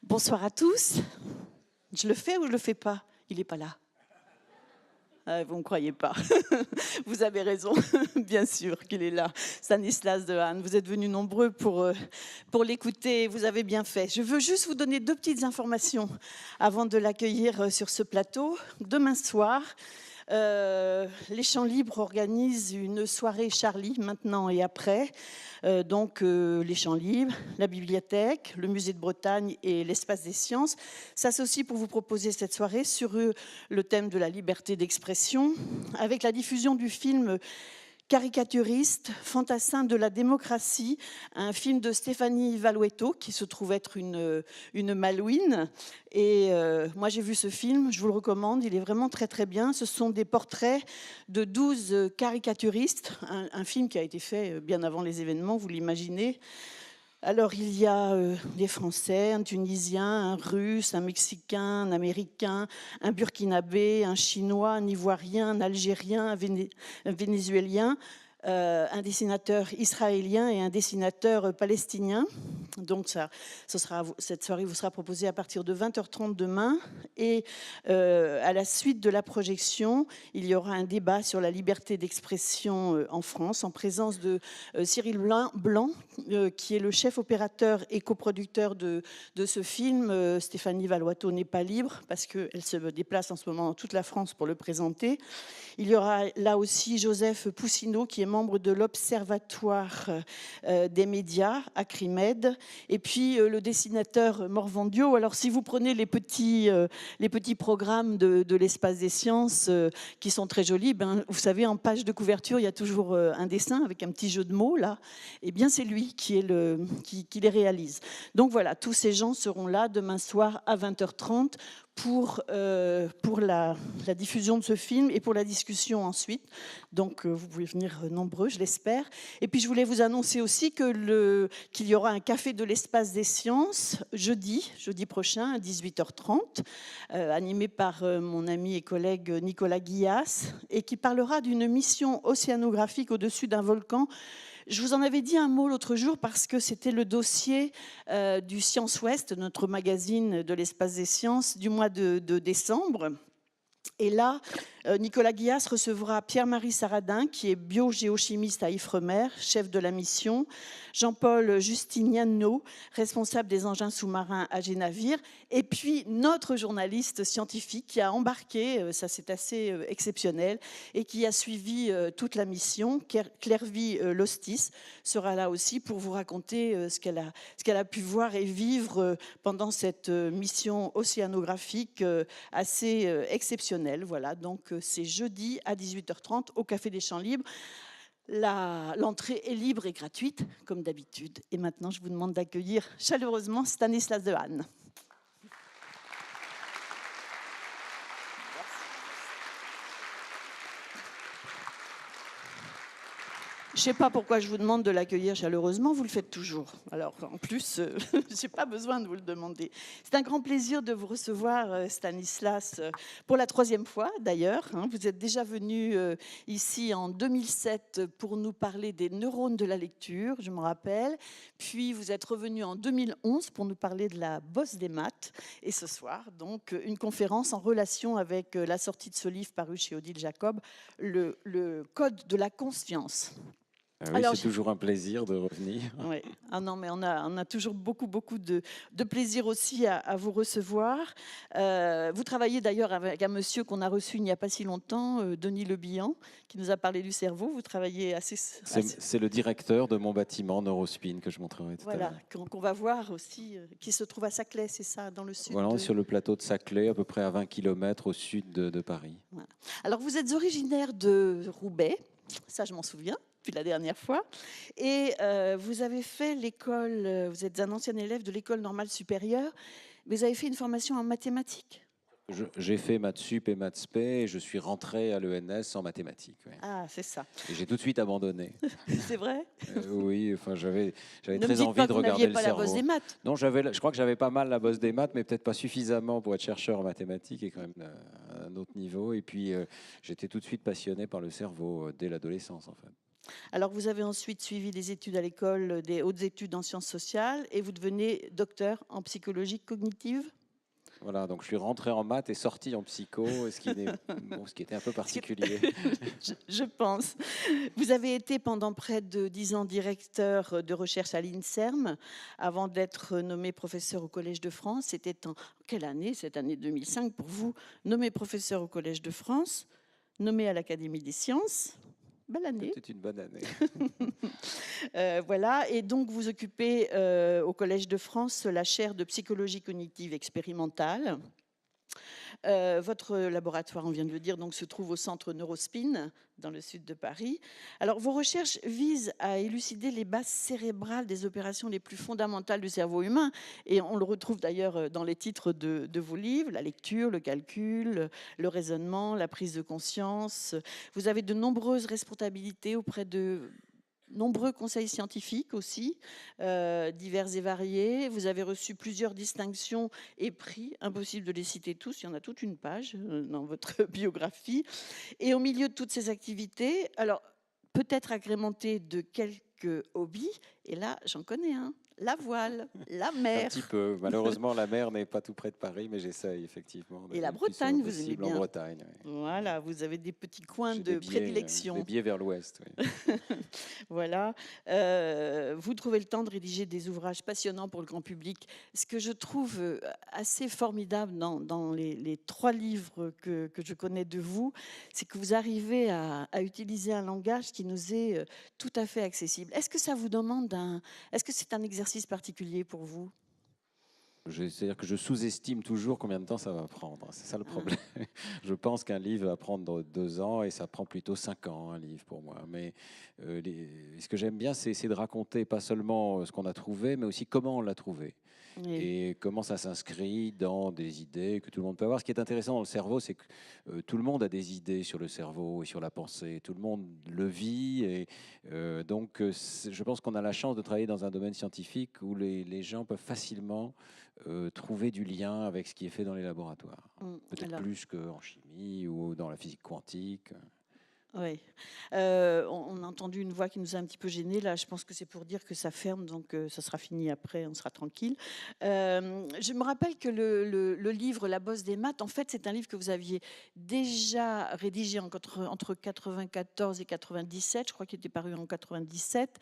Bonsoir à tous. Je le fais ou je le fais pas? Il n'est pas là. Vous ne me croyez pas. Vous avez raison, bien sûr qu'il est là. Stanislas Dehaene, vous êtes venus nombreux pour l'écouter, vous avez bien fait. Je veux juste vous donner deux petites informations avant de l'accueillir sur ce plateau. Demain soir, les Champs Libres organisent une soirée Charlie, maintenant et après. Les Champs Libres, la bibliothèque, le musée de Bretagne et l'espace des sciences s'associent pour vous proposer cette soirée sur le thème de la liberté d'expression, avec la diffusion du film caricaturiste, fantassin de la démocratie, un film de Stéphanie Valueto, qui se trouve être une Malouine. Et moi, j'ai vu ce film, je vous le recommande, il est vraiment très très bien. Ce sont des portraits de 12 caricaturistes, un film qui a été fait bien avant les événements, vous l'imaginez. Alors, il y a des Français, un Tunisien, un Russe, un Mexicain, un Américain, un Burkinabé, un Chinois, un Ivoirien, un Algérien, un Vénézuélien, un dessinateur israélien et un dessinateur palestinien. Donc, cette soirée vous sera proposée à partir de 20h30 demain. Et à la suite de la projection, il y aura un débat sur la liberté d'expression en France, en présence de Cyril Blanc, qui est le chef opérateur et coproducteur de ce film. Stéphanie Valueto n'est pas libre parce qu'elle se déplace en ce moment dans toute la France pour le présenter. Il y aura là aussi Joseph Poussineau, qui est membre de l'Observatoire des médias, Acrimed, et puis le dessinateur Morvandio. Alors, si vous prenez les petits programmes de l'espace des sciences, qui sont très jolis, vous savez, en page de couverture, il y a toujours un dessin avec un petit jeu de mots, là. Eh bien, c'est lui qui les réalise. Donc voilà, tous ces gens seront là demain soir à 20h30 pour la diffusion de ce film et pour la discussion ensuite. Donc, vous pouvez venir nombreux, je l'espère. Et puis, je voulais vous annoncer aussi qu'il y aura un café de l'espace des sciences jeudi prochain à 18h30, animé par mon ami et collègue Nicolas Guillas, et qui parlera d'une mission océanographique au-dessus d'un volcan. Je vous en avais dit un mot l'autre jour parce que c'était le dossier du Science Ouest, notre magazine de l'espace des sciences, du mois de décembre. Et là, Nicolas Guillas recevra Pierre-Marie Saradin, qui est biogéochimiste à Ifremer, chef de la mission, Jean-Paul Justiniano, responsable des engins sous-marins à Génavir, et puis notre journaliste scientifique qui a embarqué, ça c'est assez exceptionnel, et qui a suivi toute la mission. Clairvy Lostis sera là aussi pour vous raconter ce qu'elle a pu voir et vivre pendant cette mission océanographique assez exceptionnelle. Voilà, donc c'est jeudi à 18h30 au Café des Champs Libres. L'entrée est libre et gratuite, comme d'habitude. Et maintenant, je vous demande d'accueillir chaleureusement Stanislas Dehaene. Je ne sais pas pourquoi je vous demande de l'accueillir chaleureusement, vous le faites toujours. Alors, en plus, je n'ai pas besoin de vous le demander. C'est un grand plaisir de vous recevoir, Stanislas, pour la 3e fois, d'ailleurs. Vous êtes déjà venu ici en 2007 pour nous parler des neurones de la lecture, je me rappelle. Puis, vous êtes revenu en 2011 pour nous parler de la bosse des maths. Et ce soir, donc, une conférence en relation avec la sortie de ce livre paru chez Odile Jacob, le Code de la conscience. Ah oui, c'est toujours un plaisir de revenir. Oui. Ah non, mais on a toujours beaucoup de plaisir aussi à vous recevoir. Vous travaillez d'ailleurs avec un monsieur qu'on a reçu il n'y a pas si longtemps, Denis Lebihan, qui nous a parlé du cerveau. Vous travaillez assez... C'est le directeur de mon bâtiment Neurospin que je montrerai tout à l'heure. Voilà, qu'on va voir aussi, qui se trouve à Saclay, c'est ça, dans le sud. Voilà, sur le plateau de Saclay, à peu près à 20 km au sud de Paris. Voilà. Alors, vous êtes originaire de Roubaix, ça je m'en souviens. Depuis la dernière fois. Et vous avez fait l'école, vous êtes un ancien élève de l'école normale supérieure, mais vous avez fait une formation en mathématiques. J'ai fait maths sup et maths spé et je suis rentré à l'ENS en mathématiques. Oui. Ah, c'est ça. Et j'ai tout de suite abandonné. C'est vrai? Oui, enfin j'avais Ne très me dites envie pas de que regarder vous le pas cerveau. La bosse des maths. Non, je crois que j'avais pas mal la bosse des maths, mais peut-être pas suffisamment pour être chercheur en mathématiques et quand même à un autre niveau. Et puis j'étais tout de suite passionné par le cerveau dès l'adolescence en fait. Alors, vous avez ensuite suivi des études à l'école des hautes études en sciences sociales et vous devenez docteur en psychologie cognitive. Voilà, donc je suis rentré en maths et sorti en psycho, bon, ce qui était un peu Ce qui est- particulier. je pense. Vous avez été pendant près de 10 ans directeur de recherche à l'INSERM avant d'être nommé professeur au Collège de France. C'était en quelle année? Cette année 2005 pour vous, nommé professeur au Collège de France, nommé à l'Académie des sciences. Belle année. C'était une bonne année. Voilà, et donc vous occupez au Collège de France la chaire de psychologie cognitive expérimentale. Votre laboratoire, on vient de le dire, donc, se trouve au centre Neurospin, dans le sud de Paris. Alors, vos recherches visent à élucider les bases cérébrales des opérations les plus fondamentales du cerveau humain. Et on le retrouve d'ailleurs dans les titres de vos livres, la lecture, le calcul, le raisonnement, la prise de conscience. Vous avez de nombreuses responsabilités auprès de nombreux conseils scientifiques aussi, divers et variés. Vous avez reçu plusieurs distinctions et prix, impossible de les citer tous, il y en a toute une page dans votre biographie. Et au milieu de toutes ces activités, alors peut-être agrémentées de quelques hobbies, et là j'en connais un, la voile, la Un petit mer peu. Malheureusement, la mer n'est pas tout près de Paris, mais j'essaye effectivement et la le plus souvent Bretagne, vous aimez possible en bien. Bretagne. Oui. Voilà, vous avez des petits coins J'ai de des prédilection. biais vers l'ouest. Oui. Voilà. Vous trouvez le temps de rédiger des ouvrages passionnants pour le grand public. Ce que je trouve assez formidable dans les 3 livres que je connais de vous, c'est que vous arrivez à utiliser un langage qui nous est tout à fait accessible. Est-ce que ça vous demande Est-ce que c'est un exercice particulier pour vous? C'est-à-dire que je sous-estime toujours combien de temps ça va prendre. C'est ça le Ah, problème. Je pense qu'un livre va prendre 2 ans et ça prend plutôt 5 ans, un livre pour moi. Mais ce que j'aime bien, c'est de raconter pas seulement ce qu'on a trouvé, mais aussi comment on l'a trouvé oui. et comment ça s'inscrit dans des idées que tout le monde peut avoir. Ce qui est intéressant dans le cerveau, c'est que tout le monde a des idées sur le cerveau et sur la pensée. Tout le monde le vit. Et je pense qu'on a la chance de travailler dans un domaine scientifique où les gens peuvent facilement trouver du lien avec ce qui est fait dans les laboratoires. Peut-être Alors, plus qu'en chimie ou dans la physique quantique. oui. On a entendu une voix qui nous a un petit peu gênés. Là, je pense que c'est pour dire que ça ferme, donc ça sera fini après, on sera tranquille. Je me rappelle que le livre La bosse des maths, en fait, c'est un livre que vous aviez déjà rédigé entre 94 et 97. Je crois qu'il était paru en 97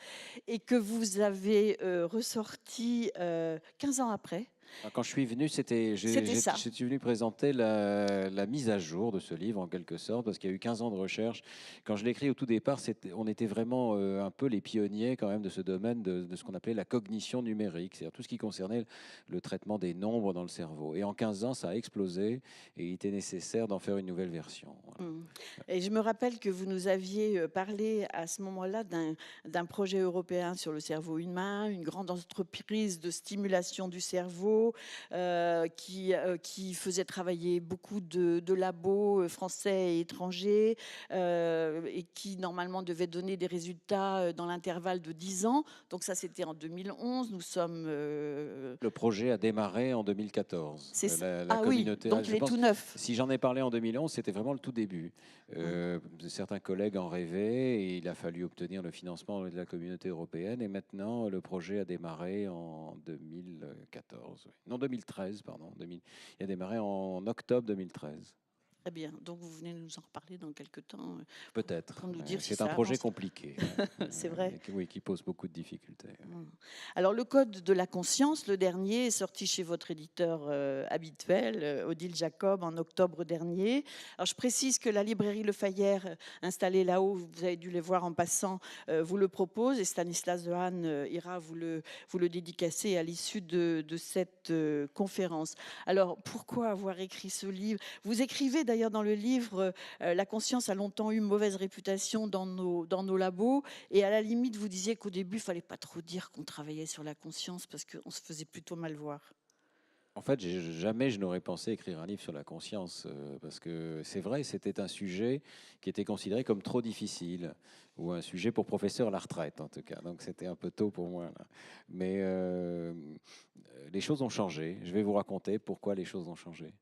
et que vous avez ressorti 15 ans après. Quand je suis venu, C'était ça. je suis venu présenter la mise à jour de ce livre en quelque sorte, parce qu'il y a eu 15 ans de recherche. Quand je l'ai écrit au tout départ, on était vraiment un peu les pionniers quand même de ce domaine de ce qu'on appelait la cognition numérique, c'est-à-dire tout ce qui concernait le traitement des nombres dans le cerveau. Et en 15 ans, ça a explosé et il était nécessaire d'en faire une nouvelle version. Voilà. Et je me rappelle que vous nous aviez parlé à ce moment-là d'un projet européen sur le cerveau humain, une grande entreprise de stimulation du cerveau qui faisait travailler beaucoup de labos français et étrangers et qui normalement devait donner des résultats dans l'intervalle de 10 ans. Donc ça, c'était en 2011. Nous sommes... Le projet a démarré en 2014. La Ah oui, communauté, donc je il est pense, tout neuf. si j'en ai parlé en 2011, c'était vraiment le tout début. Certains collègues en rêvaient et il a fallu obtenir le financement de la communauté européenne. Et maintenant, le projet a démarré en 2014. Oui. Non, 2013, pardon. Il a démarré en octobre 2013. Très bien. Donc vous venez nous en reparler dans quelques temps Peut-être. pour nous dire si C'est un ça projet avance. compliqué, C'est vrai. oui, qui pose beaucoup de difficultés. Alors, le Code de la conscience, le dernier, est sorti chez votre éditeur habituel, Odile Jacob, en octobre dernier. Alors, je précise que la librairie Le Fayère, installée là-haut, vous avez dû les voir en passant, vous le propose et Stanislas Dehaene ira vous le dédicacer à l'issue de cette conférence. Alors, pourquoi avoir écrit ce livre? Vous écrivez d'ailleurs dans le livre la conscience a longtemps eu mauvaise réputation dans nos labos et à la limite, vous disiez qu'au début, il ne fallait pas trop dire qu'on travaillait sur la conscience parce qu'on se faisait plutôt mal voir. En fait, jamais je n'aurais pensé écrire un livre sur la conscience, parce que c'est vrai, c'était un sujet qui était considéré comme trop difficile, ou un sujet pour professeur à la retraite en tout cas. Donc c'était un peu tôt pour moi, là. Mais les choses ont changé. Je vais vous raconter pourquoi les choses ont changé.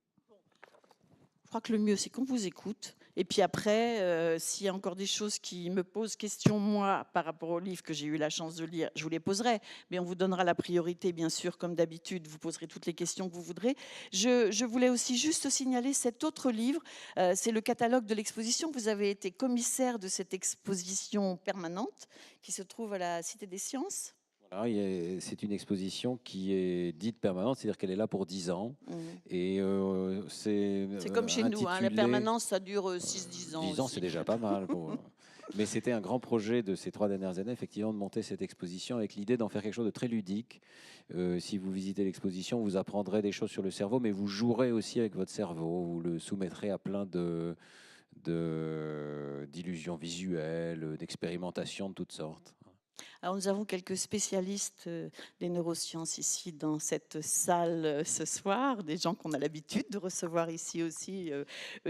Je crois que le mieux, c'est qu'on vous écoute Et puis après, s'il y a encore des choses qui me posent question, moi, par rapport au livre que j'ai eu la chance de lire, je vous les poserai. Mais on vous donnera la priorité, bien sûr, comme d'habitude. Vous poserez toutes les questions que vous voudrez. Je voulais aussi juste signaler cet autre livre. C'est le catalogue de l'exposition. Vous avez été commissaire de cette exposition permanente qui se trouve à la Cité des Sciences. Alors, c'est une exposition qui est dite permanente, c'est-à-dire qu'elle est là pour 10 ans. Et C'est comme chez nous, hein, la permanence, ça dure 6-10 ans. 10 ans, c'est déjà pas mal. Mais c'était un grand projet de ces 3 dernières années, effectivement, de monter cette exposition avec l'idée d'en faire quelque chose de très ludique. Si vous visitez l'exposition, vous apprendrez des choses sur le cerveau, mais vous jouerez aussi avec votre cerveau. Vous le soumettrez à plein d'illusions visuelles, d'expérimentations de toutes sortes. Alors nous avons quelques spécialistes des neurosciences ici dans cette salle ce soir, des gens qu'on a l'habitude de recevoir ici aussi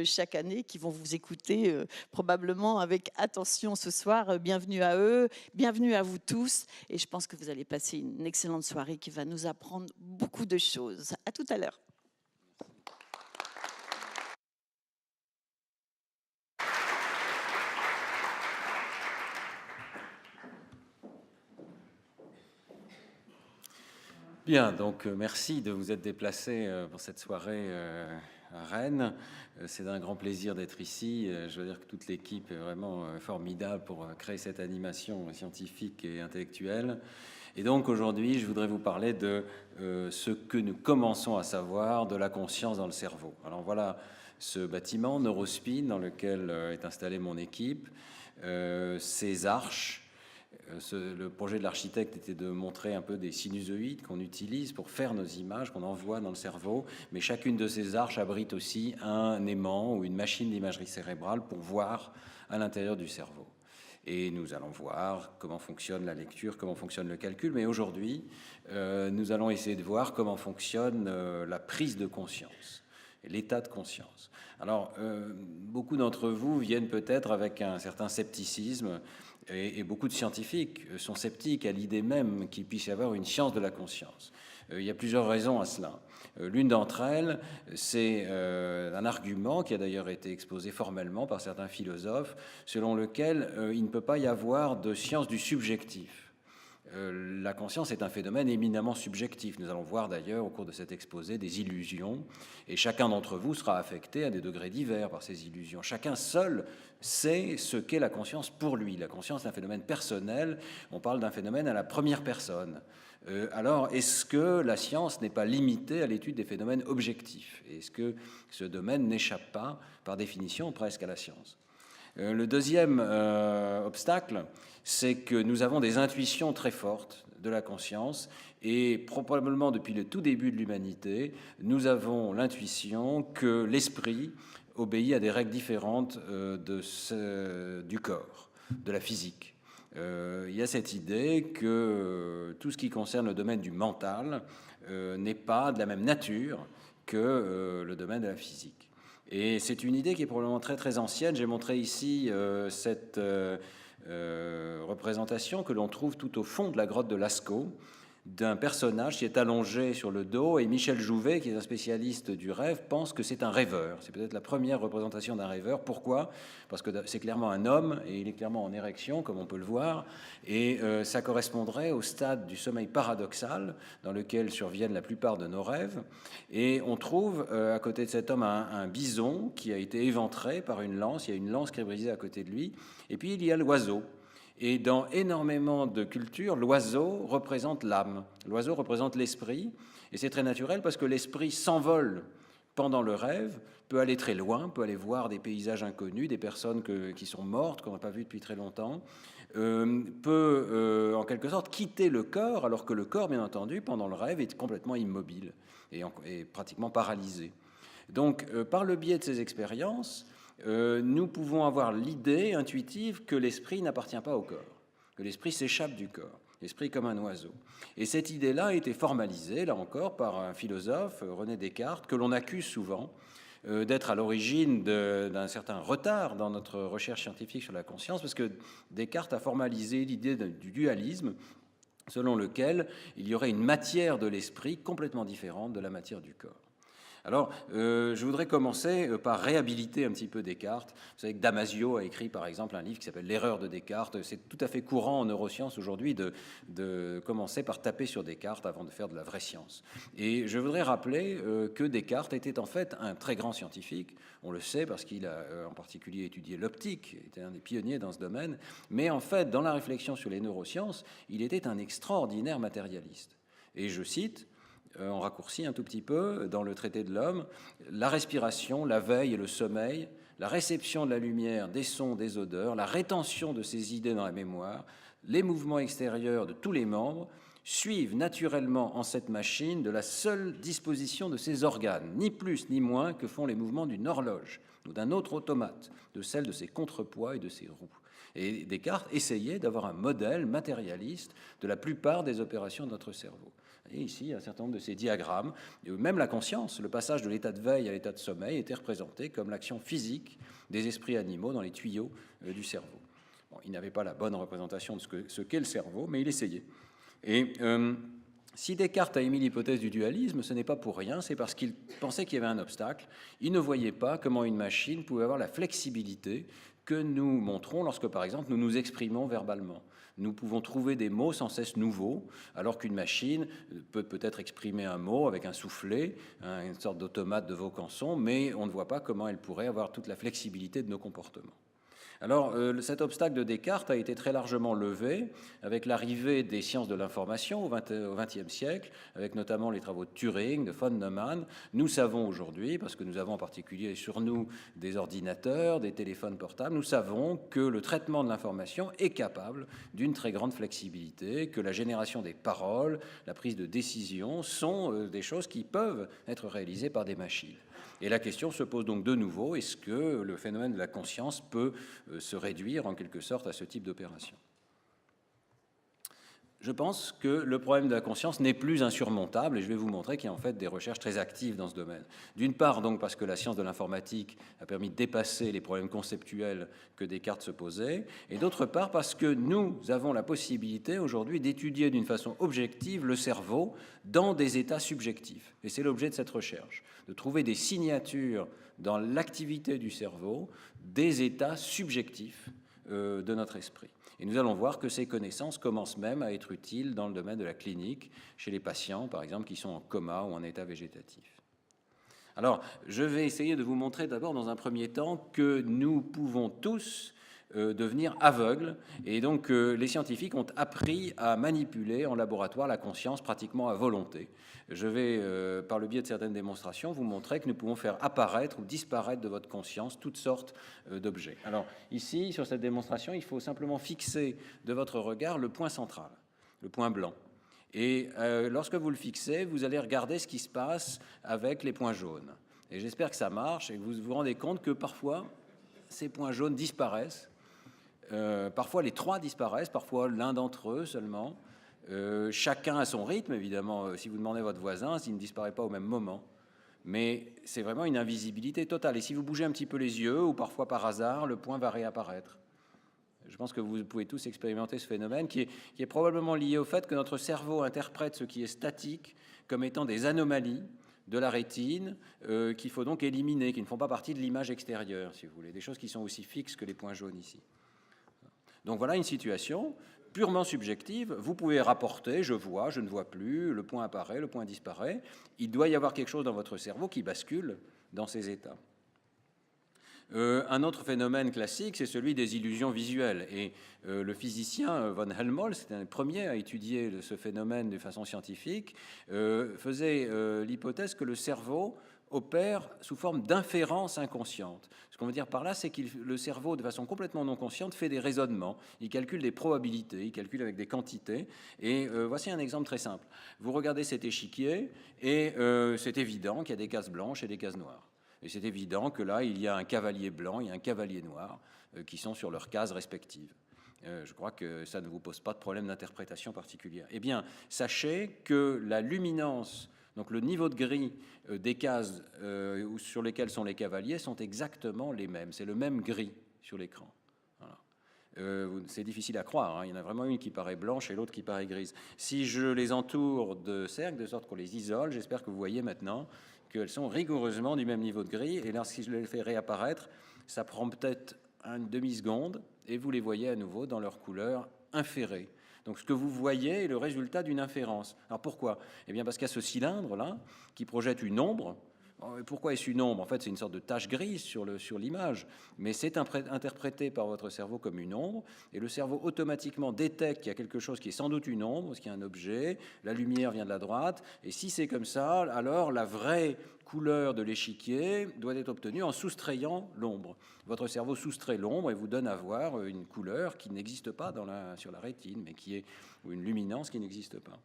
chaque année, qui vont vous écouter probablement avec attention ce soir. Bienvenue à eux, bienvenue à vous tous, et je pense que vous allez passer une excellente soirée qui va nous apprendre beaucoup de choses. À tout à l'heure. Bien, donc merci de vous être déplacé pour cette soirée à Rennes. C'est un grand plaisir d'être ici. Je veux dire que toute l'équipe est vraiment formidable pour créer cette animation scientifique et intellectuelle. Et donc aujourd'hui, je voudrais vous parler de ce que nous commençons à savoir de la conscience dans le cerveau. Alors voilà ce bâtiment, Neurospin, dans lequel est installée mon équipe, ces arches. Le projet de l'architecte était de montrer un peu des sinusoïdes qu'on utilise pour faire nos images, qu'on envoie dans le cerveau, mais chacune de ces arches abrite aussi un aimant ou une machine d'imagerie cérébrale pour voir à l'intérieur du cerveau. Et nous allons voir comment fonctionne la lecture, comment fonctionne le calcul, mais aujourd'hui, nous allons essayer de voir comment fonctionne la prise de conscience, l'état de conscience. Alors, beaucoup d'entre vous viennent peut-être avec un certain scepticisme, et beaucoup de scientifiques sont sceptiques à l'idée même qu'il puisse y avoir une science de la conscience. Il y a plusieurs raisons à cela. L'une d'entre elles, c'est un argument qui a d'ailleurs été exposé formellement par certains philosophes, selon lequel il ne peut pas y avoir de science du subjectif. La conscience est un phénomène éminemment subjectif. Nous allons voir d'ailleurs au cours de cet exposé des illusions, et chacun d'entre vous sera affecté à des degrés divers par ces illusions. Chacun seul sait ce qu'est la conscience pour lui. La conscience est un phénomène personnel, on parle d'un phénomène à la première personne. Alors, est-ce que la science n'est pas limitée à l'étude des phénomènes objectifs? Est-ce que ce domaine n'échappe pas, par définition, presque à la science? Le deuxième obstacle, c'est que nous avons des intuitions très fortes de la conscience et probablement depuis le tout début de l'humanité, nous avons l'intuition que l'esprit obéit à des règles différentes du corps, de la physique. Il y a cette idée que tout ce qui concerne le domaine du mental n'est pas de la même nature que le domaine de la physique. Et c'est une idée qui est probablement très très ancienne. J'ai montré ici cette représentation que l'on trouve tout au fond de la grotte de Lascaux, d'un personnage qui est allongé sur le dos, et Michel Jouvet, qui est un spécialiste du rêve, pense que c'est un rêveur. C'est peut-être la première représentation d'un rêveur. Pourquoi? Parce que c'est clairement un homme, et il est clairement en érection, comme on peut le voir, et ça correspondrait au stade du sommeil paradoxal, dans lequel surviennent la plupart de nos rêves. Et on trouve à côté de cet homme un bison qui a été éventré par une lance. Il y a une lance qui est brisée à côté de lui, et puis il y a l'oiseau. Et dans énormément de cultures, l'oiseau représente l'âme, l'oiseau représente l'esprit, et c'est très naturel parce que l'esprit s'envole pendant le rêve, peut aller très loin, peut aller voir des paysages inconnus, des personnes qui sont mortes, qu'on n'a pas vues depuis très longtemps, peut en quelque sorte quitter le corps, alors que le corps, bien entendu, pendant le rêve, est complètement immobile et pratiquement paralysé. Donc, par le biais de ces expériences, nous pouvons avoir l'idée intuitive que l'esprit n'appartient pas au corps, que l'esprit s'échappe du corps, l'esprit comme un oiseau. Et cette idée-là a été formalisée, là encore, par un philosophe, René Descartes, que l'on accuse souvent d'être à l'origine d'un certain retard dans notre recherche scientifique sur la conscience, parce que Descartes a formalisé l'idée du dualisme, selon lequel il y aurait une matière de l'esprit complètement différente de la matière du corps. Alors, je voudrais commencer par réhabiliter un petit peu Descartes. Vous savez que Damasio a écrit, par exemple, un livre qui s'appelle L'erreur de Descartes. C'est tout à fait courant en neurosciences aujourd'hui de commencer par taper sur Descartes avant de faire de la vraie science. Et je voudrais rappeler que Descartes était en fait un très grand scientifique. On le sait parce qu'il a en particulier étudié l'optique, il était un des pionniers dans ce domaine. Mais en fait, dans la réflexion sur les neurosciences, il était un extraordinaire matérialiste. Et je cite, on raccourcit un tout petit peu, dans le traité de l'homme, la respiration, la veille et le sommeil, la réception de la lumière, des sons, des odeurs, la rétention de ces idées dans la mémoire, les mouvements extérieurs de tous les membres suivent naturellement en cette machine de la seule disposition de ses organes, ni plus ni moins que font les mouvements d'une horloge ou d'un autre automate, de celle de ses contrepoids et de ses roues. Et Descartes essayait d'avoir un modèle matérialiste de la plupart des opérations de notre cerveau. Et ici, un certain nombre de ces diagrammes, même la conscience, le passage de l'état de veille à l'état de sommeil était représenté comme l'action physique des esprits animaux dans les tuyaux du cerveau. Bon, il n'avait pas la bonne représentation de ce qu'est le cerveau, mais il essayait. Et si Descartes a émis l'hypothèse du dualisme, ce n'est pas pour rien, c'est parce qu'il pensait qu'il y avait un obstacle. Il ne voyait pas comment une machine pouvait avoir la flexibilité que nous montrons lorsque, par exemple, nous nous exprimons verbalement. Nous pouvons trouver des mots sans cesse nouveaux, alors qu'une machine peut peut-être exprimer un mot avec un soufflet, une sorte d'automate de Vaucanson, mais on ne voit pas comment elle pourrait avoir toute la flexibilité de nos comportements. Alors, cet obstacle de Descartes a été très largement levé avec l'arrivée des sciences de l'information au XXe siècle, avec notamment les travaux de Turing, de von Neumann. Nous savons aujourd'hui, parce que nous avons en particulier sur nous des ordinateurs, des téléphones portables, nous savons que le traitement de l'information est capable d'une très grande flexibilité, que la génération des paroles, la prise de décision sont des choses qui peuvent être réalisées par des machines. Et la question se pose donc de nouveau, est-ce que le phénomène de la conscience peut se réduire en quelque sorte à ce type d'opération? Je pense que le problème de la conscience n'est plus insurmontable et je vais vous montrer qu'il y a en fait des recherches très actives dans ce domaine. D'une part, donc, parce que la science de l'informatique a permis de dépasser les problèmes conceptuels que Descartes se posait, et d'autre part, parce que nous avons la possibilité aujourd'hui d'étudier d'une façon objective le cerveau dans des états subjectifs. Et c'est l'objet de cette recherche, de trouver des signatures dans l'activité du cerveau des états subjectifs de notre esprit. Et nous allons voir que ces connaissances commencent même à être utiles dans le domaine de la clinique, chez les patients, par exemple, qui sont en coma ou en état végétatif. Alors, je vais essayer de vous montrer d'abord, dans un premier temps, que nous pouvons tous devenir aveugles. Et donc, les scientifiques ont appris à manipuler en laboratoire la conscience pratiquement à volonté. Je vais, par le biais de certaines démonstrations, vous montrer que nous pouvons faire apparaître ou disparaître de votre conscience toutes sortes d'objets. Alors, ici, sur cette démonstration, il faut simplement fixer de votre regard le point central, le point blanc. Et lorsque vous le fixez, vous allez regarder ce qui se passe avec les points jaunes. Et j'espère que ça marche et que vous vous rendez compte que parfois, ces points jaunes disparaissent. Parfois les trois disparaissent, parfois l'un d'entre eux seulement. Chacun à son rythme, évidemment. Si vous demandez à votre voisin, s'il ne disparaît pas au même moment. Mais c'est vraiment une invisibilité totale. Et si vous bougez un petit peu les yeux, ou parfois par hasard, le point va réapparaître. Je pense que vous pouvez tous expérimenter ce phénomène qui est probablement lié au fait que notre cerveau interprète ce qui est statique comme étant des anomalies de la rétine qu'il faut donc éliminer, qui ne font pas partie de l'image extérieure, si vous voulez, des choses qui sont aussi fixes que les points jaunes ici. Donc voilà une situation purement subjective. Vous pouvez rapporter, je vois, je ne vois plus, le point apparaît, le point disparaît. Il doit y avoir quelque chose dans votre cerveau qui bascule dans ces états. Un autre phénomène classique, c'est celui des illusions visuelles. Et le physicien von Helmholtz, c'était un des premiers à étudier ce phénomène de façon scientifique, faisait l'hypothèse que le cerveau opère sous forme d'inférence inconsciente. Ce qu'on veut dire par là, c'est que le cerveau, de façon complètement non consciente, fait des raisonnements, il calcule des probabilités, il calcule avec des quantités. Et voici un exemple très simple. Vous regardez cet échiquier et c'est évident qu'il y a des cases blanches et des cases noires. Et c'est évident que là, il y a un cavalier blanc et un cavalier noir qui sont sur leurs cases respectives. Je crois que ça ne vous pose pas de problème d'interprétation particulière. Eh bien, sachez que la luminance, donc le niveau de gris des cases sur lesquelles sont les cavaliers, sont exactement les mêmes. C'est le même gris sur l'écran. Voilà. C'est difficile à croire, hein. Il y en a vraiment une qui paraît blanche et l'autre qui paraît grise. Si je les entoure de cercles, de sorte qu'on les isole, j'espère que vous voyez maintenant qu'elles sont rigoureusement du même niveau de gris, et lorsque je les fais réapparaître, ça prend peut-être une demi-seconde, et vous les voyez à nouveau dans leur couleur inférée. Donc ce que vous voyez est le résultat d'une inférence. Alors pourquoi? Eh bien parce qu'il y a ce cylindre-là qui projette une ombre. Pourquoi est-ce une ombre? En fait, c'est une sorte de tache grise sur l'image, mais c'est interprété par votre cerveau comme une ombre, et le cerveau automatiquement détecte qu'il y a quelque chose qui est sans doute une ombre, parce qu'il y a un objet, la lumière vient de la droite, et si c'est comme ça, alors la vraie couleur de l'échiquier doit être obtenue en soustrayant l'ombre. Votre cerveau soustrait l'ombre et vous donne à voir une couleur qui n'existe pas sur la rétine, mais ou une luminance qui n'existe pas.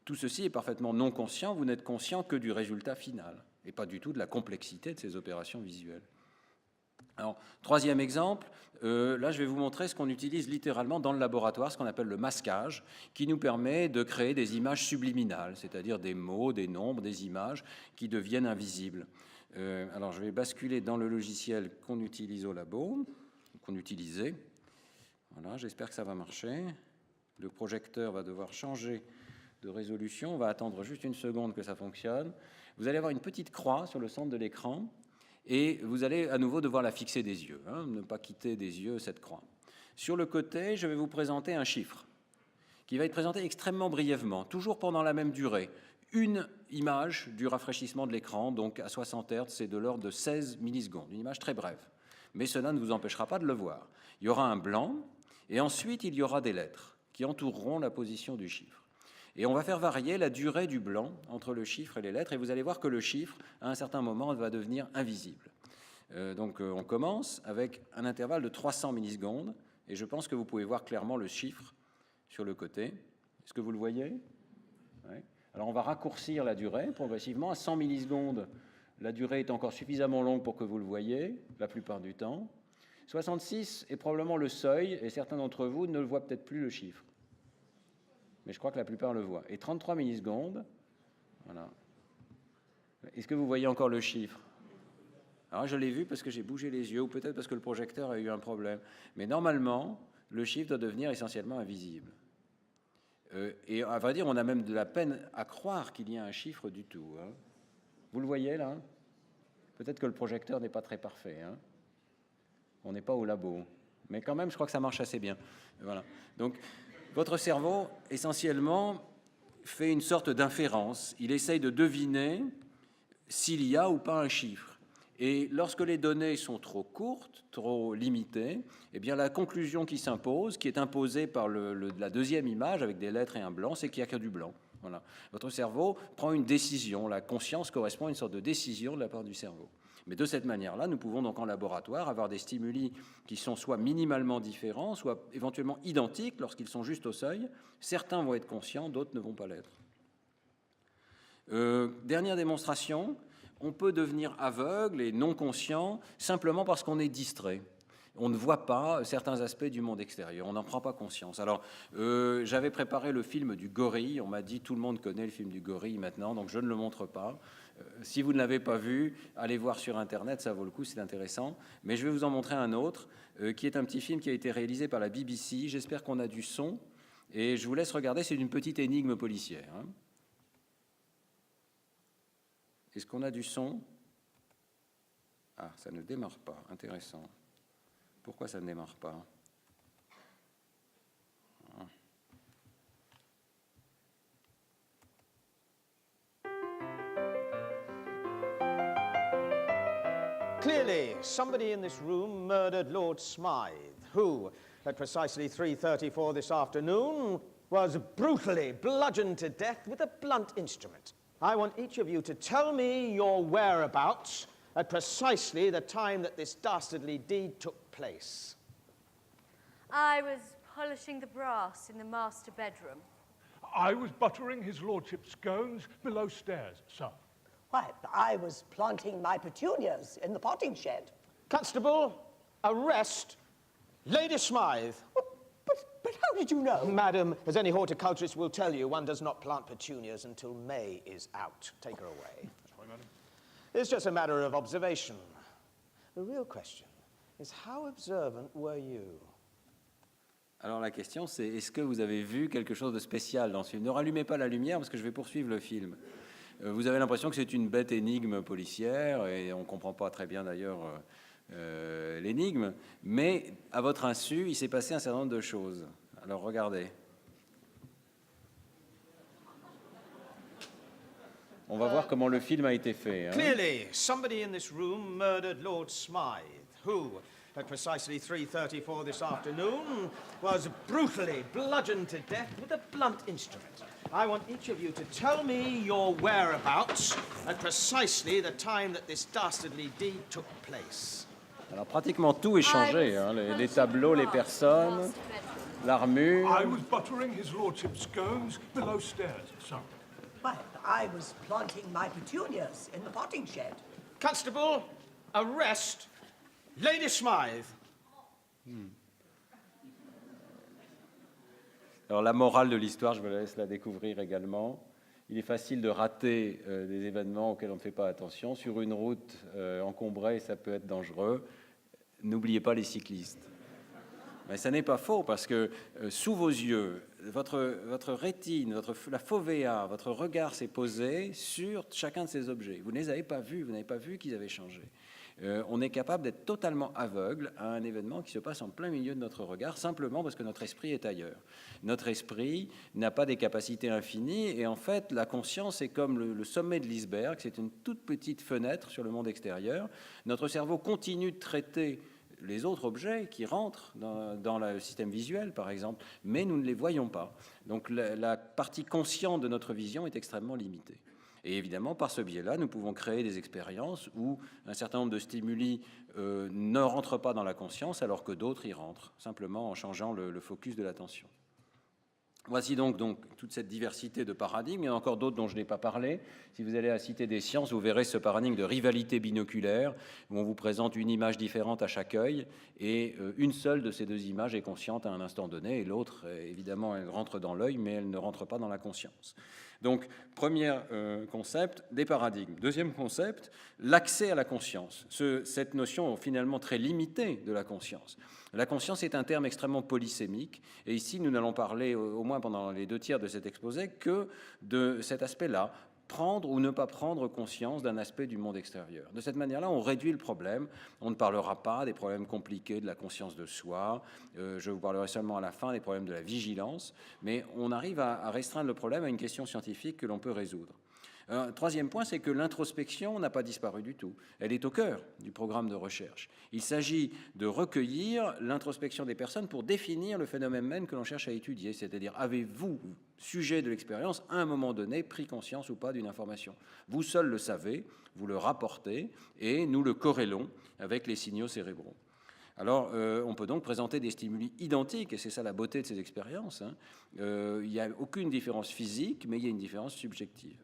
Tout ceci est parfaitement non conscient, vous n'êtes conscient que du résultat final, et pas du tout de la complexité de ces opérations visuelles. Alors, troisième exemple, là je vais vous montrer ce qu'on utilise littéralement dans le laboratoire, ce qu'on appelle le masquage, qui nous permet de créer des images subliminales, c'est-à-dire des mots, des nombres, des images qui deviennent invisibles. Alors je vais basculer dans le logiciel qu'on utilise au labo, qu'on utilisait. Voilà, j'espère que ça va marcher. Le projecteur va devoir changer de résolution. On va attendre juste une seconde que ça fonctionne. Vous allez avoir une petite croix sur le centre de l'écran et vous allez à nouveau devoir la fixer des yeux, ne pas quitter des yeux cette croix. Sur le côté, je vais vous présenter un chiffre qui va être présenté extrêmement brièvement, toujours pendant la même durée. Une image du rafraîchissement de l'écran, donc à 60 Hz, c'est de l'ordre de 16 millisecondes, une image très brève. Mais cela ne vous empêchera pas de le voir. Il y aura un blanc et ensuite il y aura des lettres qui entoureront la position du chiffre. Et on va faire varier la durée du blanc entre le chiffre et les lettres, et vous allez voir que le chiffre, à un certain moment, va devenir invisible. Donc on commence avec un intervalle de 300 millisecondes, et je pense que vous pouvez voir clairement le chiffre sur le côté. Est-ce que vous le voyez? Ouais. Alors on va raccourcir la durée progressivement. À 100 millisecondes, la durée est encore suffisamment longue pour que vous le voyez, la plupart du temps. 66 est probablement le seuil, et certains d'entre vous ne le voient peut-être plus le chiffre. Mais je crois que la plupart le voient. Et 33 millisecondes, voilà. Est-ce que vous voyez encore le chiffre? Alors je l'ai vu parce que j'ai bougé les yeux, ou peut-être parce que le projecteur a eu un problème. Mais normalement, le chiffre doit devenir essentiellement invisible. Et à vrai dire, on a même de la peine à croire qu'il y a un chiffre du tout. Vous le voyez là? Peut-être que le projecteur n'est pas très parfait. On n'est pas au labo. Mais quand même, je crois que ça marche assez bien. Voilà. Donc, votre cerveau, essentiellement, fait une sorte d'inférence. Il essaye de deviner s'il y a ou pas un chiffre. Et lorsque les données sont trop courtes, trop limitées, eh bien la conclusion qui s'impose, qui est imposée par la deuxième image avec des lettres et un blanc, c'est qu'il n'y a que du blanc. Voilà. Votre cerveau prend une décision. La conscience correspond à une sorte de décision de la part du cerveau. Mais de cette manière-là, nous pouvons donc en laboratoire avoir des stimuli qui sont soit minimalement différents, soit éventuellement identiques lorsqu'ils sont juste au seuil. Certains vont être conscients, d'autres ne vont pas l'être. Dernière démonstration, on peut devenir aveugle et non conscient simplement parce qu'on est distrait. On ne voit pas certains aspects du monde extérieur, on n'en prend pas conscience. Alors, j'avais préparé le film du gorille, on m'a dit tout le monde connaît le film du gorille maintenant, donc je ne le montre pas. Si vous ne l'avez pas vu, allez voir sur Internet, ça vaut le coup, c'est intéressant. Mais je vais vous en montrer un autre, qui est un petit film qui a été réalisé par la BBC. J'espère qu'on a du son, et je vous laisse regarder, c'est une petite énigme policière. Est-ce qu'on a du son? Ah, ça ne démarre pas, intéressant. Pourquoi ça ne démarre pas? Clearly, somebody in this room murdered Lord Smythe, who, at precisely 3:34 this afternoon, was brutally bludgeoned to death with a blunt instrument. I want each of you to tell me your whereabouts at precisely the time that this dastardly deed took place. I was polishing the brass in the master bedroom. I was buttering his lordship's scones below stairs, sir. Why, I was planting my petunias in the potting shed. Constable, arrest Lady Smythe. But how did you know? Madam, as any horticulturist will tell you, one does not plant petunias until May is out. Take her away. Sorry, madam. It's just a matter of observation. The real question is, how observant were you? Alors la question c'est, est-ce que vous avez vu quelque chose de spécial dans ce film? Ne rallumez pas la lumière parce que je vais poursuivre le film. Vous avez l'impression que c'est une bête énigme policière, et on ne comprend pas très bien d'ailleurs l'énigme, mais à votre insu, il s'est passé un certain nombre de choses. Alors regardez. On va voir comment le film a été fait. Clearly, somebody in this room murdered Lord Smythe, who, at precisely 3:34 this afternoon, was brutally bludgeoned to death with a blunt instrument. I want each of you to tell me your whereabouts at precisely the time that this dastardly deed took place. Alors pratiquement tout est changé, les tableaux, les personnes, l'armure. I was buttering his lordship's scones below stairs, sir. Well, I was planting my petunias in the potting shed. Constable, arrest Lady Smythe. Alors la morale de l'histoire, je vous laisse la découvrir également. Il est facile de rater des événements auxquels on ne fait pas attention. Sur une route encombrée, ça peut être dangereux. N'oubliez pas les cyclistes. Mais ça n'est pas faux, parce que sous vos yeux, votre rétine, la fovea, votre regard s'est posé sur chacun de ces objets. Vous ne les avez pas vus, vous n'avez pas vu qu'ils avaient changé. On est capable d'être totalement aveugle à un événement qui se passe en plein milieu de notre regard, simplement parce que notre esprit est ailleurs. Notre esprit n'a pas des capacités infinies, et en fait, la conscience est comme le sommet de l'iceberg, c'est une toute petite fenêtre sur le monde extérieur. Notre cerveau continue de traiter les autres objets qui rentrent dans le système visuel, par exemple, mais nous ne les voyons pas. Donc la partie consciente de notre vision est extrêmement limitée. Et évidemment, par ce biais-là, nous pouvons créer des expériences où un certain nombre de stimuli ne rentrent pas dans la conscience, alors que d'autres y rentrent, simplement en changeant le focus de l'attention. Voici donc toute cette diversité de paradigmes. Il y en a encore d'autres dont je n'ai pas parlé. Si vous allez à la Cité des Sciences, vous verrez ce paradigme de rivalité binoculaire, où on vous présente une image différente à chaque œil, et une seule de ces deux images est consciente à un instant donné, et l'autre, évidemment, elle rentre dans l'œil, mais elle ne rentre pas dans la conscience. Donc, premier concept, des paradigmes. Deuxième concept, l'accès à la conscience. Cette notion finalement très limitée de la conscience. La conscience est un terme extrêmement polysémique, et ici nous n'allons parler, au moins pendant les 2 tiers de cet exposé, que de cet aspect-là, prendre ou ne pas prendre conscience d'un aspect du monde extérieur. De cette manière-là, on réduit le problème. On ne parlera pas des problèmes compliqués de la conscience de soi. Je vous parlerai seulement à la fin des problèmes de la vigilance. Mais on arrive à restreindre le problème à une question scientifique que l'on peut résoudre. Troisième point, c'est que l'introspection n'a pas disparu du tout. Elle est au cœur du programme de recherche. Il s'agit de recueillir l'introspection des personnes pour définir le phénomène même que l'on cherche à étudier. C'est-à-dire, avez-vous, sujet de l'expérience, à un moment donné, pris conscience ou pas d'une information? Vous seul le savez, vous le rapportez, et nous le corrélons avec les signaux cérébraux. Alors, on peut donc présenter des stimuli identiques, et c'est ça la beauté de ces expériences. Il n'y a aucune différence physique, mais il y a une différence subjective.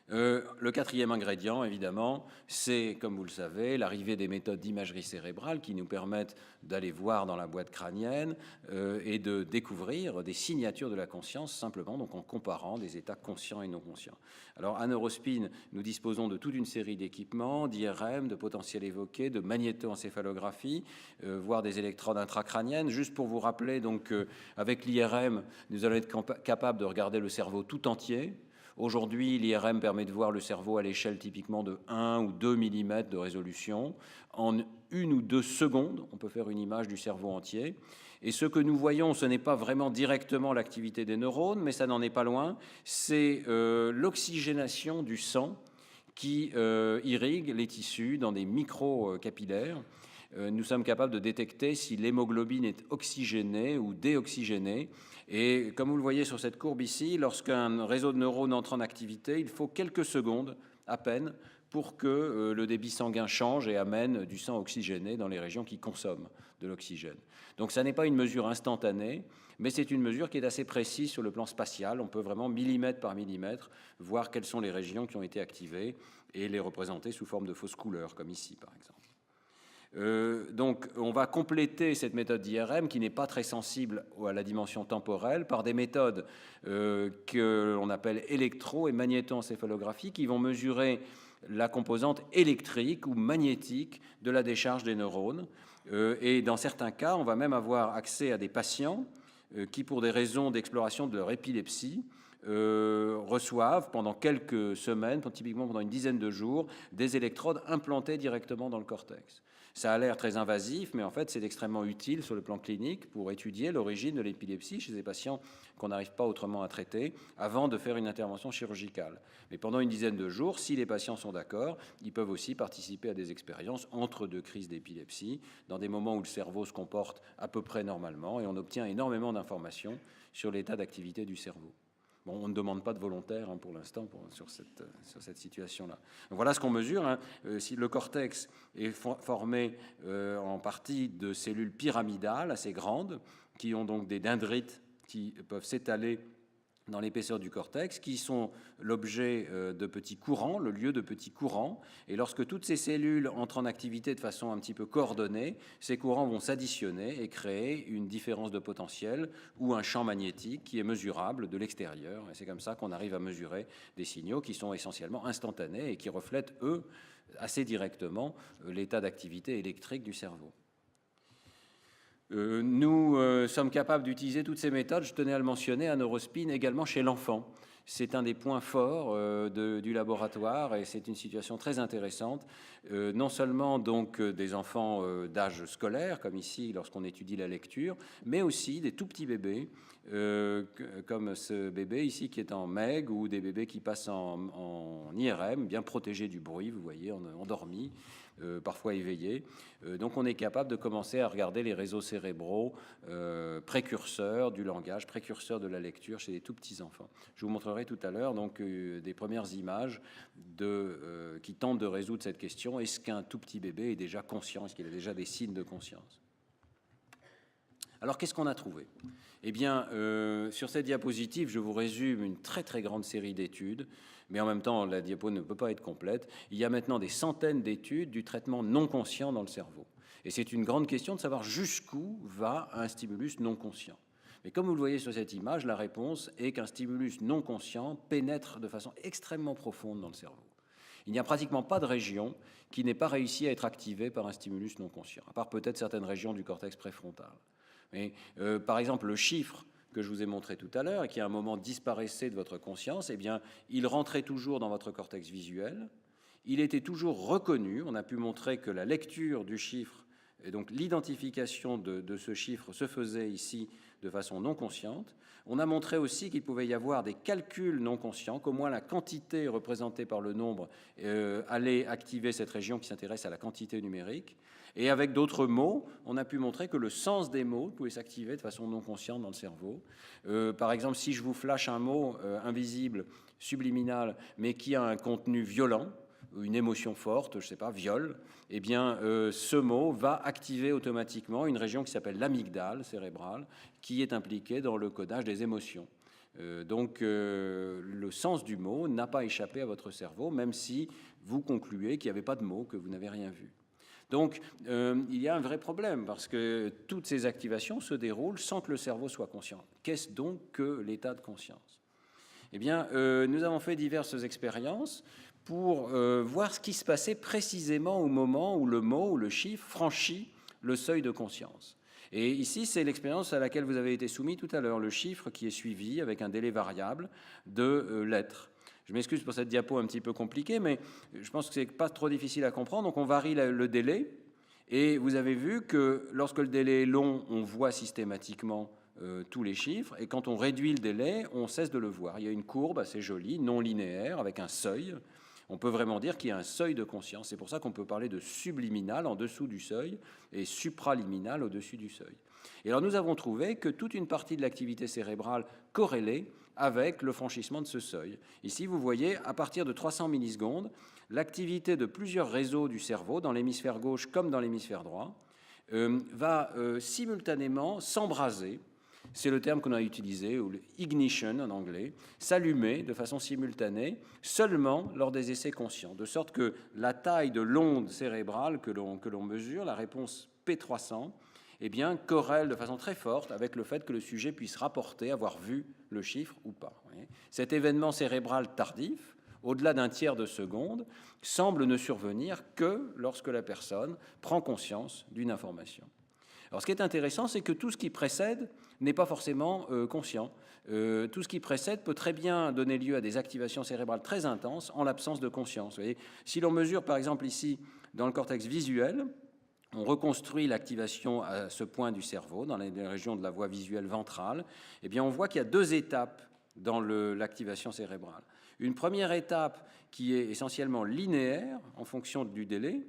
Le quatrième ingrédient, évidemment, c'est, comme vous le savez, l'arrivée des méthodes d'imagerie cérébrale qui nous permettent d'aller voir dans la boîte crânienne et de découvrir des signatures de la conscience, simplement donc en comparant des états conscients et non conscients. Alors, à Neurospin, nous disposons de toute une série d'équipements, d'IRM, de potentiels évoqués, de magnétoencéphalographie, voire des électrodes intracrâniennes. Juste pour vous rappeler, donc, avec l'IRM, nous allons être capables de regarder le cerveau tout entier. Aujourd'hui, l'IRM permet de voir le cerveau à l'échelle typiquement de 1 ou 2 mm de résolution. En 1 ou 2 secondes, on peut faire une image du cerveau entier. Et ce que nous voyons, ce n'est pas vraiment directement l'activité des neurones, mais ça n'en est pas loin. C'est l'oxygénation du sang qui irrigue les tissus dans des micro-capillaires. Nous sommes capables de détecter si l'hémoglobine est oxygénée ou déoxygénée. Et comme vous le voyez sur cette courbe ici, lorsqu'un réseau de neurones entre en activité, il faut quelques secondes à peine pour que le débit sanguin change et amène du sang oxygéné dans les régions qui consomment de l'oxygène. Donc ça n'est pas une mesure instantanée, mais c'est une mesure qui est assez précise sur le plan spatial. On peut vraiment millimètre par millimètre voir quelles sont les régions qui ont été activées et les représenter sous forme de fausses couleurs, comme ici par exemple. Donc on va compléter cette méthode d'IRM qui n'est pas très sensible à la dimension temporelle par des méthodes que l'on appelle électro- et magnétoencéphalographie qui vont mesurer la composante électrique ou magnétique de la décharge des neurones. Et dans certains cas, on va même avoir accès à des patients qui, pour des raisons d'exploration de leur épilepsie, reçoivent pendant quelques semaines, typiquement pendant une dizaine de jours, des électrodes implantées directement dans le cortex. Ça a l'air très invasif, mais en fait, c'est extrêmement utile sur le plan clinique pour étudier l'origine de l'épilepsie chez des patients qu'on n'arrive pas autrement à traiter avant de faire une intervention chirurgicale. Mais pendant une dizaine de jours, si les patients sont d'accord, ils peuvent aussi participer à des expériences entre deux crises d'épilepsie, dans des moments où le cerveau se comporte à peu près normalement, et on obtient énormément d'informations sur l'état d'activité du cerveau. Bon, on ne demande pas de volontaire pour l'instant sur cette situation-là. Voilà ce qu'on mesure. Si le cortex est formé en partie de cellules pyramidales assez grandes, qui ont donc des dendrites qui peuvent s'étaler dans l'épaisseur du cortex, qui sont l'objet de petits courants, le lieu de petits courants. Et lorsque toutes ces cellules entrent en activité de façon un petit peu coordonnée, ces courants vont s'additionner et créer une différence de potentiel ou un champ magnétique qui est mesurable de l'extérieur. Et c'est comme ça qu'on arrive à mesurer des signaux qui sont essentiellement instantanés et qui reflètent, eux, assez directement l'état d'activité électrique du cerveau. Nous sommes capables d'utiliser toutes ces méthodes, je tenais à le mentionner, à Neurospin également chez l'enfant. C'est un des points forts du laboratoire et c'est une situation très intéressante. Non seulement donc des enfants d'âge scolaire, comme ici lorsqu'on étudie la lecture, mais aussi des tout petits bébés, comme ce bébé ici qui est en MEG ou des bébés qui passent en IRM, bien protégés du bruit, vous voyez, endormis. Parfois éveillés. Donc on est capable de commencer à regarder les réseaux cérébraux précurseurs du langage, précurseurs de la lecture chez les tout petits enfants. Je vous montrerai tout à l'heure donc des premières images qui tentent de résoudre cette question. Est-ce qu'un tout petit bébé est déjà conscient? Est-ce qu'il a déjà des signes de conscience? Alors qu'est-ce qu'on a trouvé? Eh bien, sur cette diapositive, je vous résume une très très grande série d'études, mais en même temps, la diapo ne peut pas être complète. Il y a maintenant des centaines d'études du traitement non conscient dans le cerveau. Et c'est une grande question de savoir jusqu'où va un stimulus non conscient. Mais comme vous le voyez sur cette image, la réponse est qu'un stimulus non conscient pénètre de façon extrêmement profonde dans le cerveau. Il n'y a pratiquement pas de région qui n'ait pas réussi à être activée par un stimulus non conscient, à part peut-être certaines régions du cortex préfrontal. Mais par exemple, le chiffre que je vous ai montré tout à l'heure et qui à un moment disparaissait de votre conscience, eh bien, il rentrait toujours dans votre cortex visuel, il était toujours reconnu, on a pu montrer que la lecture du chiffre, et donc l'identification de ce chiffre se faisait ici de façon non consciente. On a montré aussi qu'il pouvait y avoir des calculs non conscients, qu'au moins la quantité représentée par le nombre allait activer cette région qui s'intéresse à la quantité numérique. Et avec d'autres mots, on a pu montrer que le sens des mots pouvait s'activer de façon non consciente dans le cerveau. Par exemple, si je vous flash un mot invisible, subliminal, mais qui a un contenu violent, une émotion forte, je ne sais pas, viol, eh bien, ce mot va activer automatiquement une région qui s'appelle l'amygdale cérébrale, qui est impliquée dans le codage des émotions. Donc, le sens du mot n'a pas échappé à votre cerveau, même si vous concluez qu'il n'y avait pas de mot, que vous n'avez rien vu. Donc, il y a un vrai problème, parce que toutes ces activations se déroulent sans que le cerveau soit conscient. Qu'est-ce donc que l'état de conscience? Eh bien, nous avons fait diverses expériences pour voir ce qui se passait précisément au moment où le mot ou le chiffre franchit le seuil de conscience. Et ici, c'est l'expérience à laquelle vous avez été soumis tout à l'heure, le chiffre qui est suivi avec un délai variable de lettres. Je m'excuse pour cette diapo un petit peu compliquée, mais je pense que ce n'est pas trop difficile à comprendre. Donc on varie le délai, et vous avez vu que lorsque le délai est long, on voit systématiquement tous les chiffres, et quand on réduit le délai, on cesse de le voir. Il y a une courbe assez jolie, non linéaire, avec un seuil. On peut vraiment dire qu'il y a un seuil de conscience. C'est pour ça qu'on peut parler de subliminal en dessous du seuil et supraliminal au-dessus du seuil. Et alors nous avons trouvé que toute une partie de l'activité cérébrale corrélait avec le franchissement de ce seuil. Ici, vous voyez, à partir de 300 millisecondes, l'activité de plusieurs réseaux du cerveau, dans l'hémisphère gauche comme dans l'hémisphère droit, va simultanément s'embraser. C'est le terme qu'on a utilisé, ou le ignition en anglais, s'allumer de façon simultanée seulement lors des essais conscients, de sorte que la taille de l'onde cérébrale que l'on mesure, la réponse P300, eh bien, corrèle de façon très forte avec le fait que le sujet puisse rapporter avoir vu le chiffre ou pas. Cet événement cérébral tardif, au-delà d'un tiers de seconde, semble ne survenir que lorsque la personne prend conscience d'une information. Alors, ce qui est intéressant, c'est que tout ce qui précède n'est pas forcément conscient. tout ce qui précède peut très bien donner lieu à des activations cérébrales très intenses en l'absence de conscience. Vous voyez, si l'on mesure par exemple ici dans le cortex visuel, on reconstruit l'activation à ce point du cerveau, dans les régions de la voie visuelle ventrale, eh bien on voit qu'il y a 2 étapes dans l'activation cérébrale. Une première étape qui est essentiellement linéaire en fonction du délai,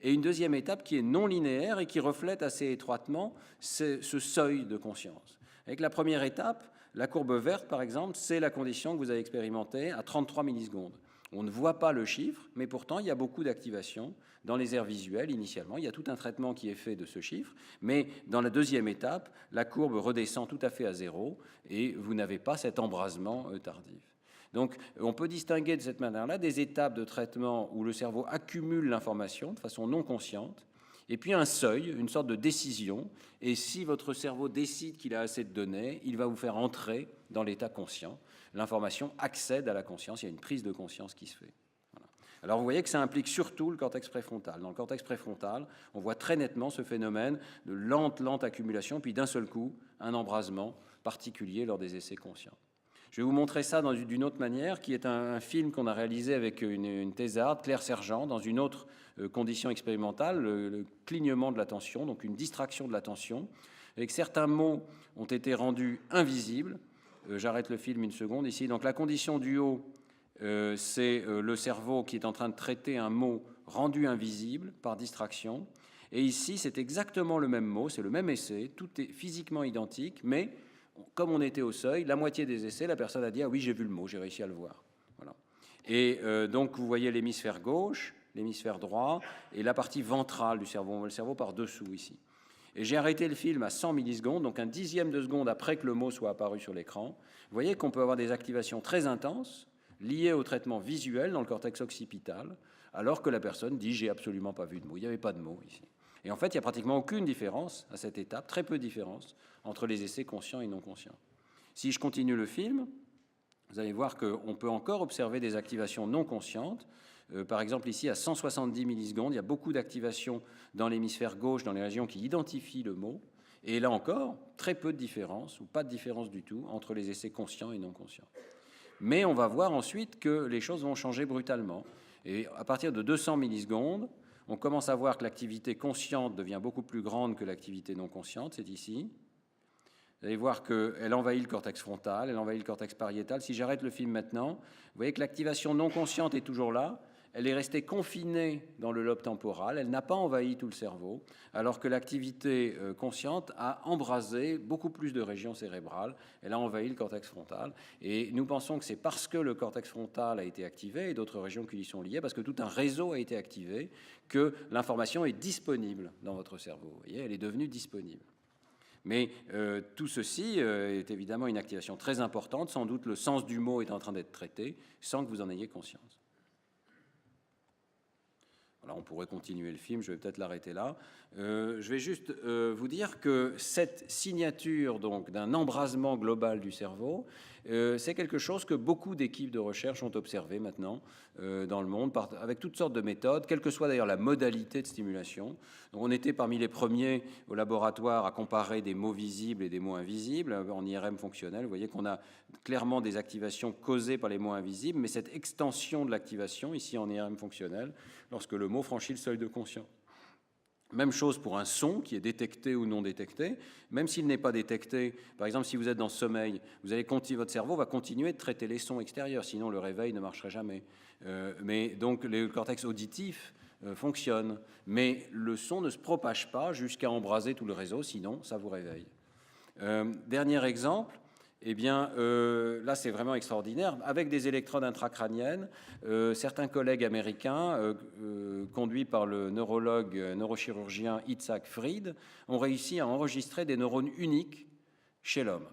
et une deuxième étape qui est non linéaire et qui reflète assez étroitement ce seuil de conscience. Avec la première étape, la courbe verte par exemple, c'est la condition que vous avez expérimentée à 33 millisecondes. On ne voit pas le chiffre, mais pourtant il y a beaucoup d'activation dans les aires visuelles initialement. Il y a tout un traitement qui est fait de ce chiffre, mais dans la deuxième étape, la courbe redescend tout à fait à 0 et vous n'avez pas cet embrasement tardif. Donc on peut distinguer de cette manière-là des étapes de traitement où le cerveau accumule l'information de façon non consciente, et puis un seuil, une sorte de décision, et si votre cerveau décide qu'il a assez de données, il va vous faire entrer dans l'état conscient. L'information accède à la conscience, il y a une prise de conscience qui se fait. Voilà. Alors vous voyez que ça implique surtout le cortex préfrontal. Dans le cortex préfrontal, on voit très nettement ce phénomène de lente accumulation, puis d'un seul coup, un embrasement particulier lors des essais conscients. Je vais vous montrer ça d'une autre manière, qui est un film qu'on a réalisé avec une thésarde, Claire Sergent, dans une autre condition expérimentale, le clignement de l'attention, donc une distraction de l'attention, avec certains mots ont été rendus invisibles. J'arrête le film une seconde ici. Donc la condition du haut, c'est le cerveau qui est en train de traiter un mot rendu invisible par distraction. Et ici, c'est exactement le même mot, c'est le même essai, tout est physiquement identique, mais comme on était au seuil, la moitié des essais, la personne a dit « Ah oui, j'ai vu le mot, j'ai réussi à le voir. » Voilà. Et donc, vous voyez l'hémisphère gauche, l'hémisphère droit, et la partie ventrale du cerveau. On voit le cerveau par-dessous ici. Et j'ai arrêté le film à 100 millisecondes, donc un dixième de seconde après que le mot soit apparu sur l'écran. Vous voyez qu'on peut avoir des activations très intenses liées au traitement visuel dans le cortex occipital, alors que la personne dit « J'ai absolument pas vu de mot. Il n'y avait pas de mot ici. » Et en fait, il n'y a pratiquement aucune différence à cette étape, très peu de différence, entre les essais conscients et non conscients. Si je continue le film, vous allez voir qu'on peut encore observer des activations non conscientes. Par exemple, ici, à 170 millisecondes, il y a beaucoup d'activations dans l'hémisphère gauche, dans les régions qui identifient le mot. Et là encore, très peu de différence, ou pas de différence du tout, entre les essais conscients et non conscients. Mais on va voir ensuite que les choses vont changer brutalement. Et à partir de 200 millisecondes, on commence à voir que l'activité consciente devient beaucoup plus grande que l'activité non consciente, c'est ici. Vous allez voir qu'elle envahit le cortex frontal, elle envahit le cortex pariétal. Si j'arrête le film maintenant, vous voyez que l'activation non consciente est toujours là. Elle est restée confinée dans le lobe temporal, elle n'a pas envahi tout le cerveau, alors que l'activité consciente a embrasé beaucoup plus de régions cérébrales, elle a envahi le cortex frontal. Et nous pensons que c'est parce que le cortex frontal a été activé, et d'autres régions qui y sont liées, parce que tout un réseau a été activé, que l'information est disponible dans votre cerveau. Vous voyez, elle est devenue disponible. Mais tout ceci est évidemment une activation très importante, sans doute le sens du mot est en train d'être traité, sans que vous en ayez conscience. Voilà, on pourrait continuer le film, je vais peut-être l'arrêter là. Je vais juste vous dire que cette signature donc, d'un embrasement global du cerveau, c'est quelque chose que beaucoup d'équipes de recherche ont observé maintenant dans le monde, avec toutes sortes de méthodes, quelle que soit d'ailleurs la modalité de stimulation. Donc, on était parmi les premiers au laboratoire à comparer des mots visibles et des mots invisibles en IRM fonctionnel. Vous voyez qu'on a clairement des activations causées par les mots invisibles, mais cette extension de l'activation, ici en IRM fonctionnel, lorsque le mot franchit le seuil de conscience. Même chose pour un son qui est détecté ou non détecté. Même s'il n'est pas détecté, par exemple, si vous êtes dans le sommeil, votre cerveau va continuer de traiter les sons extérieurs, sinon le réveil ne marcherait jamais. Mais donc le cortex auditif fonctionne, mais le son ne se propage pas jusqu'à embraser tout le réseau, sinon ça vous réveille. Dernier exemple. Eh bien, là, c'est vraiment extraordinaire. Avec des électrodes intracrâniennes, certains collègues américains, conduits par le neurochirurgien Itzhak Fried, ont réussi à enregistrer des neurones uniques chez l'homme.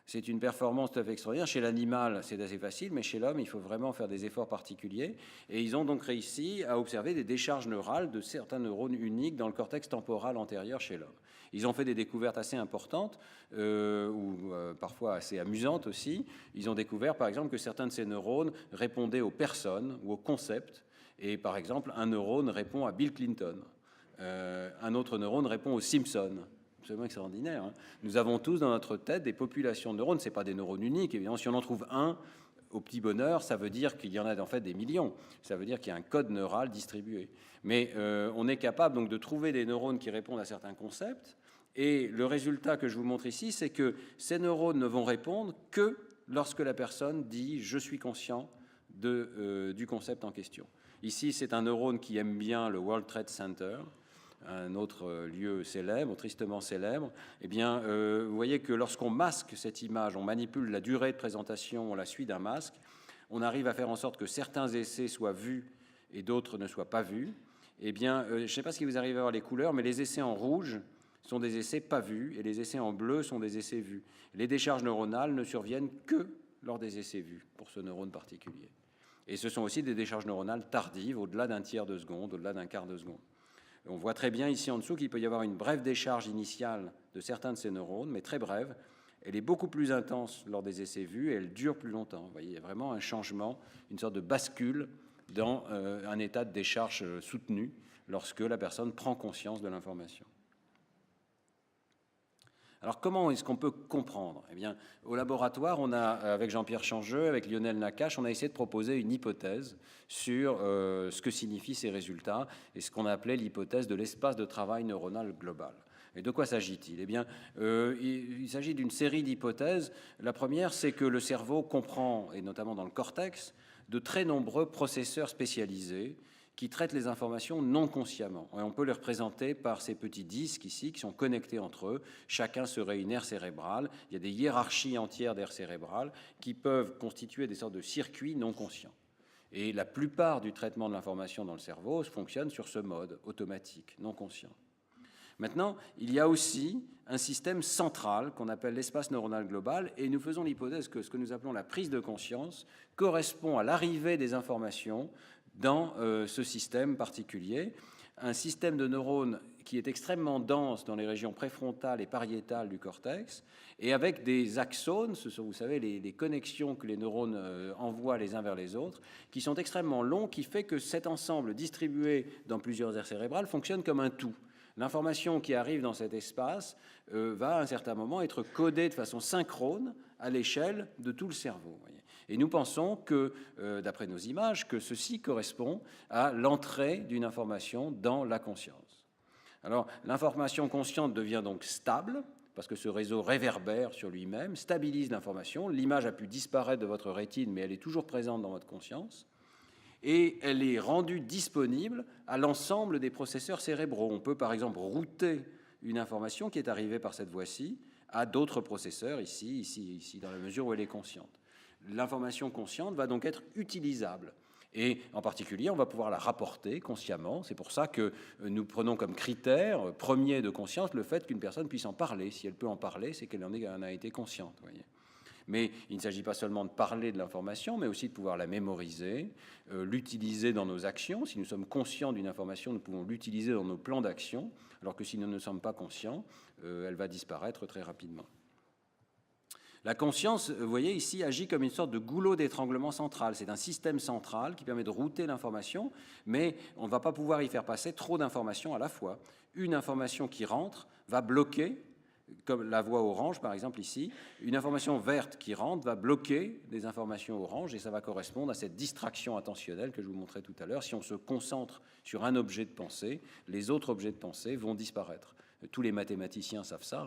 C'est une performance tout à fait extraordinaire. Chez l'animal, c'est assez facile, mais chez l'homme, il faut vraiment faire des efforts particuliers. Et ils ont donc réussi à observer des décharges neurales de certains neurones uniques dans le cortex temporal antérieur chez l'homme. Ils ont fait des découvertes assez importantes, ou parfois assez amusantes aussi. Ils ont découvert, par exemple, que certains de ces neurones répondaient aux personnes ou aux concepts. Et par exemple, un neurone répond à Bill Clinton. Un autre neurone répond aux Simpsons. absolument extraordinaire. Hein. Nous avons tous dans notre tête des populations de neurones. Ce n'est pas des neurones uniques, évidemment. Si on en trouve un, au petit bonheur, ça veut dire qu'il y en a en fait des millions. Ça veut dire qu'il y a un code neural distribué. Mais on est capable donc de trouver des neurones qui répondent à certains concepts. Et le résultat que je vous montre ici, c'est que ces neurones ne vont répondre que lorsque la personne dit « je suis conscient » du concept en question. Ici, c'est un neurone qui aime bien le World Trade Center, un autre lieu célèbre, tristement célèbre. Eh bien, vous voyez que lorsqu'on masque cette image, on manipule la durée de présentation, on la suit d'un masque, on arrive à faire en sorte que certains essais soient vus et d'autres ne soient pas vus. Eh bien, je ne sais pas si vous arrivez à voir les couleurs, mais les essais en rouge sont des essais pas vus et les essais en bleu sont des essais vus. Les décharges neuronales ne surviennent que lors des essais vus pour ce neurone particulier. Et ce sont aussi des décharges neuronales tardives, au-delà d'un tiers de seconde, au-delà d'un quart de seconde. Et on voit très bien ici en dessous qu'il peut y avoir une brève décharge initiale de certains de ces neurones, mais très brève. Elle est beaucoup plus intense lors des essais vus et elle dure plus longtemps. Vous voyez, il y a vraiment un changement, une sorte de bascule dans un état de décharge soutenu lorsque la personne prend conscience de l'information. Alors, comment est-ce qu'on peut comprendre? Eh bien, au laboratoire, on a, avec Jean-Pierre Changeux, avec Lionel Nakache, on a essayé de proposer une hypothèse sur ce que signifient ces résultats et ce qu'on appelait l'hypothèse de l'espace de travail neuronal global. Et de quoi s'agit-il? Eh bien, il s'agit d'une série d'hypothèses. La première, c'est que le cerveau comprend, et notamment dans le cortex, de très nombreux processeurs spécialisés qui traitent les informations non consciemment. Et on peut les représenter par ces petits disques ici qui sont connectés entre eux. Chacun serait une aire cérébrale. Il y a des hiérarchies entières d'aires cérébrales qui peuvent constituer des sortes de circuits non conscients. Et la plupart du traitement de l'information dans le cerveau fonctionne sur ce mode automatique, non conscient. Maintenant, il y a aussi un système central qu'on appelle l'espace neuronal global et nous faisons l'hypothèse que ce que nous appelons la prise de conscience correspond à l'arrivée des informations dans ce système particulier, un système de neurones qui est extrêmement dense dans les régions préfrontales et pariétales du cortex, et avec des axones, ce sont, vous savez, les connexions que les neurones envoient les uns vers les autres, qui sont extrêmement longs, qui fait que cet ensemble distribué dans plusieurs aires cérébrales fonctionne comme un tout. L'information qui arrive dans cet espace va à un certain moment être codée de façon synchrone à l'échelle de tout le cerveau. Voyez. Et nous pensons que, d'après nos images, que ceci correspond à l'entrée d'une information dans la conscience. Alors, l'information consciente devient donc stable, parce que ce réseau réverbère sur lui-même, stabilise l'information. L'image a pu disparaître de votre rétine, mais elle est toujours présente dans votre conscience. Et elle est rendue disponible à l'ensemble des processeurs cérébraux. On peut par exemple router une information qui est arrivée par cette voie-ci à d'autres processeurs, ici, dans la mesure où elle est consciente. L'information consciente va donc être utilisable. Et en particulier, on va pouvoir la rapporter consciemment. C'est pour ça que nous prenons comme critère premier de conscience le fait qu'une personne puisse en parler. Si elle peut en parler, c'est qu'elle en a été consciente. Voyez. Mais il ne s'agit pas seulement de parler de l'information, mais aussi de pouvoir la mémoriser, l'utiliser dans nos actions. Si nous sommes conscients d'une information, nous pouvons l'utiliser dans nos plans d'action, alors que si nous ne sommes pas conscients, elle va disparaître très rapidement. La conscience, vous voyez ici, agit comme une sorte de goulot d'étranglement central. C'est un système central qui permet de router l'information, mais on ne va pas pouvoir y faire passer trop d'informations à la fois. Une information qui rentre va bloquer, comme la voie orange par exemple ici, une information verte qui rentre va bloquer des informations oranges et ça va correspondre à cette distraction attentionnelle que je vous montrais tout à l'heure. Si on se concentre sur un objet de pensée, les autres objets de pensée vont disparaître. Tous les mathématiciens savent ça.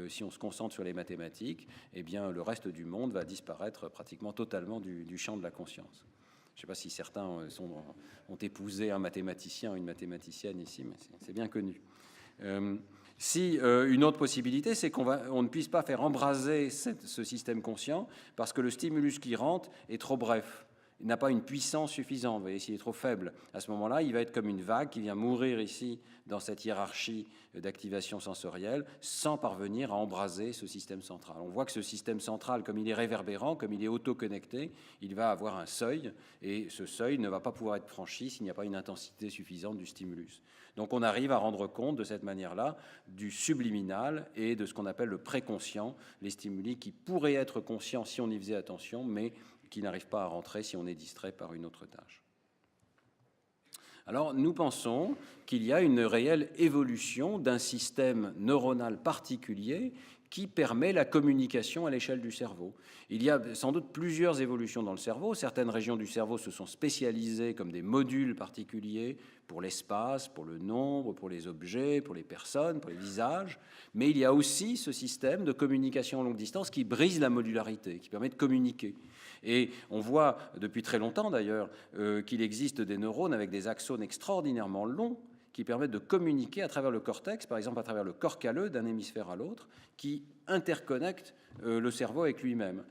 Si on se concentre sur les mathématiques, eh bien, le reste du monde va disparaître pratiquement totalement du champ de la conscience. Je ne sais pas si certains ont épousé un mathématicien ou une mathématicienne ici, mais c'est bien connu. Une autre possibilité, c'est qu'on ne puisse pas faire embraser ce système conscient parce que le stimulus qui rentre est trop bref. Il n'a pas une puissance suffisante. Vous voyez, s'il est trop faible, à ce moment-là, il va être comme une vague qui vient mourir ici dans cette hiérarchie d'activation sensorielle sans parvenir à embraser ce système central. On voit que ce système central, comme il est réverbérant, comme il est auto-connecté, il va avoir un seuil et ce seuil ne va pas pouvoir être franchi s'il n'y a pas une intensité suffisante du stimulus. Donc on arrive à rendre compte de cette manière-là du subliminal et de ce qu'on appelle le préconscient, les stimuli qui pourraient être conscients si on y faisait attention, mais qui n'arrivent pas à rentrer si on est distrait par une autre tâche. Alors nous pensons qu'il y a une réelle évolution d'un système neuronal particulier qui permet la communication à l'échelle du cerveau. Il y a sans doute plusieurs évolutions dans le cerveau. Certaines régions du cerveau se sont spécialisées comme des modules particuliers pour l'espace, pour le nombre, pour les objets, pour les personnes, pour les visages. Mais il y a aussi ce système de communication à longue distance qui brise la modularité, qui permet de communiquer. Et on voit depuis très longtemps d'ailleurs qu'il existe des neurones avec des axones extraordinairement longs qui permettent de communiquer à travers le cortex, par exemple à travers le corps calleux d'un hémisphère à l'autre, qui interconnectent le cerveau avec lui-même.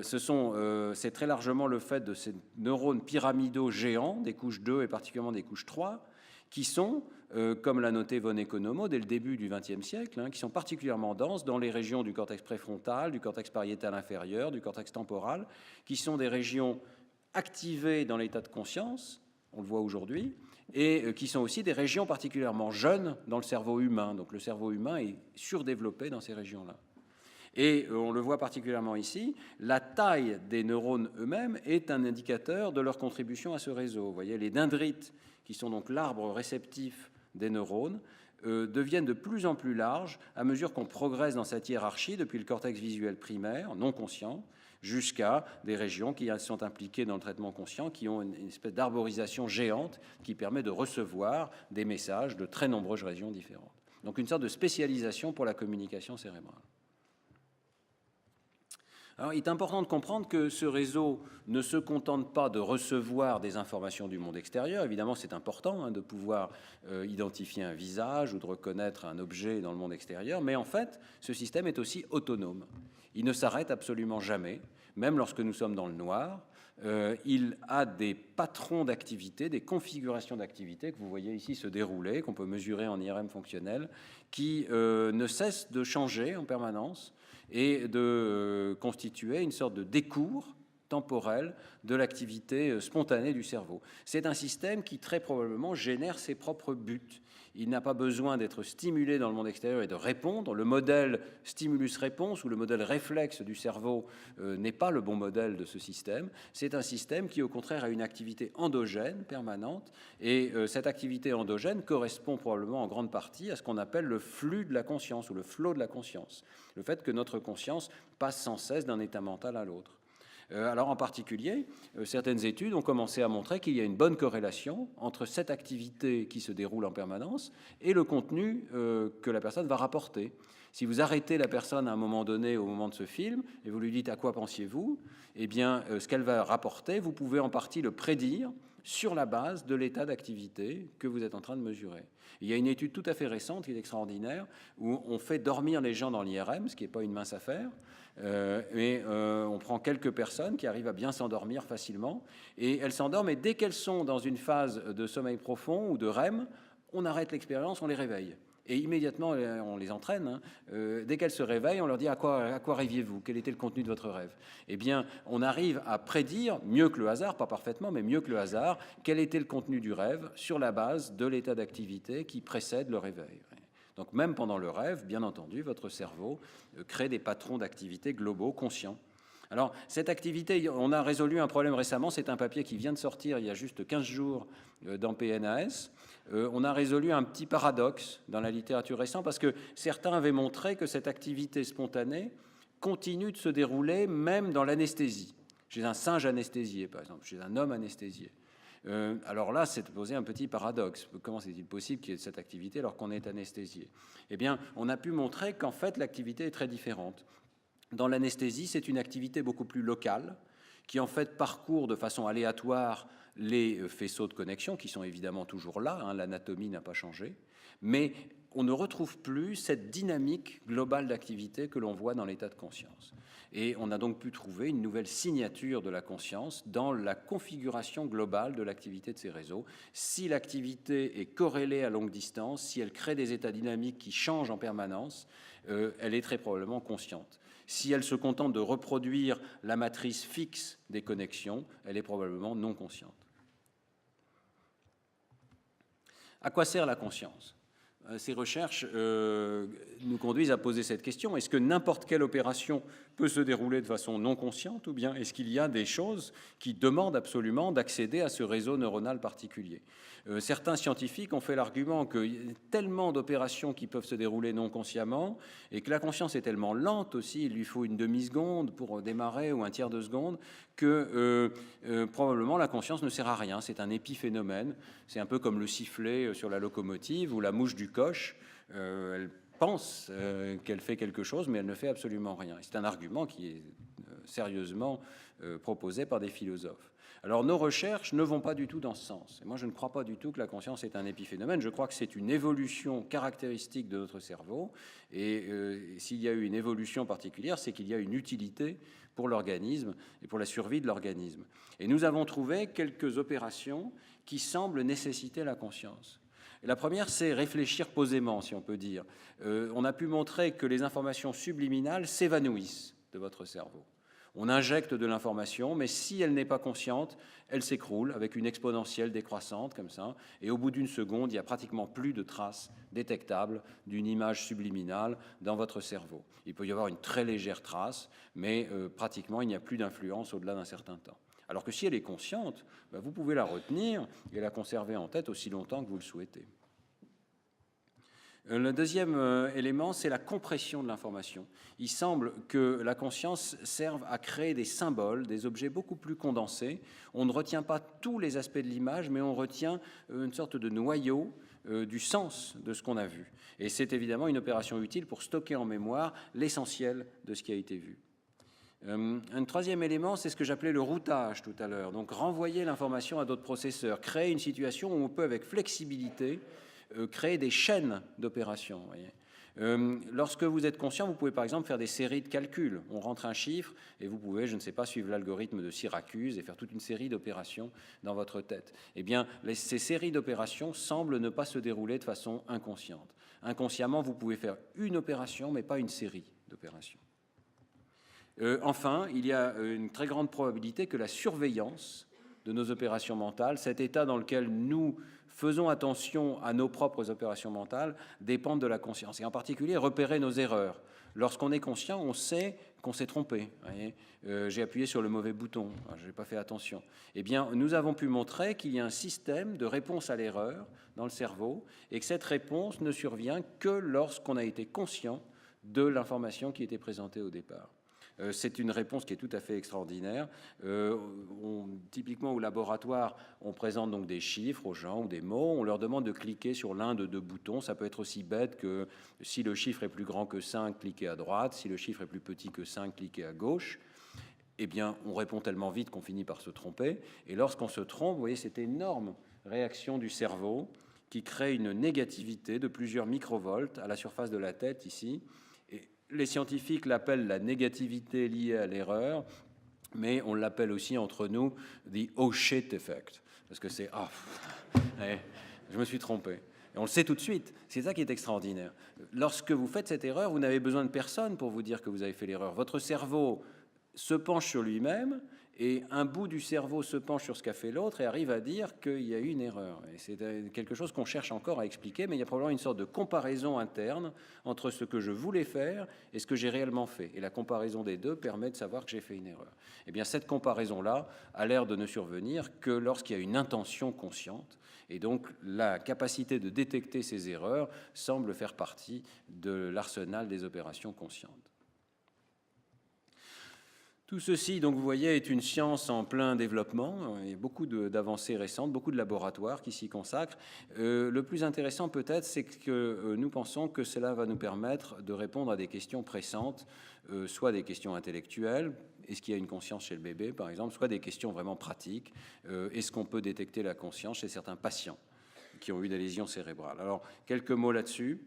C'est très largement le fait de ces neurones pyramidaux géants, des couches 2 et particulièrement des couches 3, qui sont, comme l'a noté von Economo dès le début du XXe siècle, qui sont particulièrement denses dans les régions du cortex préfrontal, du cortex pariétal inférieur, du cortex temporal, qui sont des régions activées dans l'état de conscience, on le voit aujourd'hui, et qui sont aussi des régions particulièrement jeunes dans le cerveau humain. Donc le cerveau humain est surdéveloppé dans ces régions-là. Et on le voit particulièrement ici, la taille des neurones eux-mêmes est un indicateur de leur contribution à ce réseau. Vous voyez, les dendrites, qui sont donc l'arbre réceptif des neurones, deviennent de plus en plus larges à mesure qu'on progresse dans cette hiérarchie depuis le cortex visuel primaire, non conscient, jusqu'à des régions qui sont impliquées dans le traitement conscient, qui ont une espèce d'arborisation géante qui permet de recevoir des messages de très nombreuses régions différentes. Donc une sorte de spécialisation pour la communication cérébrale. Alors, il est important de comprendre que ce réseau ne se contente pas de recevoir des informations du monde extérieur. Évidemment, c'est important de pouvoir identifier un visage ou de reconnaître un objet dans le monde extérieur, mais en fait, ce système est aussi autonome. Il ne s'arrête absolument jamais, même lorsque nous sommes dans le noir. Il a des patrons d'activité, des configurations d'activité que vous voyez ici se dérouler, qu'on peut mesurer en IRM fonctionnel, qui ne cessent de changer en permanence et de constituer une sorte de décours temporel de l'activité spontanée du cerveau. C'est un système qui très probablement génère ses propres buts. Il n'a pas besoin d'être stimulé dans le monde extérieur et de répondre. Le modèle stimulus-réponse ou le modèle réflexe du cerveau n'est pas le bon modèle de ce système. C'est un système qui, au contraire, a une activité endogène permanente. Et cette activité endogène correspond probablement en grande partie à ce qu'on appelle le flux de la conscience ou le flot de la conscience. Le fait que notre conscience passe sans cesse d'un état mental à l'autre. Alors en particulier, certaines études ont commencé à montrer qu'il y a une bonne corrélation entre cette activité qui se déroule en permanence et le contenu que la personne va rapporter. Si vous arrêtez la personne à un moment donné, au moment de ce film, et vous lui dites « à quoi pensiez-vous ?», eh bien, ce qu'elle va rapporter, vous pouvez en partie le prédire sur la base de l'état d'activité que vous êtes en train de mesurer. Il y a une étude tout à fait récente qui est extraordinaire, où on fait dormir les gens dans l'IRM, ce qui n'est pas une mince affaire, on prend quelques personnes qui arrivent à bien s'endormir facilement, et elles s'endorment, et dès qu'elles sont dans une phase de sommeil profond ou de REM, on arrête l'expérience, on les réveille. Et immédiatement, on les entraîne. Dès qu'elles se réveillent, on leur dit à quoi rêviez-vous ? Quel était le contenu de votre rêve ? Eh bien, on arrive à prédire, mieux que le hasard, pas parfaitement, mais mieux que le hasard, quel était le contenu du rêve sur la base de l'état d'activité qui précède le réveil. Donc même pendant le rêve, bien entendu, votre cerveau crée des patrons d'activité globaux, conscients. Alors, cette activité, on a résolu un problème récemment, c'est un papier qui vient de sortir il y a juste 15 jours dans PNAS. On a résolu un petit paradoxe dans la littérature récente parce que certains avaient montré que cette activité spontanée continue de se dérouler même dans l'anesthésie. Chez un singe anesthésié, par exemple, chez un homme anesthésié. Alors là, c'est posé un petit paradoxe. Comment est-il possible qu'il y ait cette activité alors qu'on est anesthésié ? Eh bien, on a pu montrer qu'en fait, l'activité est très différente. Dans l'anesthésie, c'est une activité beaucoup plus locale qui en fait parcourt de façon aléatoire les faisceaux de connexion qui sont évidemment toujours là, l'anatomie n'a pas changé, mais on ne retrouve plus cette dynamique globale d'activité que l'on voit dans l'état de conscience. Et on a donc pu trouver une nouvelle signature de la conscience dans la configuration globale de l'activité de ces réseaux. Si l'activité est corrélée à longue distance, si elle crée des états dynamiques qui changent en permanence, elle est très probablement consciente. Si elle se contente de reproduire la matrice fixe des connexions, elle est probablement non consciente. À quoi sert la conscience ? ces recherches nous conduisent à poser cette question. Est-ce que n'importe quelle opération peut se dérouler de façon non consciente, ou bien est-ce qu'il y a des choses qui demandent absolument d'accéder à ce réseau neuronal particulier? Certains scientifiques ont fait l'argument qu'il y a tellement d'opérations qui peuvent se dérouler non consciemment et que la conscience est tellement lente aussi, il lui faut une demi-seconde pour démarrer ou un tiers de seconde, que probablement la conscience ne sert à rien. C'est un épiphénomène. C'est un peu comme le sifflet sur la locomotive ou la mouche du coche. Elle pense qu'elle fait quelque chose, mais elle ne fait absolument rien. C'est un argument qui est sérieusement proposé par des philosophes. Alors nos recherches ne vont pas du tout dans ce sens. Et moi, je ne crois pas du tout que la conscience est un épiphénomène. Je crois que c'est une évolution caractéristique de notre cerveau. Et s'il y a eu une évolution particulière, c'est qu'il y a une utilité pour l'organisme et pour la survie de l'organisme. Et nous avons trouvé quelques opérations qui semblent nécessiter la conscience. Et la première, c'est réfléchir posément, si on peut dire. On a pu montrer que les informations subliminales s'évanouissent de votre cerveau. On injecte de l'information, mais si elle n'est pas consciente, elle s'écroule avec une exponentielle décroissante, comme ça, et au bout d'une seconde, il n'y a pratiquement plus de traces détectables d'une image subliminale dans votre cerveau. Il peut y avoir une très légère trace, mais pratiquement, il n'y a plus d'influence au-delà d'un certain temps. Alors que si elle est consciente, vous pouvez la retenir et la conserver en tête aussi longtemps que vous le souhaitez. Le deuxième élément, c'est la compression de l'information. Il semble que la conscience serve à créer des symboles, des objets beaucoup plus condensés. On ne retient pas tous les aspects de l'image, mais on retient une sorte de noyau du sens de ce qu'on a vu. Et c'est évidemment une opération utile pour stocker en mémoire l'essentiel de ce qui a été vu. Un troisième élément, c'est ce que j'appelais le routage tout à l'heure. Donc renvoyer l'information à d'autres processeurs, créer une situation où on peut avec flexibilité créer des chaînes d'opérations. Lorsque vous êtes conscient, vous pouvez par exemple faire des séries de calculs. On rentre un chiffre et vous pouvez, je ne sais pas, suivre l'algorithme de Syracuse et faire toute une série d'opérations dans votre tête. Eh bien, ces séries d'opérations semblent ne pas se dérouler de façon inconsciente. Inconsciemment, vous pouvez faire une opération, mais pas une série d'opérations. Enfin, il y a une très grande probabilité que la surveillance de nos opérations mentales, cet état dans lequel nous faisons attention à nos propres opérations mentales, dépendent de la conscience. Et en particulier, repérer nos erreurs. Lorsqu'on est conscient, on sait qu'on s'est trompé. J'ai appuyé sur le mauvais bouton, je n'ai pas fait attention. Eh bien, nous avons pu montrer qu'il y a un système de réponse à l'erreur dans le cerveau et que cette réponse ne survient que lorsqu'on a été conscient de l'information qui était présentée au départ. C'est une réponse qui est tout à fait extraordinaire. Typiquement au laboratoire, on présente donc des chiffres aux gens ou des mots. On leur demande de cliquer sur l'un de deux boutons. Ça peut être aussi bête que si le chiffre est plus grand que 5, cliquez à droite. Si le chiffre est plus petit que 5, cliquez à gauche. Eh bien, on répond tellement vite qu'on finit par se tromper. Et lorsqu'on se trompe, vous voyez cette énorme réaction du cerveau qui crée une négativité de plusieurs microvolts à la surface de la tête ici. Les scientifiques l'appellent la négativité liée à l'erreur, mais on l'appelle aussi entre nous the oh shit effect, parce que c'est je me suis trompé. Et on le sait tout de suite, c'est ça qui est extraordinaire. Lorsque vous faites cette erreur, vous n'avez besoin de personne pour vous dire que vous avez fait l'erreur. Votre cerveau se penche sur lui-même et un bout du cerveau se penche sur ce qu'a fait l'autre et arrive à dire qu'il y a eu une erreur. Et c'est quelque chose qu'on cherche encore à expliquer, mais il y a probablement une sorte de comparaison interne entre ce que je voulais faire et ce que j'ai réellement fait. Et la comparaison des deux permet de savoir que j'ai fait une erreur. Eh bien, cette comparaison-là a l'air de ne survenir que lorsqu'il y a une intention consciente. Et donc, la capacité de détecter ces erreurs semble faire partie de l'arsenal des opérations conscientes. Tout ceci, donc vous voyez, est une science en plein développement. Il y a beaucoup d'avancées récentes, beaucoup de laboratoires qui s'y consacrent. Le plus intéressant peut-être, c'est que nous pensons que cela va nous permettre de répondre à des questions pressantes, soit des questions intellectuelles, est-ce qu'il y a une conscience chez le bébé par exemple, soit des questions vraiment pratiques, est-ce qu'on peut détecter la conscience chez certains patients qui ont eu des lésions cérébrales. Alors, quelques mots là-dessus.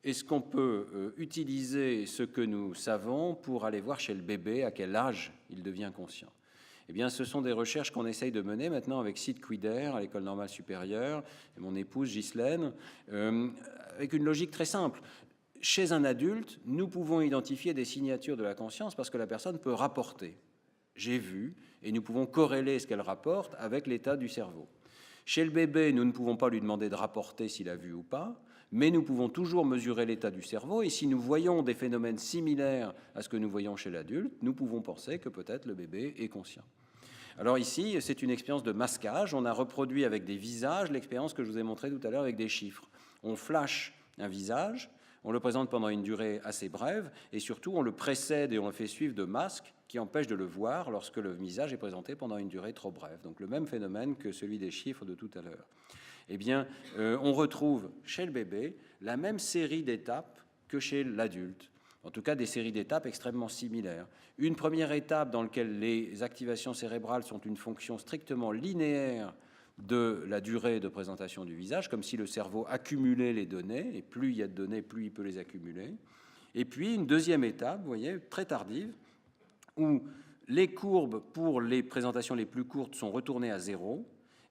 Est-ce qu'on peut utiliser ce que nous savons pour aller voir chez le bébé à quel âge il devient conscient? Eh bien, ce sont des recherches qu'on essaye de mener maintenant avec Sid Quider à l'École normale supérieure et mon épouse Ghislaine, avec une logique très simple. Chez un adulte, nous pouvons identifier des signatures de la conscience parce que la personne peut rapporter. J'ai vu, et nous pouvons corréler ce qu'elle rapporte avec l'état du cerveau. Chez le bébé, nous ne pouvons pas lui demander de rapporter s'il a vu ou pas, mais nous pouvons toujours mesurer l'état du cerveau, et si nous voyons des phénomènes similaires à ce que nous voyons chez l'adulte, nous pouvons penser que peut-être le bébé est conscient. Alors ici, c'est une expérience de masquage. On a reproduit avec des visages l'expérience que je vous ai montrée tout à l'heure avec des chiffres. On flash un visage, on le présente pendant une durée assez brève, et surtout on le précède et on le fait suivre de masques qui empêchent de le voir lorsque le visage est présenté pendant une durée trop brève. Donc le même phénomène que celui des chiffres de tout à l'heure. Eh bien, on retrouve chez le bébé la même série d'étapes que chez l'adulte. En tout cas, des séries d'étapes extrêmement similaires. Une première étape dans laquelle les activations cérébrales sont une fonction strictement linéaire de la durée de présentation du visage, comme si le cerveau accumulait les données, et plus il y a de données, plus il peut les accumuler. Et puis une deuxième étape, vous voyez, très tardive, où les courbes pour les présentations les plus courtes sont retournées à 0,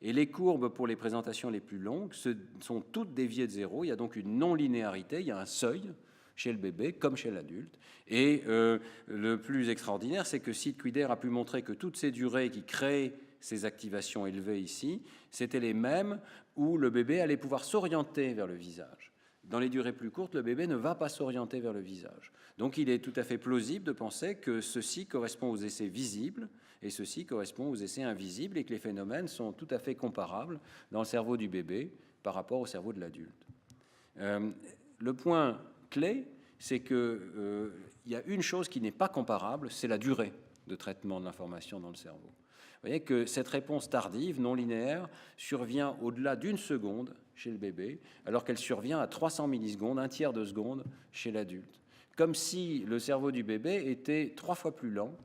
et les courbes pour les présentations les plus longues sont toutes déviées de 0. Il y a donc une non-linéarité, il y a un seuil chez le bébé comme chez l'adulte. Et le plus extraordinaire, c'est que Sid Quider a pu montrer que toutes ces durées qui créent ces activations élevées ici, c'était les mêmes où le bébé allait pouvoir s'orienter vers le visage. Dans les durées plus courtes, le bébé ne va pas s'orienter vers le visage. Donc il est tout à fait plausible de penser que ceci correspond aux essais visibles et ceci correspond aux essais invisibles et que les phénomènes sont tout à fait comparables dans le cerveau du bébé par rapport au cerveau de l'adulte. Le point clé, c'est qu'il y a une chose qui n'est pas comparable, c'est la durée de traitement de l'information dans le cerveau. Vous voyez que cette réponse tardive, non linéaire, survient au-delà d'une seconde chez le bébé, alors qu'elle survient à 300 millisecondes, un tiers de seconde chez l'adulte. Comme si le cerveau du bébé était 3 fois plus lent,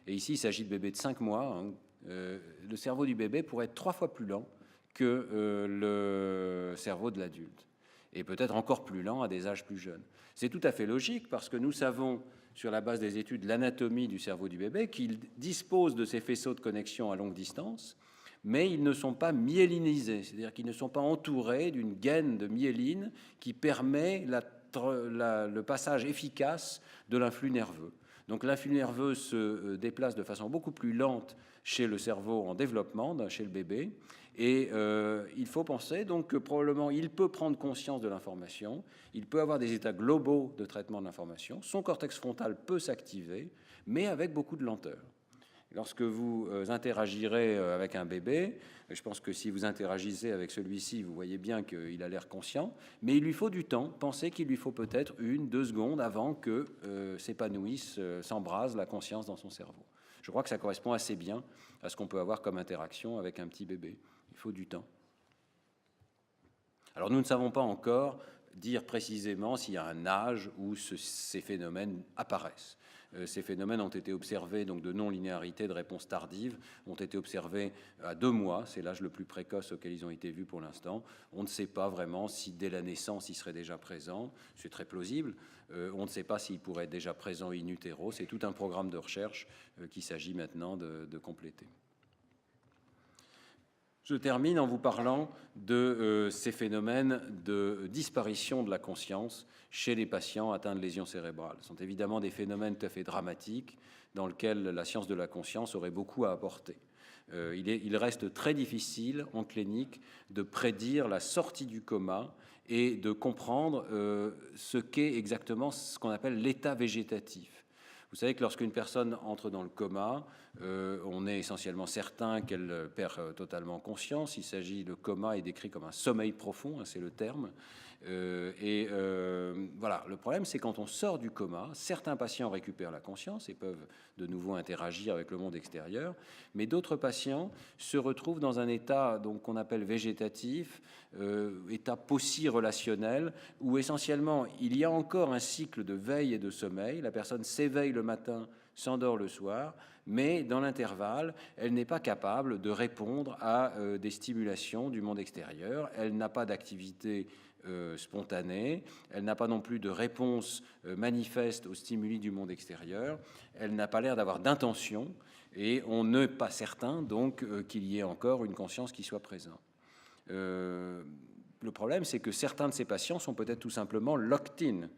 et ici il s'agit de bébés de 5 mois, hein, le cerveau du bébé pourrait être 3 fois plus lent que le cerveau de l'adulte, et peut-être encore plus lent à des âges plus jeunes. C'est tout à fait logique parce que nous savons, sur la base des études de l'anatomie du cerveau du bébé, qu'il dispose de ces faisceaux de connexion à longue distance, mais ils ne sont pas myélinisés, c'est-à-dire qu'ils ne sont pas entourés d'une gaine de myéline qui permet le passage efficace de l'influx nerveux. Donc l'influx nerveux se déplace de façon beaucoup plus lente chez le cerveau en développement, chez le bébé, et il faut penser donc que probablement il peut prendre conscience de l'information, il peut avoir des états globaux de traitement de l'information, son cortex frontal peut s'activer, mais avec beaucoup de lenteur. Lorsque vous interagirez avec un bébé, je pense que si vous interagissez avec celui-ci, vous voyez bien qu'il a l'air conscient, mais il lui faut du temps. Pensez qu'il lui faut peut-être 1-2 secondes avant que s'épanouisse, s'embrase la conscience dans son cerveau. Je crois que ça correspond assez bien à ce qu'on peut avoir comme interaction avec un petit bébé. Il faut du temps. Alors nous ne savons pas encore dire précisément s'il y a un âge où ces phénomènes apparaissent. Ces phénomènes ont été observés, donc de non-linéarité, de réponse tardive, ont été observés à 2 mois, c'est l'âge le plus précoce auquel ils ont été vus pour l'instant. On ne sait pas vraiment si dès la naissance ils seraient déjà présents, c'est très plausible. On ne sait pas s'ils pourraient être déjà présents in utero, c'est tout un programme de recherche qu'il s'agit maintenant de compléter. Je termine en vous parlant de ces phénomènes de disparition de la conscience chez les patients atteints de lésions cérébrales. Ce sont évidemment des phénomènes tout à fait dramatiques dans lesquels la science de la conscience aurait beaucoup à apporter. Il reste très difficile en clinique de prédire la sortie du coma et de comprendre ce qu'est exactement ce qu'on appelle l'état végétatif. Vous savez que lorsqu'une personne entre dans le coma, on est essentiellement certain qu'elle perd totalement conscience. Le coma est décrit comme un sommeil profond, hein, c'est le terme. Voilà, le problème, c'est quand on sort du coma, certains patients récupèrent la conscience et peuvent de nouveau interagir avec le monde extérieur, mais d'autres patients se retrouvent dans un état qu'on appelle végétatif, état possi-relationnel, où essentiellement il y a encore un cycle de veille et de sommeil. La personne s'éveille le matin, s'endort le soir, mais dans l'intervalle, elle n'est pas capable de répondre à des stimulations du monde extérieur. Elle n'a pas d'activité spontanée, elle n'a pas non plus de réponse manifeste aux stimuli du monde extérieur, elle n'a pas l'air d'avoir d'intention, et on n'est pas certain donc qu'il y ait encore une conscience qui soit présente. Le problème, c'est que certains de ces patients sont peut-être tout simplement locked-in.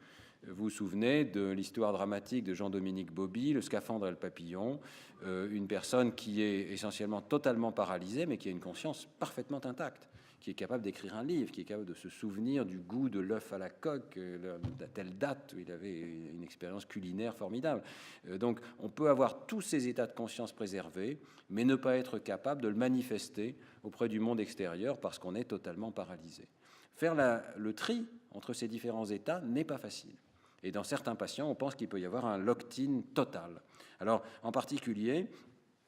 Vous vous souvenez de l'histoire dramatique de Jean-Dominique Bauby, le scaphandre et le papillon, une personne qui est essentiellement totalement paralysée, mais qui a une conscience parfaitement intacte, qui est capable d'écrire un livre, qui est capable de se souvenir du goût de l'œuf à la coque à telle date où il avait une expérience culinaire formidable. Donc on peut avoir tous ces états de conscience préservés, mais ne pas être capable de le manifester auprès du monde extérieur parce qu'on est totalement paralysé. Faire le tri entre ces différents états n'est pas facile. Et dans certains patients, on pense qu'il peut y avoir un lock-in total. Alors, en particulier,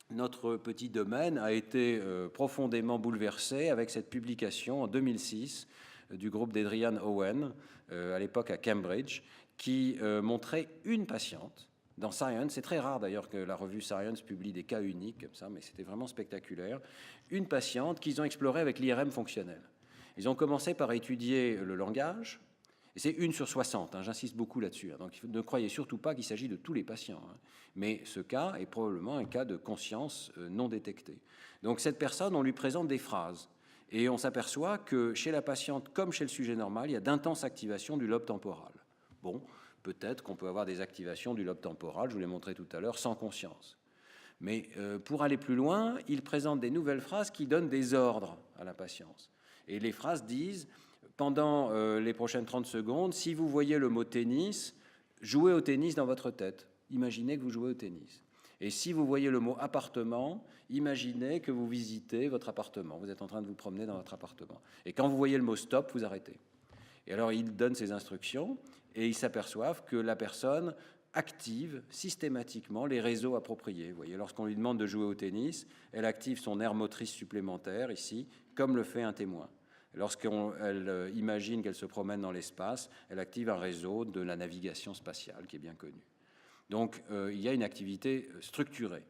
notre petit domaine a été profondément bouleversé avec cette publication en 2006 du groupe d'Adrian Owen, à l'époque à Cambridge, qui montrait une patiente dans Science. C'est très rare d'ailleurs que la revue Science publie des cas uniques comme ça, mais c'était vraiment spectaculaire. Une patiente qu'ils ont explorée avec l'IRM fonctionnel. Ils ont commencé par étudier le langage, et c'est 1 sur 60, hein, j'insiste beaucoup là-dessus. Hein, donc ne croyez surtout pas qu'il s'agit de tous les patients. Hein, mais ce cas est probablement un cas de conscience non détectée. Donc cette personne, on lui présente des phrases. Et on s'aperçoit que chez la patiente, comme chez le sujet normal, il y a d'intenses activations du lobe temporal. Bon, peut-être qu'on peut avoir des activations du lobe temporal, je vous l'ai montré tout à l'heure, sans conscience. Mais pour aller plus loin, il présente des nouvelles phrases qui donnent des ordres à la patiente. Et les phrases disent, pendant les prochaines 30 secondes, si vous voyez le mot tennis, jouez au tennis dans votre tête. Imaginez que vous jouez au tennis. Et si vous voyez le mot appartement, imaginez que vous visitez votre appartement. Vous êtes en train de vous promener dans votre appartement. Et quand vous voyez le mot stop, vous arrêtez. Et alors, ils donnent ces instructions et ils s'aperçoivent que la personne active systématiquement les réseaux appropriés. Vous voyez, lorsqu'on lui demande de jouer au tennis, elle active son aire motrice supplémentaire ici, comme le fait un témoin. Lorsqu'elle imagine qu'elle se promène dans l'espace, elle active un réseau de la navigation spatiale qui est bien connu. Donc, il y a une activité structurée.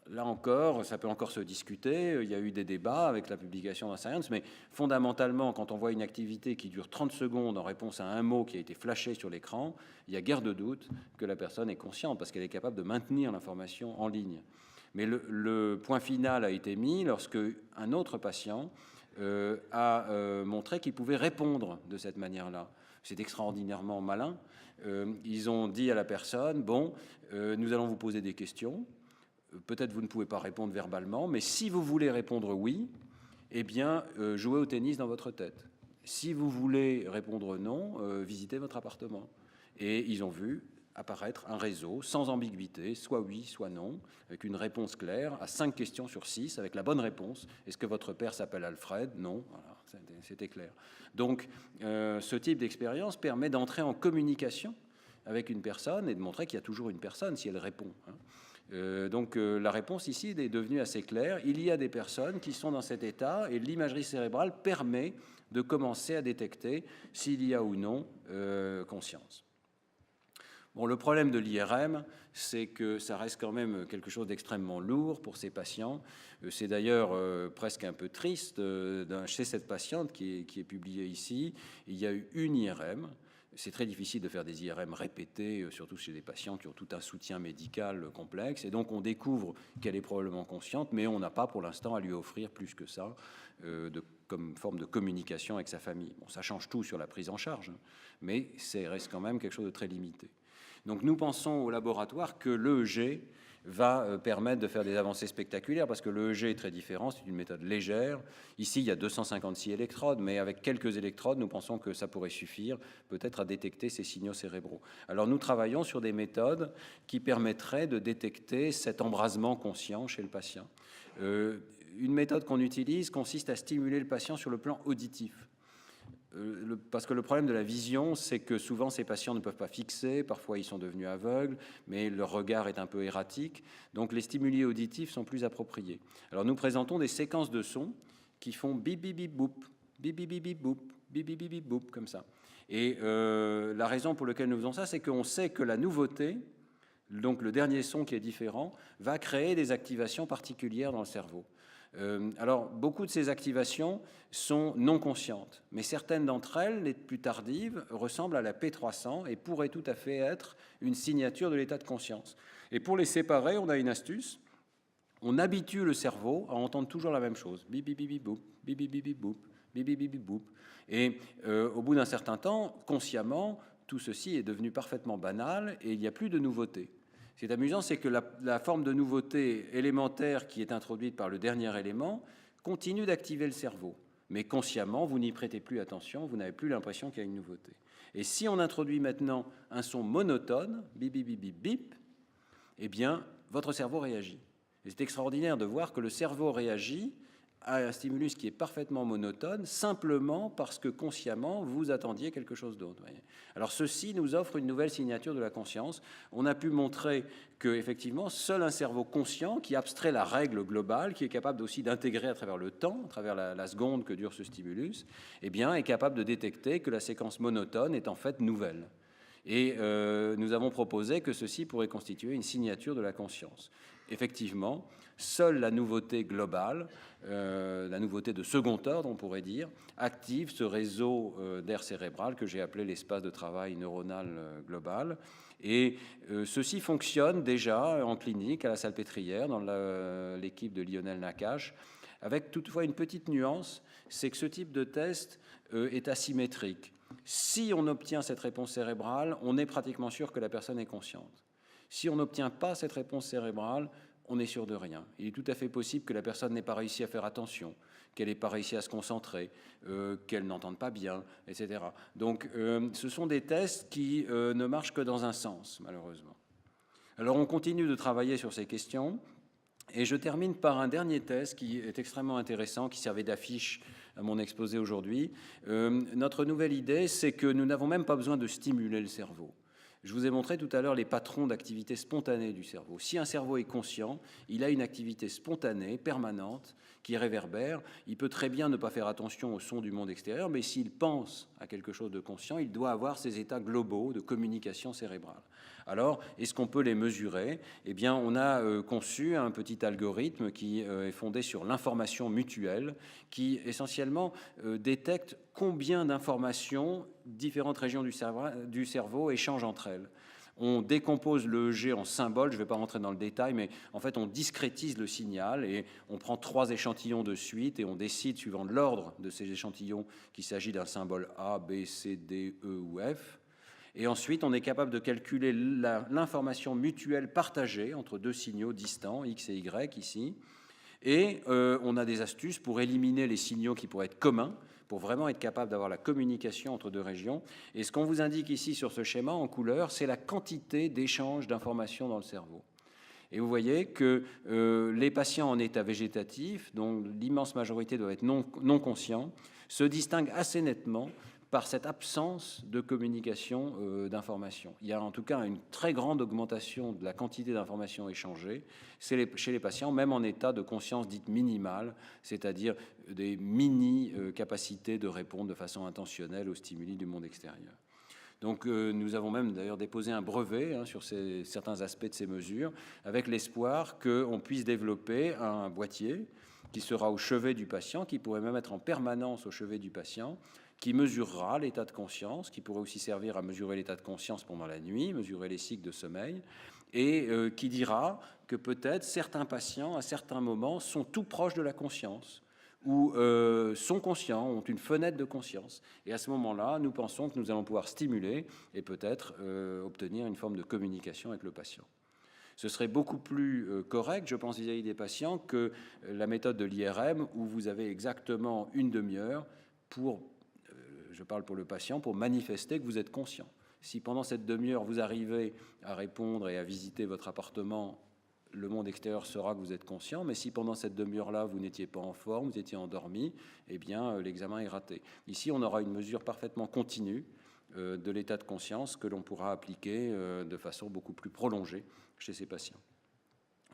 Là encore, ça peut encore se discuter. Il y a eu des débats avec la publication dans Science, mais fondamentalement, quand on voit une activité qui dure 30 secondes en réponse à un mot qui a été flashé sur l'écran, il y a guère de doute que la personne est consciente parce qu'elle est capable de maintenir l'information en ligne. Mais le point final a été mis lorsque un autre patient a montré qu'il pouvait répondre de cette manière-là. C'est extraordinairement malin. Ils ont dit à la personne, bon, nous allons vous poser des questions. Peut-être vous ne pouvez pas répondre verbalement, mais si vous voulez répondre oui, eh bien, jouez au tennis dans votre tête. Si vous voulez répondre non, visitez votre appartement. Et ils ont vu apparaître un réseau sans ambiguïté, soit oui, soit non, avec une réponse claire à 5 questions sur 6, avec la bonne réponse. Est-ce que votre père s'appelle Alfred? Non, voilà, c'était clair. Donc, ce type d'expérience permet d'entrer en communication avec une personne et de montrer qu'il y a toujours une personne si elle répond. Donc, la réponse ici est devenue assez claire. Il y a des personnes qui sont dans cet état et l'imagerie cérébrale permet de commencer à détecter s'il y a ou non conscience. Bon, le problème de l'IRM, c'est que ça reste quand même quelque chose d'extrêmement lourd pour ces patients. C'est d'ailleurs presque un peu triste. Chez cette patiente qui est publiée ici, il y a eu une IRM. C'est très difficile de faire des IRM répétées, surtout chez des patients qui ont tout un soutien médical complexe. Et donc, on découvre qu'elle est probablement consciente, mais on n'a pas pour l'instant à lui offrir plus que ça comme forme de communication avec sa famille. Bon, ça change tout sur la prise en charge, hein, mais ça reste quand même quelque chose de très limité. Donc nous pensons au laboratoire que l'EEG va permettre de faire des avancées spectaculaires parce que l'EEG est très différent, c'est une méthode légère. Ici, il y a 256 électrodes, mais avec quelques électrodes, nous pensons que ça pourrait suffire peut-être à détecter ces signaux cérébraux. Alors nous travaillons sur des méthodes qui permettraient de détecter cet embrasement conscient chez le patient. Une méthode qu'on utilise consiste à stimuler le patient sur le plan auditif. Parce que le problème de la vision, c'est que souvent ces patients ne peuvent pas fixer, parfois ils sont devenus aveugles, mais leur regard est un peu erratique, donc les stimuli auditifs sont plus appropriés. Alors nous présentons des séquences de sons qui font bip bip bip boop, bip bip bip bip boop, bip bip bip bip boop, comme ça. Et la raison pour laquelle nous faisons ça, c'est qu'on sait que la nouveauté, donc le dernier son qui est différent, va créer des activations particulières dans le cerveau. Alors, beaucoup de ces activations sont non conscientes, mais certaines d'entre elles, les plus tardives, ressemblent à la P300 et pourraient tout à fait être une signature de l'état de conscience. Et pour les séparer, on a une astuce. On habitue le cerveau à entendre toujours la même chose. Bip, bip, bip, bip, boop, bip, bip, bip, bip, boop, bip, bip, bip, bip, boop. Et au bout d'un certain temps, consciemment, tout ceci est devenu parfaitement banal et il n'y a plus de nouveauté. Ce qui est amusant, c'est que la forme de nouveauté élémentaire qui est introduite par le dernier élément continue d'activer le cerveau, mais consciemment, vous n'y prêtez plus attention, vous n'avez plus l'impression qu'il y a une nouveauté. Et si on introduit maintenant un son monotone, bip, bip, bip, bip, bip, eh bien, votre cerveau réagit. Et c'est extraordinaire de voir que le cerveau réagit à un stimulus qui est parfaitement monotone, simplement parce que consciemment, vous attendiez quelque chose d'autre. Alors ceci nous offre une nouvelle signature de la conscience. On a pu montrer qu'effectivement, seul un cerveau conscient, qui abstrait la règle globale, qui est capable aussi d'intégrer à travers le temps, à travers la seconde que dure ce stimulus, eh bien, est capable de détecter que la séquence monotone est en fait nouvelle. Et nous avons proposé que ceci pourrait constituer une signature de la conscience. Effectivement, seule la nouveauté globale, la nouveauté de second ordre, on pourrait dire, active ce réseau d'aire cérébrale que j'ai appelé l'espace de travail neuronal global. Et ceci fonctionne déjà en clinique à la Salpêtrière, dans l'équipe de Lionel Nakache, avec toutefois une petite nuance, c'est que ce type de test est asymétrique. Si on obtient cette réponse cérébrale, on est pratiquement sûr que la personne est consciente. Si on n'obtient pas cette réponse cérébrale, on est sûr de rien. Il est tout à fait possible que la personne n'ait pas réussi à faire attention, qu'elle n'ait pas réussi à se concentrer, qu'elle n'entende pas bien, etc. Donc, ce sont des tests qui ne marchent que dans un sens, malheureusement. Alors, on continue de travailler sur ces questions. Et je termine par un dernier test qui est extrêmement intéressant, qui servait d'affiche à mon exposé aujourd'hui. Notre nouvelle idée, c'est que nous n'avons même pas besoin de stimuler le cerveau. Je vous ai montré tout à l'heure les patrons d'activité spontanée du cerveau. Si un cerveau est conscient, il a une activité spontanée, permanente, qui réverbère. Il peut très bien ne pas faire attention au son du monde extérieur, mais s'il pense à quelque chose de conscient, il doit avoir ces états globaux de communication cérébrale. Alors, est-ce qu'on peut les mesurer? Eh bien, on a conçu un petit algorithme qui est fondé sur l'information mutuelle, qui essentiellement détecte combien d'informations différentes régions du cerveau échangent entre elles. On décompose le EEG en symboles, je ne vais pas rentrer dans le détail, mais en fait on discrétise le signal et on prend 3 échantillons de suite et on décide, suivant l'ordre de ces échantillons, qu'il s'agit d'un symbole A, B, C, D, E ou F. Et ensuite, on est capable de calculer l'information mutuelle partagée entre 2 signaux distants, X et Y ici. Et on a des astuces pour éliminer les signaux qui pourraient être communs, pour vraiment être capable d'avoir la communication entre 2 régions. Et ce qu'on vous indique ici sur ce schéma en couleur, c'est la quantité d'échanges d'informations dans le cerveau. Et vous voyez que les patients en état végétatif, dont l'immense majorité doivent être non conscients, se distinguent assez nettement par cette absence de communication d'informations. Il y a en tout cas une très grande augmentation de la quantité d'informations échangées chez les patients, même en état de conscience dite minimale, c'est-à-dire des mini-capacités de répondre de façon intentionnelle aux stimuli du monde extérieur. Donc nous avons même d'ailleurs déposé un brevet sur certains aspects de ces mesures, avec l'espoir qu'on puisse développer un boîtier qui sera au chevet du patient, qui pourrait même être en permanence au chevet du patient, qui mesurera l'état de conscience, qui pourrait aussi servir à mesurer l'état de conscience pendant la nuit, mesurer les cycles de sommeil, et qui dira que peut-être certains patients, à certains moments, sont tout proches de la conscience, ou sont conscients, ont une fenêtre de conscience. Et à ce moment-là, nous pensons que nous allons pouvoir stimuler et peut-être obtenir une forme de communication avec le patient. Ce serait beaucoup plus correct, je pense, vis-à-vis des patients que la méthode de l'IRM, où vous avez exactement une demi-heure pour, je parle pour le patient, pour manifester que vous êtes conscient. Si pendant cette demi-heure, vous arrivez à répondre et à visiter votre appartement, le monde extérieur saura que vous êtes conscient, mais si pendant cette demi-heure-là, vous n'étiez pas en forme, vous étiez endormi, eh bien, l'examen est raté. Ici, on aura une mesure parfaitement continue de l'état de conscience que l'on pourra appliquer de façon beaucoup plus prolongée chez ces patients.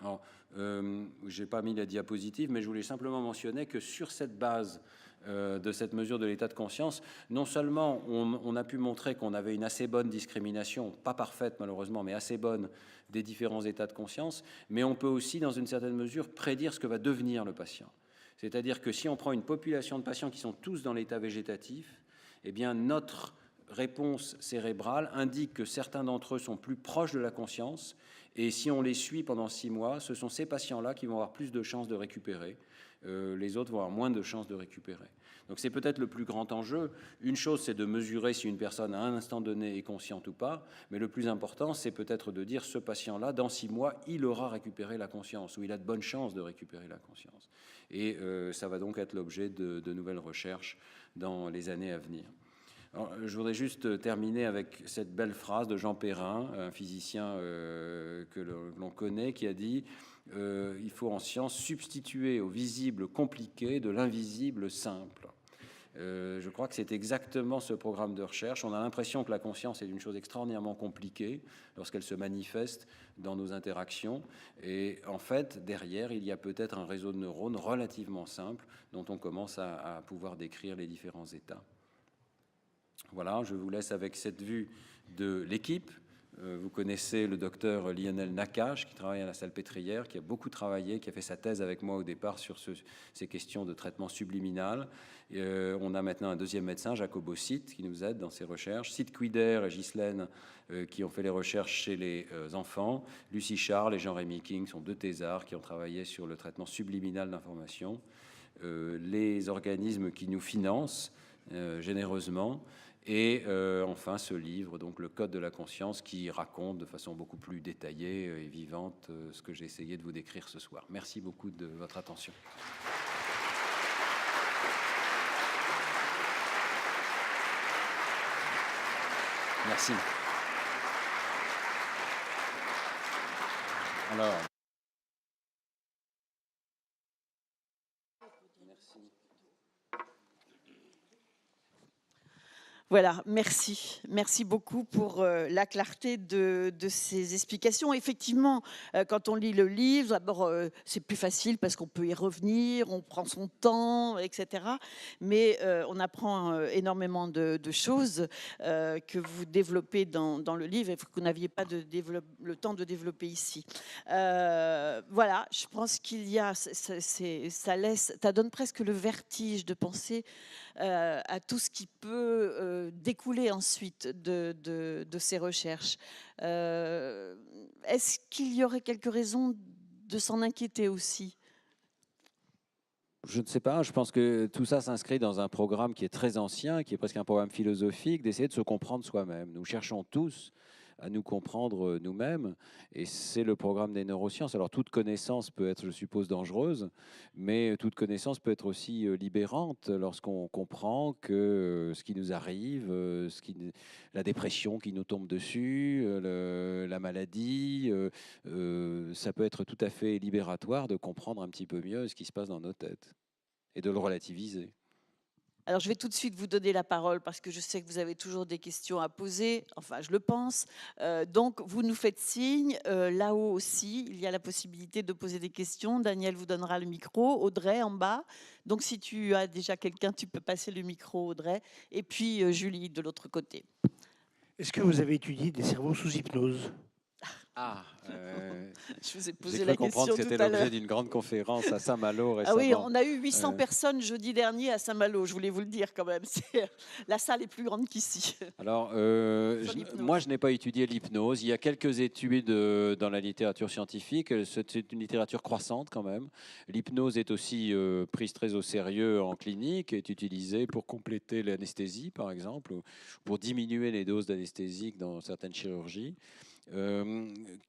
Alors, je n'ai pas mis la diapositive, mais je voulais simplement mentionner que sur cette base de cette mesure de l'état de conscience, non seulement on a pu montrer qu'on avait une assez bonne discrimination, pas parfaite malheureusement, mais assez bonne des différents états de conscience, mais on peut aussi, dans une certaine mesure, prédire ce que va devenir le patient. C'est-à-dire que si on prend une population de patients qui sont tous dans l'état végétatif, eh bien notre réponse cérébrale indiquent que certains d'entre eux sont plus proches de la conscience, et si on les suit pendant 6 mois, ce sont ces patients-là qui vont avoir plus de chances de récupérer. Les autres vont avoir moins de chances de récupérer. Donc c'est peut-être le plus grand enjeu. Une chose, c'est de mesurer si une personne à un instant donné est consciente ou pas, mais le plus important, c'est peut-être de dire ce patient-là, dans 6 mois, il aura récupéré la conscience, ou il a de bonnes chances de récupérer la conscience. Et ça va donc être l'objet de nouvelles recherches dans les années à venir. Alors, je voudrais juste terminer avec cette belle phrase de Jean Perrin, un physicien que l'on connaît, qui a dit il faut en science substituer au visible compliqué de l'invisible simple. Je crois que c'est exactement ce programme de recherche. On a l'impression que la conscience est une chose extraordinairement compliquée lorsqu'elle se manifeste dans nos interactions. Et en fait, derrière, il y a peut-être un réseau de neurones relativement simple dont on commence à pouvoir décrire les différents états. Voilà, je vous laisse avec cette vue de l'équipe. Vous connaissez le docteur Lionel Nakache, qui travaille à la Salpêtrière, qui a beaucoup travaillé, qui a fait sa thèse avec moi au départ sur ces questions de traitement subliminal. On a maintenant un deuxième médecin, Jacobo Sitt, qui nous aide dans ses recherches. Sitt Quider et Ghislaine, qui ont fait les recherches chez les enfants. Lucie Charles et Jean-Rémy King sont 2 thésards qui ont travaillé sur le traitement subliminal d'information. Les organismes qui nous financent généreusement. Et enfin, ce livre, donc Le Code de la conscience, qui raconte de façon beaucoup plus détaillée et vivante ce que j'ai essayé de vous décrire ce soir. Merci beaucoup de votre attention. Merci. Alors. Merci. Voilà, merci. Merci beaucoup pour la clarté de ces explications. Effectivement, quand on lit le livre, d'abord, c'est plus facile parce qu'on peut y revenir, on prend son temps, etc. Mais on apprend énormément de choses que vous développez dans le livre et que vous n'aviez pas le temps de développer ici. Voilà, je pense qu'il y a, ça donne presque le vertige de penser à tout ce qui peut découler ensuite de ces recherches. Est-ce qu'il y aurait quelques raisons de s'en inquiéter aussi ? Je ne sais pas, je pense que tout ça s'inscrit dans un programme qui est très ancien, qui est presque un programme philosophique, d'essayer de se comprendre soi-même. Nous cherchons tous à nous comprendre nous-mêmes, et c'est le programme des neurosciences. Alors toute connaissance peut être, je suppose, dangereuse, mais toute connaissance peut être aussi libérante lorsqu'on comprend que ce qui nous arrive, la dépression qui nous tombe dessus, la maladie, ça peut être tout à fait libératoire de comprendre un petit peu mieux ce qui se passe dans nos têtes et de le relativiser. Alors, je vais tout de suite vous donner la parole parce que je sais que vous avez toujours des questions à poser. Enfin, je le pense. Donc, vous nous faites signe. Là-haut aussi, il y a la possibilité de poser des questions. Daniel vous donnera le micro. Audrey, en bas. Donc, si tu as déjà quelqu'un, tu peux passer le micro, Audrey. Et puis, Julie, de l'autre côté. Est-ce que vous avez étudié des cerveaux sous hypnose ? Je vous ai posé J'ai la cru comprendre question que tout c'était à l'heure. l'objet d'une grande conférence à Saint-Malo récemment. Ah oui, on a eu 800 personnes jeudi dernier à Saint-Malo, je voulais vous le dire quand même. La salle est plus grande qu'ici. Alors, moi, je n'ai pas étudié l'hypnose. Il y a quelques études dans la littérature scientifique. C'est une littérature croissante quand même. L'hypnose est aussi prise très au sérieux en clinique, est utilisée pour compléter l'anesthésie, par exemple, ou pour diminuer les doses d'anesthésique dans certaines chirurgies.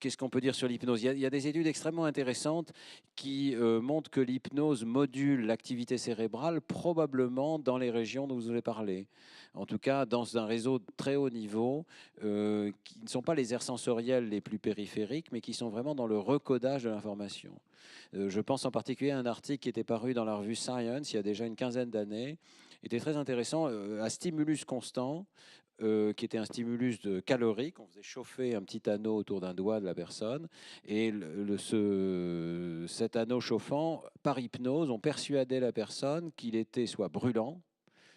Qu'est-ce qu'on peut dire sur l'hypnose ? Il y a des études extrêmement intéressantes qui montrent que l'hypnose module l'activité cérébrale probablement dans les régions dont vous avez parlé. En tout cas, dans un réseau de très haut niveau, qui ne sont pas les aires sensorielles les plus périphériques, mais qui sont vraiment dans le recodage de l'information. Je pense en particulier à un article qui était paru dans la revue Science il y a déjà une quinzaine d'années, était très intéressant, à stimulus constant, qui était un stimulus calorique. On faisait chauffer un petit anneau autour d'un doigt de la personne, et cet anneau chauffant, par hypnose, on persuadait la personne qu'il était soit brûlant,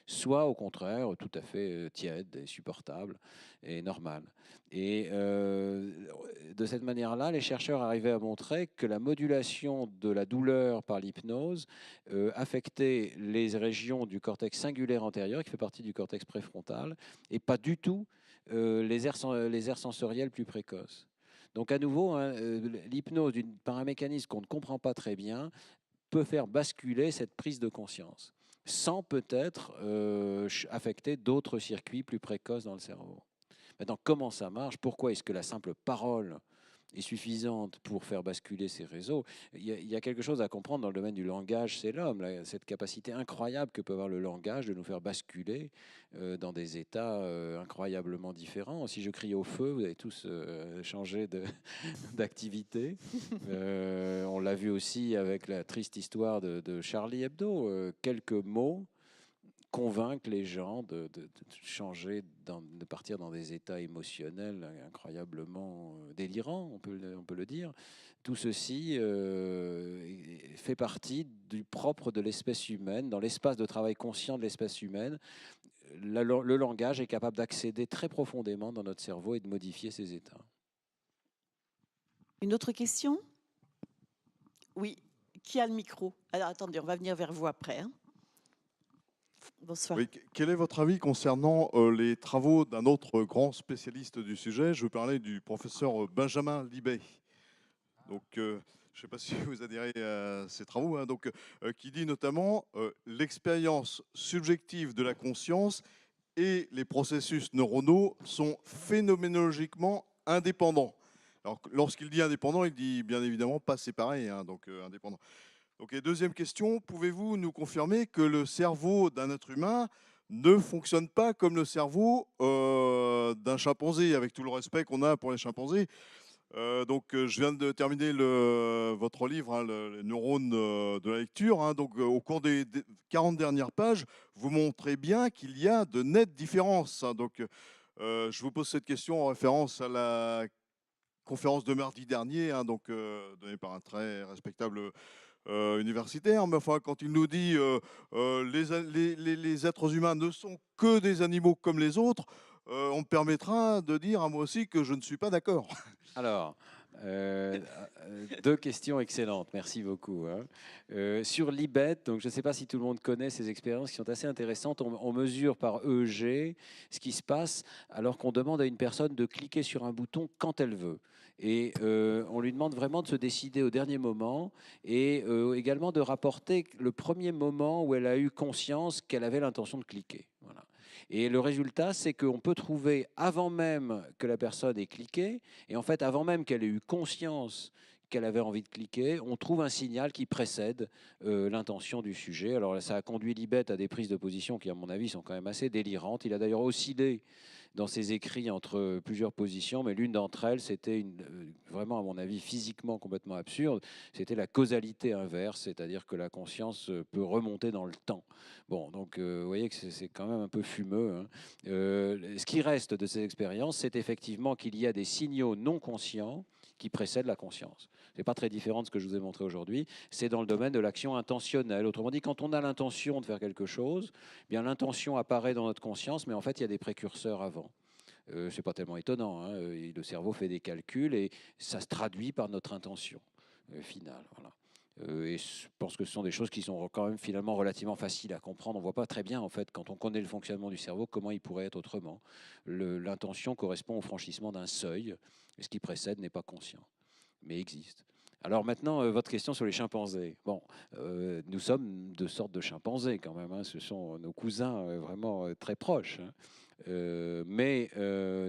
soit au contraire tout à fait tiède et supportable et normal. Et de cette manière-là, les chercheurs arrivaient à montrer que la modulation de la douleur par l'hypnose affectait les régions du cortex singulaire antérieur, qui fait partie du cortex préfrontal, et pas du tout les aires sensorielles plus précoces. Donc à nouveau, hein, l'hypnose par un mécanisme qu'on ne comprend pas très bien peut faire basculer cette prise de conscience, sans peut-être affecter d'autres circuits plus précoces dans le cerveau. Maintenant, comment ça marche? Pourquoi est-ce que la simple parole est suffisante pour faire basculer ces réseaux? Il y a quelque chose à comprendre dans le domaine du langage, c'est l'homme, cette capacité incroyable que peut avoir le langage de nous faire basculer dans des états incroyablement différents. Si je crie au feu, vous allez tous changer d'activité. On l'a vu aussi avec la triste histoire de Charlie Hebdo. Quelques mots convaincre les gens de changer, de partir dans des états émotionnels incroyablement délirants, on peut le dire. Tout ceci fait partie du propre de l'espèce humaine. Dans l'espace de travail conscient de l'espèce humaine, le langage est capable d'accéder très profondément dans notre cerveau et de modifier ces états. Une autre question? Oui, qui a le micro? Alors attendez, on va venir vers vous après. Hein. Bonsoir. Oui, quel est votre avis concernant les travaux d'un autre grand spécialiste du sujet? Je veux parler du professeur Benjamin Libet. Donc, je ne sais pas si vous adhérez à ces travaux, hein, donc, qui dit notamment l'expérience subjective de la conscience et les processus neuronaux sont phénoménologiquement indépendants. Alors, lorsqu'il dit indépendant, il dit bien évidemment pas séparés, hein, donc indépendant. Ok, deuxième question, pouvez-vous nous confirmer que le cerveau d'un être humain ne fonctionne pas comme le cerveau d'un chimpanzé, avec tout le respect qu'on a pour les chimpanzés? Je viens de terminer votre livre, hein, les neurones de la lecture. Hein, donc, au cours des 40 dernières pages, vous montrez bien qu'il y a de nettes différences. Hein, donc, je vous pose cette question en référence à la conférence de mardi dernier, hein, donc, donnée par un très respectable universitaire, mais enfin, quand il nous dit les êtres humains ne sont que des animaux comme les autres, on me permettra de dire à moi aussi que je ne suis pas d'accord. Alors, deux questions excellentes, merci beaucoup. Hein. Sur Libet, donc je ne sais pas si tout le monde connaît ces expériences qui sont assez intéressantes. On mesure par EEG ce qui se passe alors qu'on demande à une personne de cliquer sur un bouton quand elle veut. Et on lui demande vraiment de se décider au dernier moment et également de rapporter le premier moment où elle a eu conscience qu'elle avait l'intention de cliquer. Voilà. Et le résultat, c'est qu'on peut trouver, avant même que la personne ait cliqué, et en fait, avant même qu'elle ait eu conscience qu'elle avait envie de cliquer, on trouve un signal qui précède l'intention du sujet. Alors ça a conduit Libet à des prises de position qui, à mon avis, sont quand même assez délirantes. Il a d'ailleurs oscillé dans ses écrits entre plusieurs positions, mais l'une d'entre elles, c'était vraiment, à mon avis, physiquement complètement absurde. C'était la causalité inverse, c'est-à-dire que la conscience peut remonter dans le temps. Bon, donc vous voyez que c'est quand même un peu fumeux. Hein. Ce qui reste de ces expériences, c'est effectivement qu'il y a des signaux non conscients qui précèdent la conscience. Ce n'est pas très différent de ce que je vous ai montré aujourd'hui. C'est dans le domaine de l'action intentionnelle. Autrement dit, quand on a l'intention de faire quelque chose, eh bien l'intention apparaît dans notre conscience, mais en fait, il y a des précurseurs avant. Ce n'est pas tellement étonnant. Hein. Le cerveau fait des calculs et ça se traduit par notre intention finale. Voilà. Et je pense que ce sont des choses qui sont quand même finalement relativement faciles à comprendre. On ne voit pas très bien, en fait, quand on connaît le fonctionnement du cerveau, comment il pourrait être autrement. L'intention correspond au franchissement d'un seuil, et ce qui précède n'est pas conscient, mais existe. Alors maintenant, votre question sur les chimpanzés. Bon, nous sommes de sortes de chimpanzés quand même. Hein. Ce sont nos cousins vraiment très proches. Hein. Mais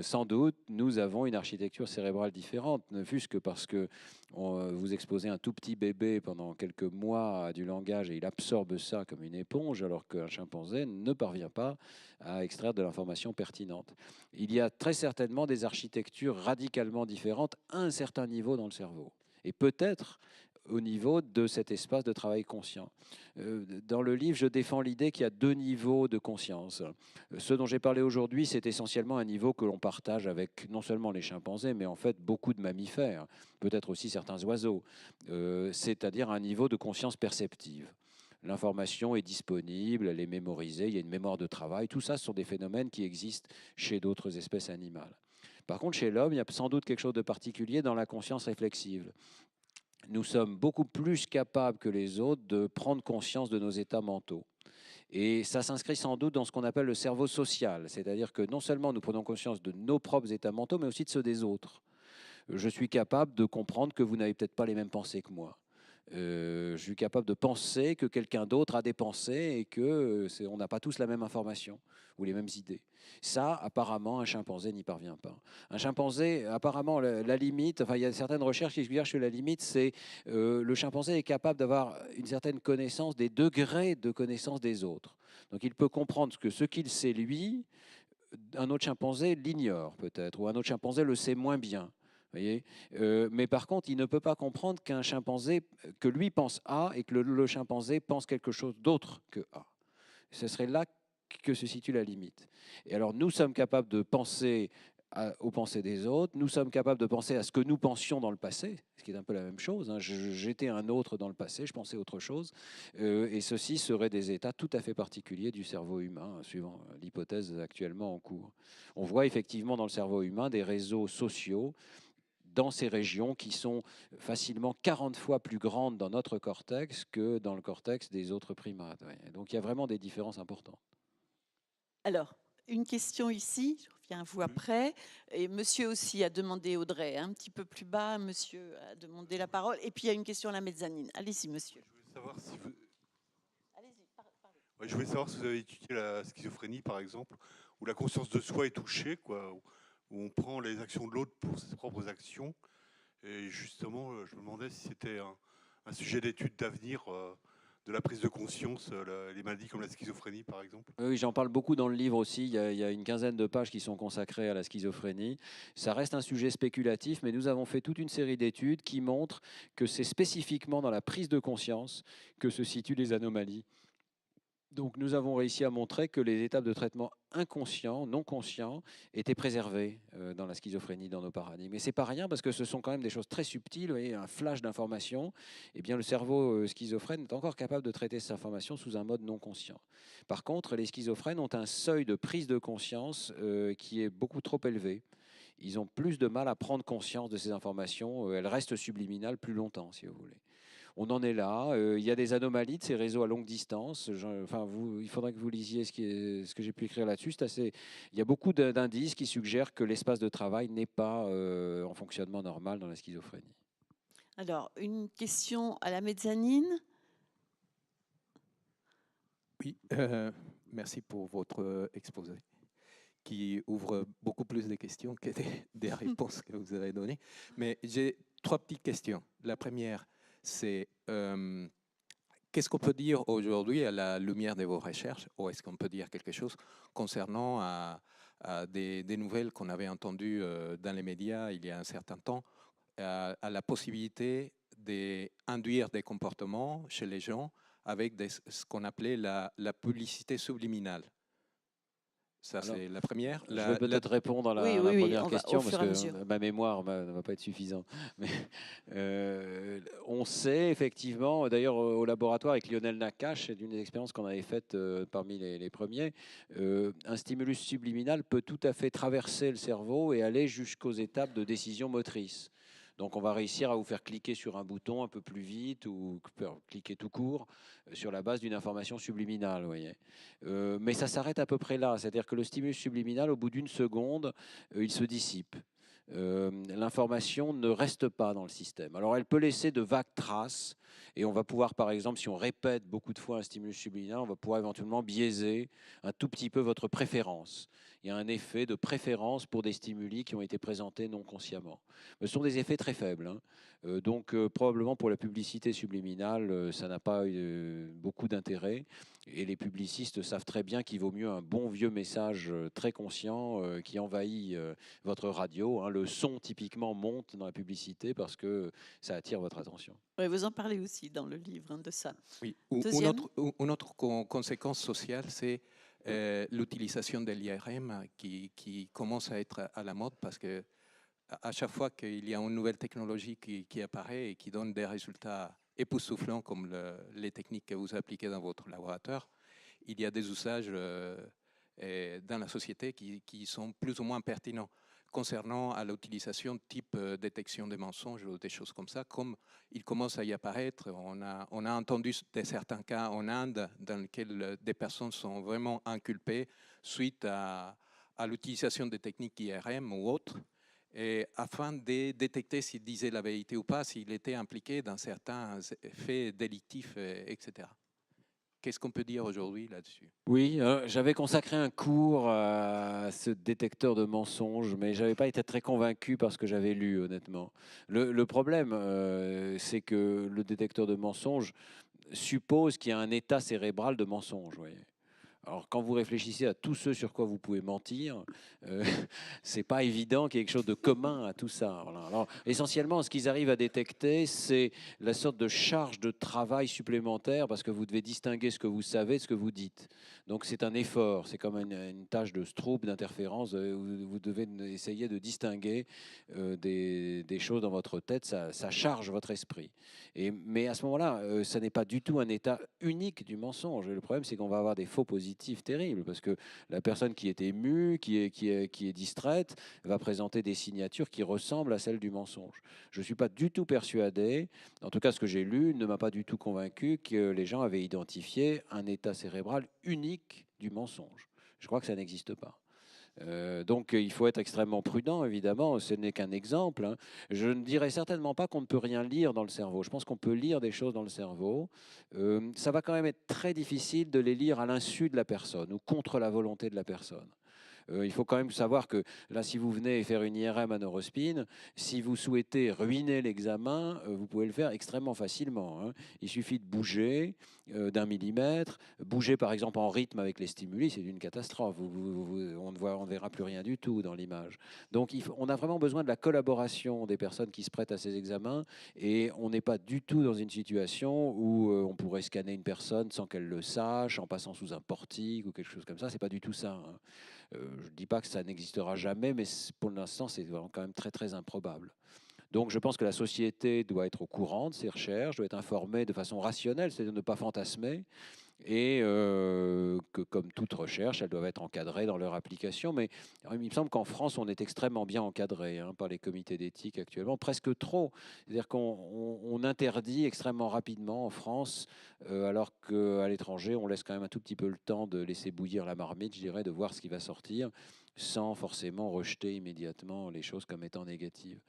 sans doute, nous avons une architecture cérébrale différente, ne fût-ce que parce que vous exposez un tout petit bébé pendant quelques mois à du langage et il absorbe ça comme une éponge, alors qu'un chimpanzé ne parvient pas à extraire de l'information pertinente. Il y a très certainement des architectures radicalement différentes à un certain niveau dans le cerveau. Et peut-être au niveau de cet espace de travail conscient. Dans le livre, je défends l'idée qu'il y a deux niveaux de conscience. Ce dont j'ai parlé aujourd'hui, c'est essentiellement un niveau que l'on partage avec non seulement les chimpanzés, mais en fait beaucoup de mammifères, peut-être aussi certains oiseaux, c'est-à-dire un niveau de conscience perceptive. L'information est disponible, elle est mémorisée, il y a une mémoire de travail. Tout ça, ce sont des phénomènes qui existent chez d'autres espèces animales. Par contre, chez l'homme, il y a sans doute quelque chose de particulier dans la conscience réflexive. Nous sommes beaucoup plus capables que les autres de prendre conscience de nos états mentaux. Et ça s'inscrit sans doute dans ce qu'on appelle le cerveau social, c'est-à-dire que non seulement nous prenons conscience de nos propres états mentaux, mais aussi de ceux des autres. Je suis capable de comprendre que vous n'avez peut-être pas les mêmes pensées que moi. Je suis capable de penser que quelqu'un d'autre a des pensées et que on n'a pas tous la même information ou les mêmes idées. Ça, apparemment, un chimpanzé n'y parvient pas. Un chimpanzé, apparemment, la limite, enfin, il y a certaines recherches qui suggèrent que la limite, c'est le chimpanzé est capable d'avoir une certaine connaissance des degrés de connaissance des autres. Donc, il peut comprendre que ce qu'il sait lui, un autre chimpanzé l'ignore peut-être, ou un autre chimpanzé le sait moins bien. Voyez, mais par contre, il ne peut pas comprendre qu'un chimpanzé, que lui pense A et que le chimpanzé pense quelque chose d'autre que A. Ce serait là que se situe la limite. Et alors, nous sommes capables de penser aux pensées des autres, nous sommes capables de penser à ce que nous pensions dans le passé, ce qui est un peu la même chose. Hein. J'étais un autre dans le passé, je pensais autre chose, et ceci seraient des états tout à fait particuliers du cerveau humain, suivant l'hypothèse actuellement en cours. On voit effectivement dans le cerveau humain des réseaux sociaux dans ces régions qui sont facilement 40 fois plus grandes dans notre cortex que dans le cortex des autres primates. Donc il y a vraiment des différences importantes. Alors, une question ici, je reviens à vous après. Et monsieur aussi a demandé, Audrey, un petit peu plus bas, monsieur a demandé la parole. Et puis il y a une question à la mezzanine. Allez-y, monsieur. Je voulais savoir si vous... Allez-y, parlez. Ouais, je voulais savoir si vous avez étudié la schizophrénie, par exemple, où la conscience de soi est touchée, quoi, où on prend les actions de l'autre pour ses propres actions. Et justement, je me demandais si c'était un sujet d'étude d'avenir de la prise de conscience, les maladies comme la schizophrénie, par exemple. Oui, j'en parle beaucoup dans le livre aussi. Il y a une quinzaine de pages qui sont consacrées à la schizophrénie. Ça reste un sujet spéculatif, mais nous avons fait toute une série d'études qui montrent que c'est spécifiquement dans la prise de conscience que se situent les anomalies. Donc nous avons réussi à montrer que les étapes de traitement inconscients, non conscients, étaient préservées dans la schizophrénie, dans nos paradigmes. Et c'est pas rien parce que ce sont quand même des choses très subtiles, vous voyez, un flash d'information. Eh bien, le cerveau schizophrène est encore capable de traiter cette information sous un mode non conscient. Par contre, les schizophrènes ont un seuil de prise de conscience qui est beaucoup trop élevé. Ils ont plus de mal à prendre conscience de ces informations. Elles restent subliminales plus longtemps, si vous voulez. On en est là. Il y a des anomalies de ces réseaux à longue distance. Il faudrait que vous lisiez ce que j'ai pu écrire là-dessus. Il y a beaucoup d'indices qui suggèrent que l'espace de travail n'est pas en fonctionnement normal dans la schizophrénie. Alors, une question à la mezzanine. Oui, merci pour votre exposé qui ouvre beaucoup plus de questions que des réponses que vous avez données. Mais j'ai 3 petites questions. La première, c'est qu'est-ce qu'on peut dire aujourd'hui à la lumière de vos recherches, ou est-ce qu'on peut dire quelque chose concernant à des nouvelles qu'on avait entendues dans les médias il y a un certain temps, à la possibilité d'induire des comportements chez les gens avec ce qu'on appelait la publicité subliminale. Ça, c'est la première. Je vais peut-être répondre à la première question parce que ma mémoire ne va pas être suffisante. Mais, on sait effectivement, d'ailleurs au laboratoire avec Lionel Nakache, c'est une des expériences qu'on avait faites parmi les premiers, un stimulus subliminal peut tout à fait traverser le cerveau et aller jusqu'aux étapes de décision motrice. Donc on va réussir à vous faire cliquer sur un bouton un peu plus vite ou cliquer tout court sur la base d'une information subliminale. Vous voyez. Mais ça s'arrête à peu près là. C'est-à-dire que le stimulus subliminal, au bout d'une seconde, il se dissipe. L'information ne reste pas dans le système. Alors elle peut laisser de vagues traces et on va pouvoir, par exemple, si on répète beaucoup de fois un stimulus subliminal, on va pouvoir éventuellement biaiser un tout petit peu votre préférence. Il y a un effet de préférence pour des stimuli qui ont été présentés non consciemment. Mais ce sont des effets très faibles. Hein. Donc probablement pour la publicité subliminale, ça n'a pas beaucoup d'intérêt. Et les publicistes savent très bien qu'il vaut mieux un bon vieux message très conscient qui envahit votre radio. Hein. Le son typiquement monte dans la publicité parce que ça attire votre attention. Oui, vous en parlez aussi dans le livre de ça. Oui. Une autre conséquence sociale, c'est l'utilisation de l'IRM qui commence à être à la mode parce que à chaque fois qu'il y a une nouvelle technologie qui apparaît et qui donne des résultats époustouflant comme les techniques que vous appliquez dans votre laboratoire, il y a des usages dans la société qui sont plus ou moins pertinents concernant à l'utilisation type détection des mensonges ou des choses comme ça, comme il commence à y apparaître. On a entendu de certains cas en Inde dans lesquels des personnes sont vraiment inculpées suite à l'utilisation des techniques IRM ou autres, et afin de détecter s'il disait la vérité ou pas, s'il était impliqué dans certains faits délictifs, etc. Qu'est-ce qu'on peut dire aujourd'hui là-dessus? Oui, j'avais consacré un cours à ce détecteur de mensonges, mais je n'avais pas été très convaincu par ce que j'avais lu, honnêtement. Le problème, c'est que le détecteur de mensonges suppose qu'il y a un état cérébral de mensonge. Vous voyez. Alors, quand vous réfléchissez à tout ce sur quoi vous pouvez mentir, c'est pas évident qu'il y ait quelque chose de commun à tout ça. Voilà. Alors, essentiellement, ce qu'ils arrivent à détecter, c'est la sorte de charge de travail supplémentaire parce que vous devez distinguer ce que vous savez de ce que vous dites. Donc, c'est un effort, c'est comme une tâche de Stroop, d'interférence. Vous devez essayer de distinguer des choses dans votre tête, ça charge votre esprit. Mais à ce moment-là, ça n'est pas du tout un état unique du mensonge. Et le problème, c'est qu'on va avoir des faux positifs terribles parce que la personne qui est émue, qui est distraite, va présenter des signatures qui ressemblent à celles du mensonge. Je ne suis pas du tout persuadé, en tout cas ce que j'ai lu ne m'a pas du tout convaincu que les gens avaient identifié un état cérébral unique du mensonge. Je crois que ça n'existe pas. Donc il faut être extrêmement prudent, évidemment, ce n'est qu'un exemple. Hein. Je ne dirais certainement pas qu'on ne peut rien lire dans le cerveau. Je pense qu'on peut lire des choses dans le cerveau. Ça va quand même être très difficile de les lire à l'insu de la personne ou contre la volonté de la personne. Il faut quand même savoir que là, si vous venez faire une IRM à Neurospin, si vous souhaitez ruiner l'examen, vous pouvez le faire extrêmement facilement. Hein. Il suffit de bouger d'1 millimètre, bouger par exemple en rythme avec les stimuli, c'est une catastrophe. On ne verra plus rien du tout dans l'image. Donc on a vraiment besoin de la collaboration des personnes qui se prêtent à ces examens et on n'est pas du tout dans une situation où on pourrait scanner une personne sans qu'elle le sache, en passant sous un portique ou quelque chose comme ça. C'est pas du tout ça. Hein. Je ne dis pas que ça n'existera jamais, mais pour l'instant, c'est quand même très, très improbable. Donc, je pense que la société doit être au courant de ces recherches, doit être informée de façon rationnelle, c'est-à-dire ne pas fantasmer, et que, comme toute recherche, elles doivent être encadrées dans leur application. Mais il me semble qu'en France, on est extrêmement bien encadré par les comités d'éthique actuellement, presque trop. C'est-à-dire qu'on interdit extrêmement rapidement en France, alors qu'à l'étranger, on laisse quand même un tout petit peu le temps de laisser bouillir la marmite, je dirais, de voir ce qui va sortir, sans forcément rejeter immédiatement les choses comme étant négatives.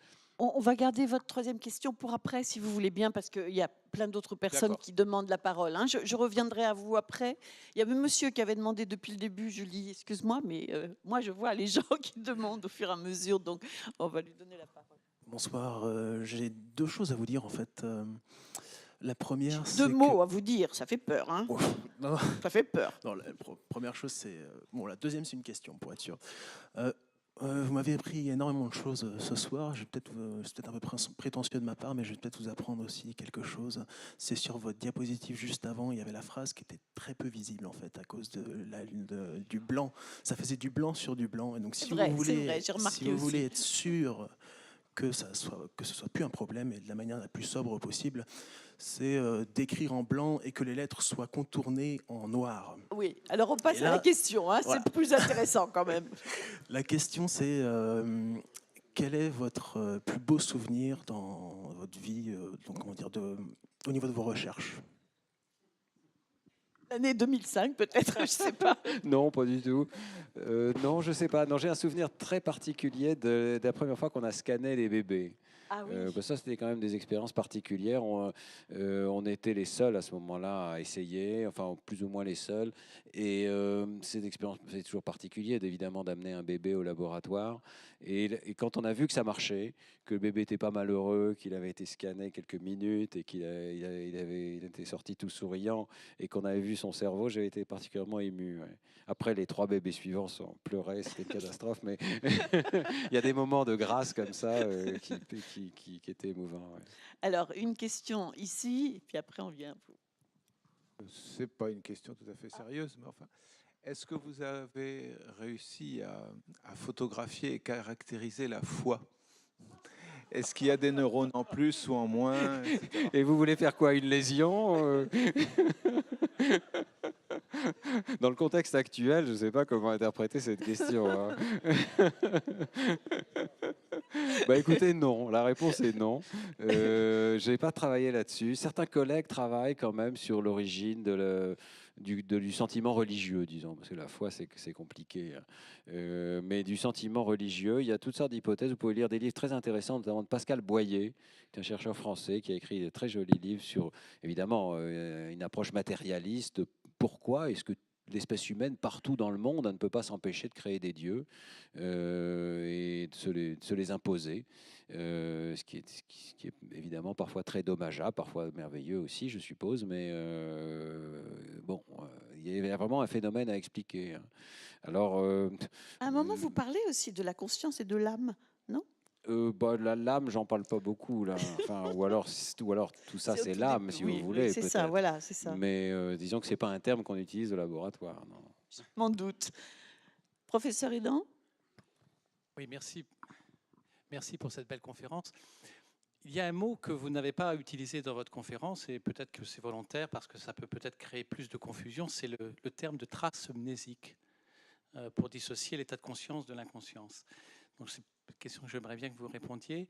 On va garder votre troisième question pour après, si vous voulez bien, parce qu'il y a plein d'autres personnes qui demandent la parole. Hein. Je reviendrai à vous après. Il y avait monsieur qui avait demandé depuis le début, Julie, excuse-moi, mais moi je vois les gens qui demandent au fur et à mesure, donc on va lui donner la parole. Bonsoir, j'ai deux choses à vous dire en fait. La première, c'est deux mots à vous dire, ça fait peur. Hein. Oh, non, ça fait peur. Non, la première chose, c'est... Bon, la deuxième, c'est une question, pour être sûr. Vous m'avez appris énormément de choses ce soir. C'est peut-être un peu prétentieux de ma part, mais je vais peut-être vous apprendre aussi quelque chose. C'est sur votre diapositive juste avant, il y avait la phrase qui était très peu visible en fait à cause du blanc. Ça faisait du blanc sur du blanc. Et donc, si vous voulez être sûr que ce soit plus un problème et de la manière la plus sobre possible, c'est d'écrire en blanc et que les lettres soient contournées en noir. Oui, alors on passe à la question, hein, voilà. C'est plus intéressant quand même. La question c'est, quel est votre plus beau souvenir dans votre vie, au niveau de vos recherches ? L'année 2005 peut-être, je ne sais pas. Non, pas du tout. Non, je ne sais pas. Non, j'ai un souvenir très particulier de la première fois qu'on a scanné les bébés. Ah oui. Ça, c'était quand même des expériences particulières. On était les seuls à ce moment-là à essayer, enfin plus ou moins les seuls. Et cette expérience, c'est toujours particulier, évidemment, d'amener un bébé au laboratoire. Et quand on a vu que ça marchait, que le bébé n'était pas malheureux, qu'il avait été scanné quelques minutes et qu'il était sorti tout souriant et qu'on avait vu son cerveau, j'ai été particulièrement ému. Ouais. Après, les 3 bébés suivants pleuraient, c'était une catastrophe, mais il y a des moments de grâce comme ça qui étaient émouvants. Ouais. Alors, une question ici, et puis après on vient à vous. Ce n'est pas une question tout à fait sérieuse, mais enfin, est-ce que vous avez réussi à photographier et caractériser la foi ? Est-ce qu'il y a des neurones en plus ou en moins, etc. Et vous voulez faire quoi? Une lésion? Dans le contexte actuel, je ne sais pas comment interpréter cette question, hein. Bah écoutez, non. La réponse est non. Je n'ai pas travaillé là-dessus. Certains collègues travaillent quand même sur l'origine du sentiment religieux, disons, parce que la foi, c'est compliqué, hein. Mais du sentiment religieux, il y a toutes sortes d'hypothèses. Vous pouvez lire des livres très intéressants, notamment de Pascal Boyer, qui est un chercheur français qui a écrit des très jolis livres sur, évidemment, une approche matérialiste. Pourquoi est-ce que l'espèce humaine, partout dans le monde, ne peut pas s'empêcher de créer des dieux et de se les imposer, ce qui est évidemment parfois très dommageable, parfois merveilleux aussi, je suppose, mais bon, il y a vraiment un phénomène à expliquer, hein. Alors, À un moment, vous parlez aussi de la conscience et de l'âme, non? bah, l'âme, j'en parle pas beaucoup là. Enfin, ou alors tout ça, C'est au c'est tout l'âme, début, si oui, vous voulez, c'est ça, peut-être. voilà, c'est ça. Mais disons que c'est pas un terme qu'on utilise au laboratoire, non. Je m'en doute. Professeur Edan? Oui, merci. Merci pour cette belle conférence. Il y a un mot que vous n'avez pas utilisé dans votre conférence, et peut-être que c'est volontaire parce que ça peut peut-être créer plus de confusion, c'est le terme de trace mnésique pour dissocier l'état de conscience de l'inconscience. Donc c'est une question que j'aimerais bien que vous répondiez.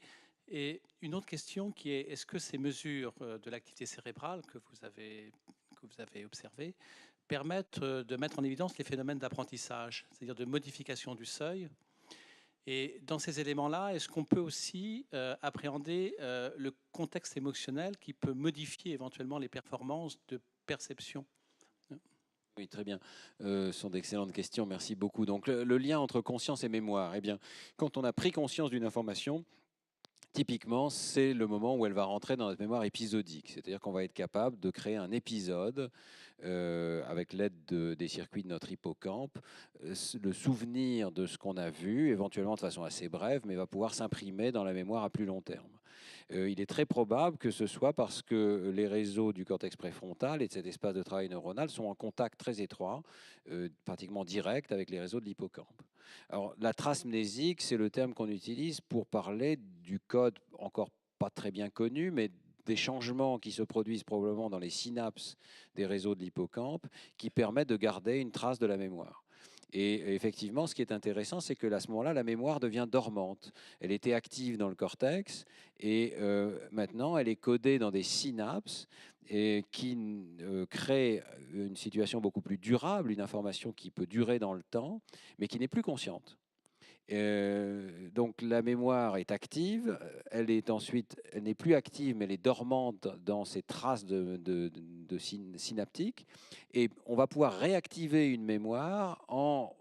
Et une autre question qui est, est-ce que ces mesures de l'activité cérébrale que vous avez observées permettent de mettre en évidence les phénomènes d'apprentissage, c'est-à-dire de modification du seuil? Et dans ces éléments-là, est-ce qu'on peut aussi appréhender le contexte émotionnel qui peut modifier éventuellement les performances de perception? Oui, très bien. Ce sont d'excellentes questions, merci beaucoup. Donc le lien entre conscience et mémoire, eh bien, quand on a pris conscience d'une information, typiquement, c'est le moment où elle va rentrer dans notre mémoire épisodique. C'est-à-dire qu'on va être capable de créer un épisode avec l'aide des circuits de notre hippocampe, le souvenir de ce qu'on a vu, éventuellement de façon assez brève, mais va pouvoir s'imprimer dans la mémoire à plus long terme. Il est très probable que ce soit parce que les réseaux du cortex préfrontal et de cet espace de travail neuronal sont en contact très étroit, pratiquement direct, avec les réseaux de l'hippocampe. Alors, la trace mnésique, c'est le terme qu'on utilise pour parler du code encore pas très bien connu, mais des changements qui se produisent probablement dans les synapses des réseaux de l'hippocampe qui permettent de garder une trace de la mémoire. Et effectivement, ce qui est intéressant, c'est que à ce moment-là, la mémoire devient dormante. Elle était active dans le cortex et maintenant, elle est codée dans des synapses et qui crée une situation beaucoup plus durable, une information qui peut durer dans le temps, mais qui n'est plus consciente. Donc la mémoire est active, elle n'est plus active, mais elle est dormante dans ces traces synaptiques, et on va pouvoir réactiver une mémoire en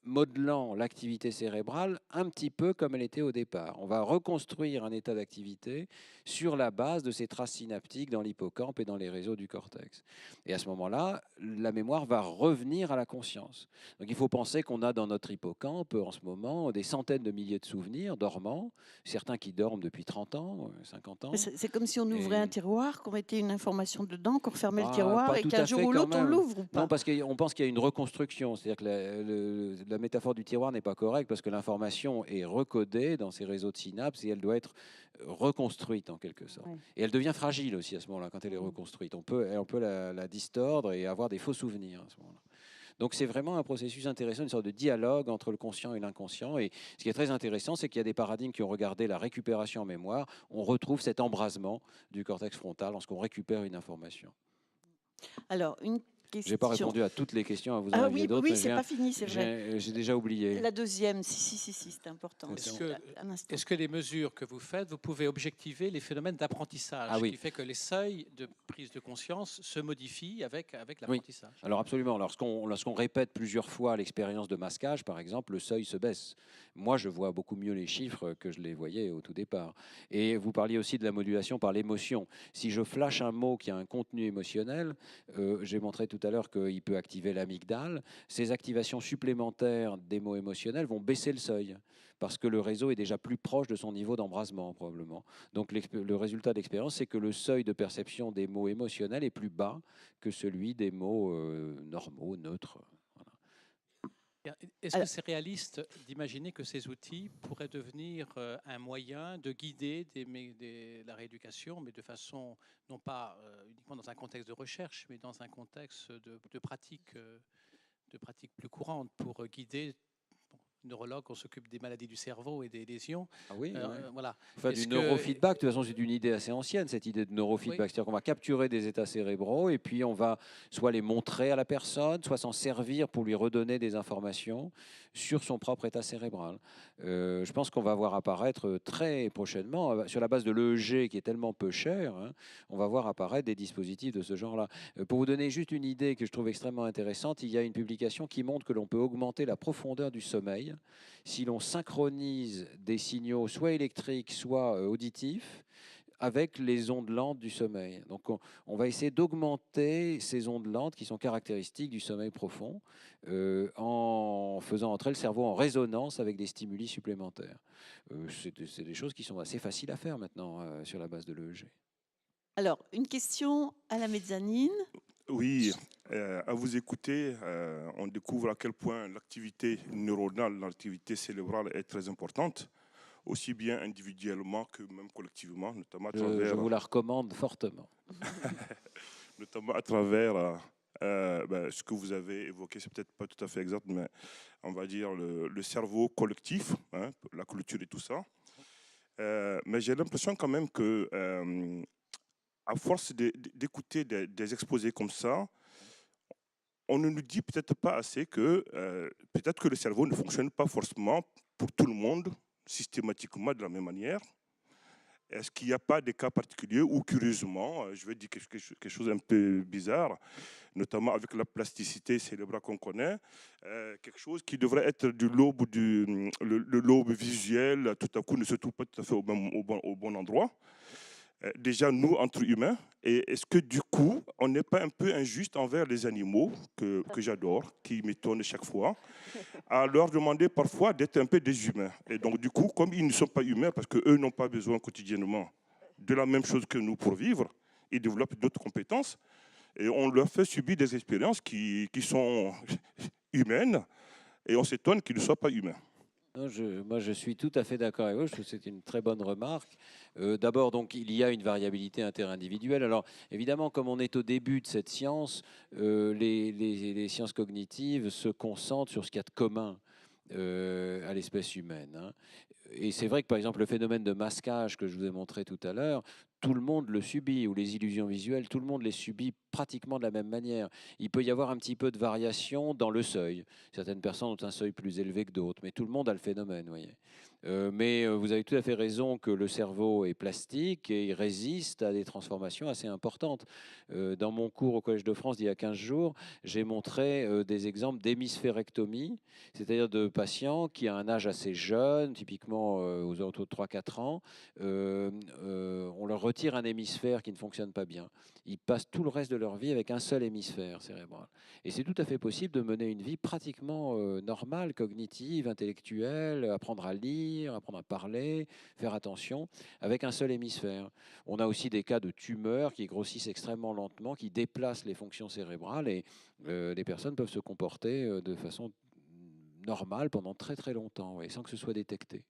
remodelant l'activité cérébrale un petit peu comme elle était au départ. On va reconstruire un état d'activité sur la base de ces traces synaptiques dans l'hippocampe et dans les réseaux du cortex. Et à ce moment-là, la mémoire va revenir à la conscience. Donc il faut penser qu'on a dans notre hippocampe en ce moment des centaines de milliers de souvenirs dormants, certains qui dorment depuis 30 ans, 50 ans. C'est comme si on ouvrait un tiroir, qu'on mettait une information dedans, qu'on refermait le Ah, tiroir pas et tout qu'un à jour fait ou quand l'autre on même. l'ouvre ou pas? Non, parce qu'on pense qu'il y a une reconstruction. C'est-à-dire que la métaphore du tiroir n'est pas correcte parce que l'information est recodée dans ces réseaux de synapses et elle doit être reconstruite en quelque sorte. Ouais. Et elle devient fragile aussi à ce moment-là quand elle est reconstruite. On peut la distordre et avoir des faux souvenirs à ce moment-là. Donc c'est vraiment un processus intéressant, une sorte de dialogue entre le conscient et l'inconscient. Et ce qui est très intéressant, c'est qu'il y a des paradigmes qui ont regardé la récupération en mémoire. On retrouve cet embrasement du cortex frontal lorsqu'on récupère une information. Alors, une Je question. n'ai pas répondu à toutes les questions, à vous en Ah aviez oui, d'autres. oui, mais c'est pas fini, c'est vrai. J'ai déjà oublié. La deuxième, si, c'est important. Est-ce que les mesures que vous faites, vous pouvez objectiver les phénomènes d'apprentissage, Ah oui. qui fait que les seuils de prise de conscience se modifient avec Oui, l'apprentissage? alors absolument. Lorsqu'on répète plusieurs fois l'expérience de masquage, par exemple, le seuil se baisse. Moi, je vois beaucoup mieux les chiffres que je les voyais au tout départ. Et vous parliez aussi de la modulation par l'émotion. Si je flash un mot qui a un contenu émotionnel, j'ai montré tout à l'heure qu'il peut activer l'amygdale. Ces activations supplémentaires des mots émotionnels vont baisser le seuil parce que le réseau est déjà plus proche de son niveau d'embrasement, probablement. Donc le résultat d'expérience, c'est que le seuil de perception des mots émotionnels est plus bas que celui des mots normaux, neutres. Voilà. Est-ce que c'est réaliste d'imaginer que ces outils pourraient devenir un moyen de guider la rééducation, mais de façon, non pas uniquement dans un contexte de recherche, mais dans un contexte de pratique plus courante pour guider neurologue, on s'occupe des maladies du cerveau et des lésions. Ah oui, voilà. Enfin, du neurofeedback, de toute façon, c'est une idée assez ancienne, cette idée de neurofeedback. Oui. C'est-à-dire qu'on va capturer des états cérébraux et puis on va soit les montrer à la personne, soit s'en servir pour lui redonner des informations sur son propre état cérébral. Je pense qu'on va voir apparaître très prochainement, sur la base de l'EEG qui est tellement peu cher, hein, on va voir apparaître des dispositifs de ce genre-là. Pour vous donner juste une idée que je trouve extrêmement intéressante, il y a une publication qui montre que l'on peut augmenter la profondeur du sommeil si l'on synchronise des signaux soit électriques, soit auditifs, avec les ondes lentes du sommeil. Donc on va essayer d'augmenter ces ondes lentes qui sont caractéristiques du sommeil profond en faisant entrer le cerveau en résonance avec des stimuli supplémentaires. C'est des choses qui sont assez faciles à faire maintenant sur la base de l'EEG. Alors, une question à la mezzanine. Oui, à vous écouter, on découvre à quel point l'activité neuronale, l'activité cérébrale est très importante, aussi bien individuellement que même collectivement, notamment à travers... Je vous la recommande fortement. Notamment à travers ce que vous avez évoqué, c'est peut-être pas tout à fait exact, mais on va dire le cerveau collectif, hein, la culture et tout ça. Mais j'ai l'impression quand même que... à force d'écouter des exposés comme ça, on ne nous dit peut-être pas assez que peut-être que le cerveau ne fonctionne pas forcément pour tout le monde, systématiquement de la même manière. Est-ce qu'il n'y a pas des cas particuliers où, curieusement, je vais dire quelque chose un peu bizarre, notamment avec la plasticité cérébrale qu'on connaît, quelque chose qui devrait être du lobe, le lobe visuel, tout à coup ne se trouve pas tout à fait au bon endroit. Déjà, nous, entre humains, et est-ce que du coup, on n'est pas un peu injuste envers les animaux, que j'adore, qui m'étonnent chaque fois, à leur demander parfois d'être un peu des humains. Et donc, du coup, comme ils ne sont pas humains, parce qu'eux n'ont pas besoin quotidiennement de la même chose que nous pour vivre, ils développent d'autres compétences, et on leur fait subir des expériences qui sont humaines, et on s'étonne qu'ils ne soient pas humains. Non, moi, je suis tout à fait d'accord avec vous. Je trouve que c'est une très bonne remarque. D'abord, donc, il y a une variabilité interindividuelle. Alors, évidemment, comme on est au début de cette science, les sciences cognitives se concentrent sur ce qu'il y a de commun à l'espèce humaine, hein. Et c'est vrai que, par exemple, le phénomène de masquage que je vous ai montré tout à l'heure, tout le monde le subit, ou les illusions visuelles, tout le monde les subit pratiquement de la même manière. Il peut y avoir un petit peu de variation dans le seuil. Certaines personnes ont un seuil plus élevé que d'autres, mais tout le monde a le phénomène, vous voyez. Mais vous avez tout à fait raison que le cerveau est plastique et il résiste à des transformations assez importantes. Dans mon cours au Collège de France d'il y a 15 jours, j'ai montré des exemples d'hémisphérectomie, c'est-à-dire de patients qui, à un âge assez jeune, typiquement aux alentours de 3-4 ans, on leur retire un hémisphère qui ne fonctionne pas bien. Ils passent tout le reste de leur vie avec un seul hémisphère cérébral. Et c'est tout à fait possible de mener une vie pratiquement normale, cognitive, intellectuelle, apprendre à lire, apprendre à parler, faire attention, avec un seul hémisphère. On a aussi des cas de tumeurs qui grossissent extrêmement lentement, qui déplacent les fonctions cérébrales, et les personnes peuvent se comporter de façon normale pendant très très longtemps, sans que ce soit détecté.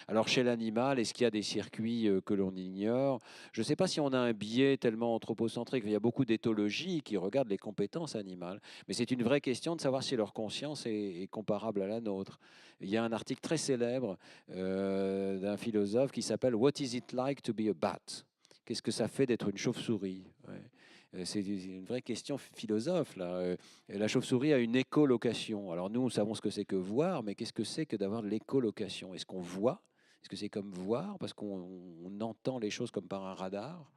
Alors chez l'animal, est-ce qu'il y a des circuits que l'on ignore? Je ne sais pas si on a un biais tellement anthropocentrique. Il y a beaucoup d'éthologie qui regardent les compétences animales, mais c'est une vraie question de savoir si leur conscience est comparable à la nôtre. Il y a un article très célèbre d'un philosophe qui s'appelle « What is it like to be a bat ?» Qu'est-ce que ça fait d'être une chauve-souris? C'est une vraie question philosophe, là. La chauve-souris a une écholocation. Alors nous, nous savons ce que c'est que voir, mais qu'est-ce que c'est que d'avoir de l'écholocation? Est-ce qu'on voit? Est-ce que c'est comme voir, parce qu'on entend les choses comme par un radar?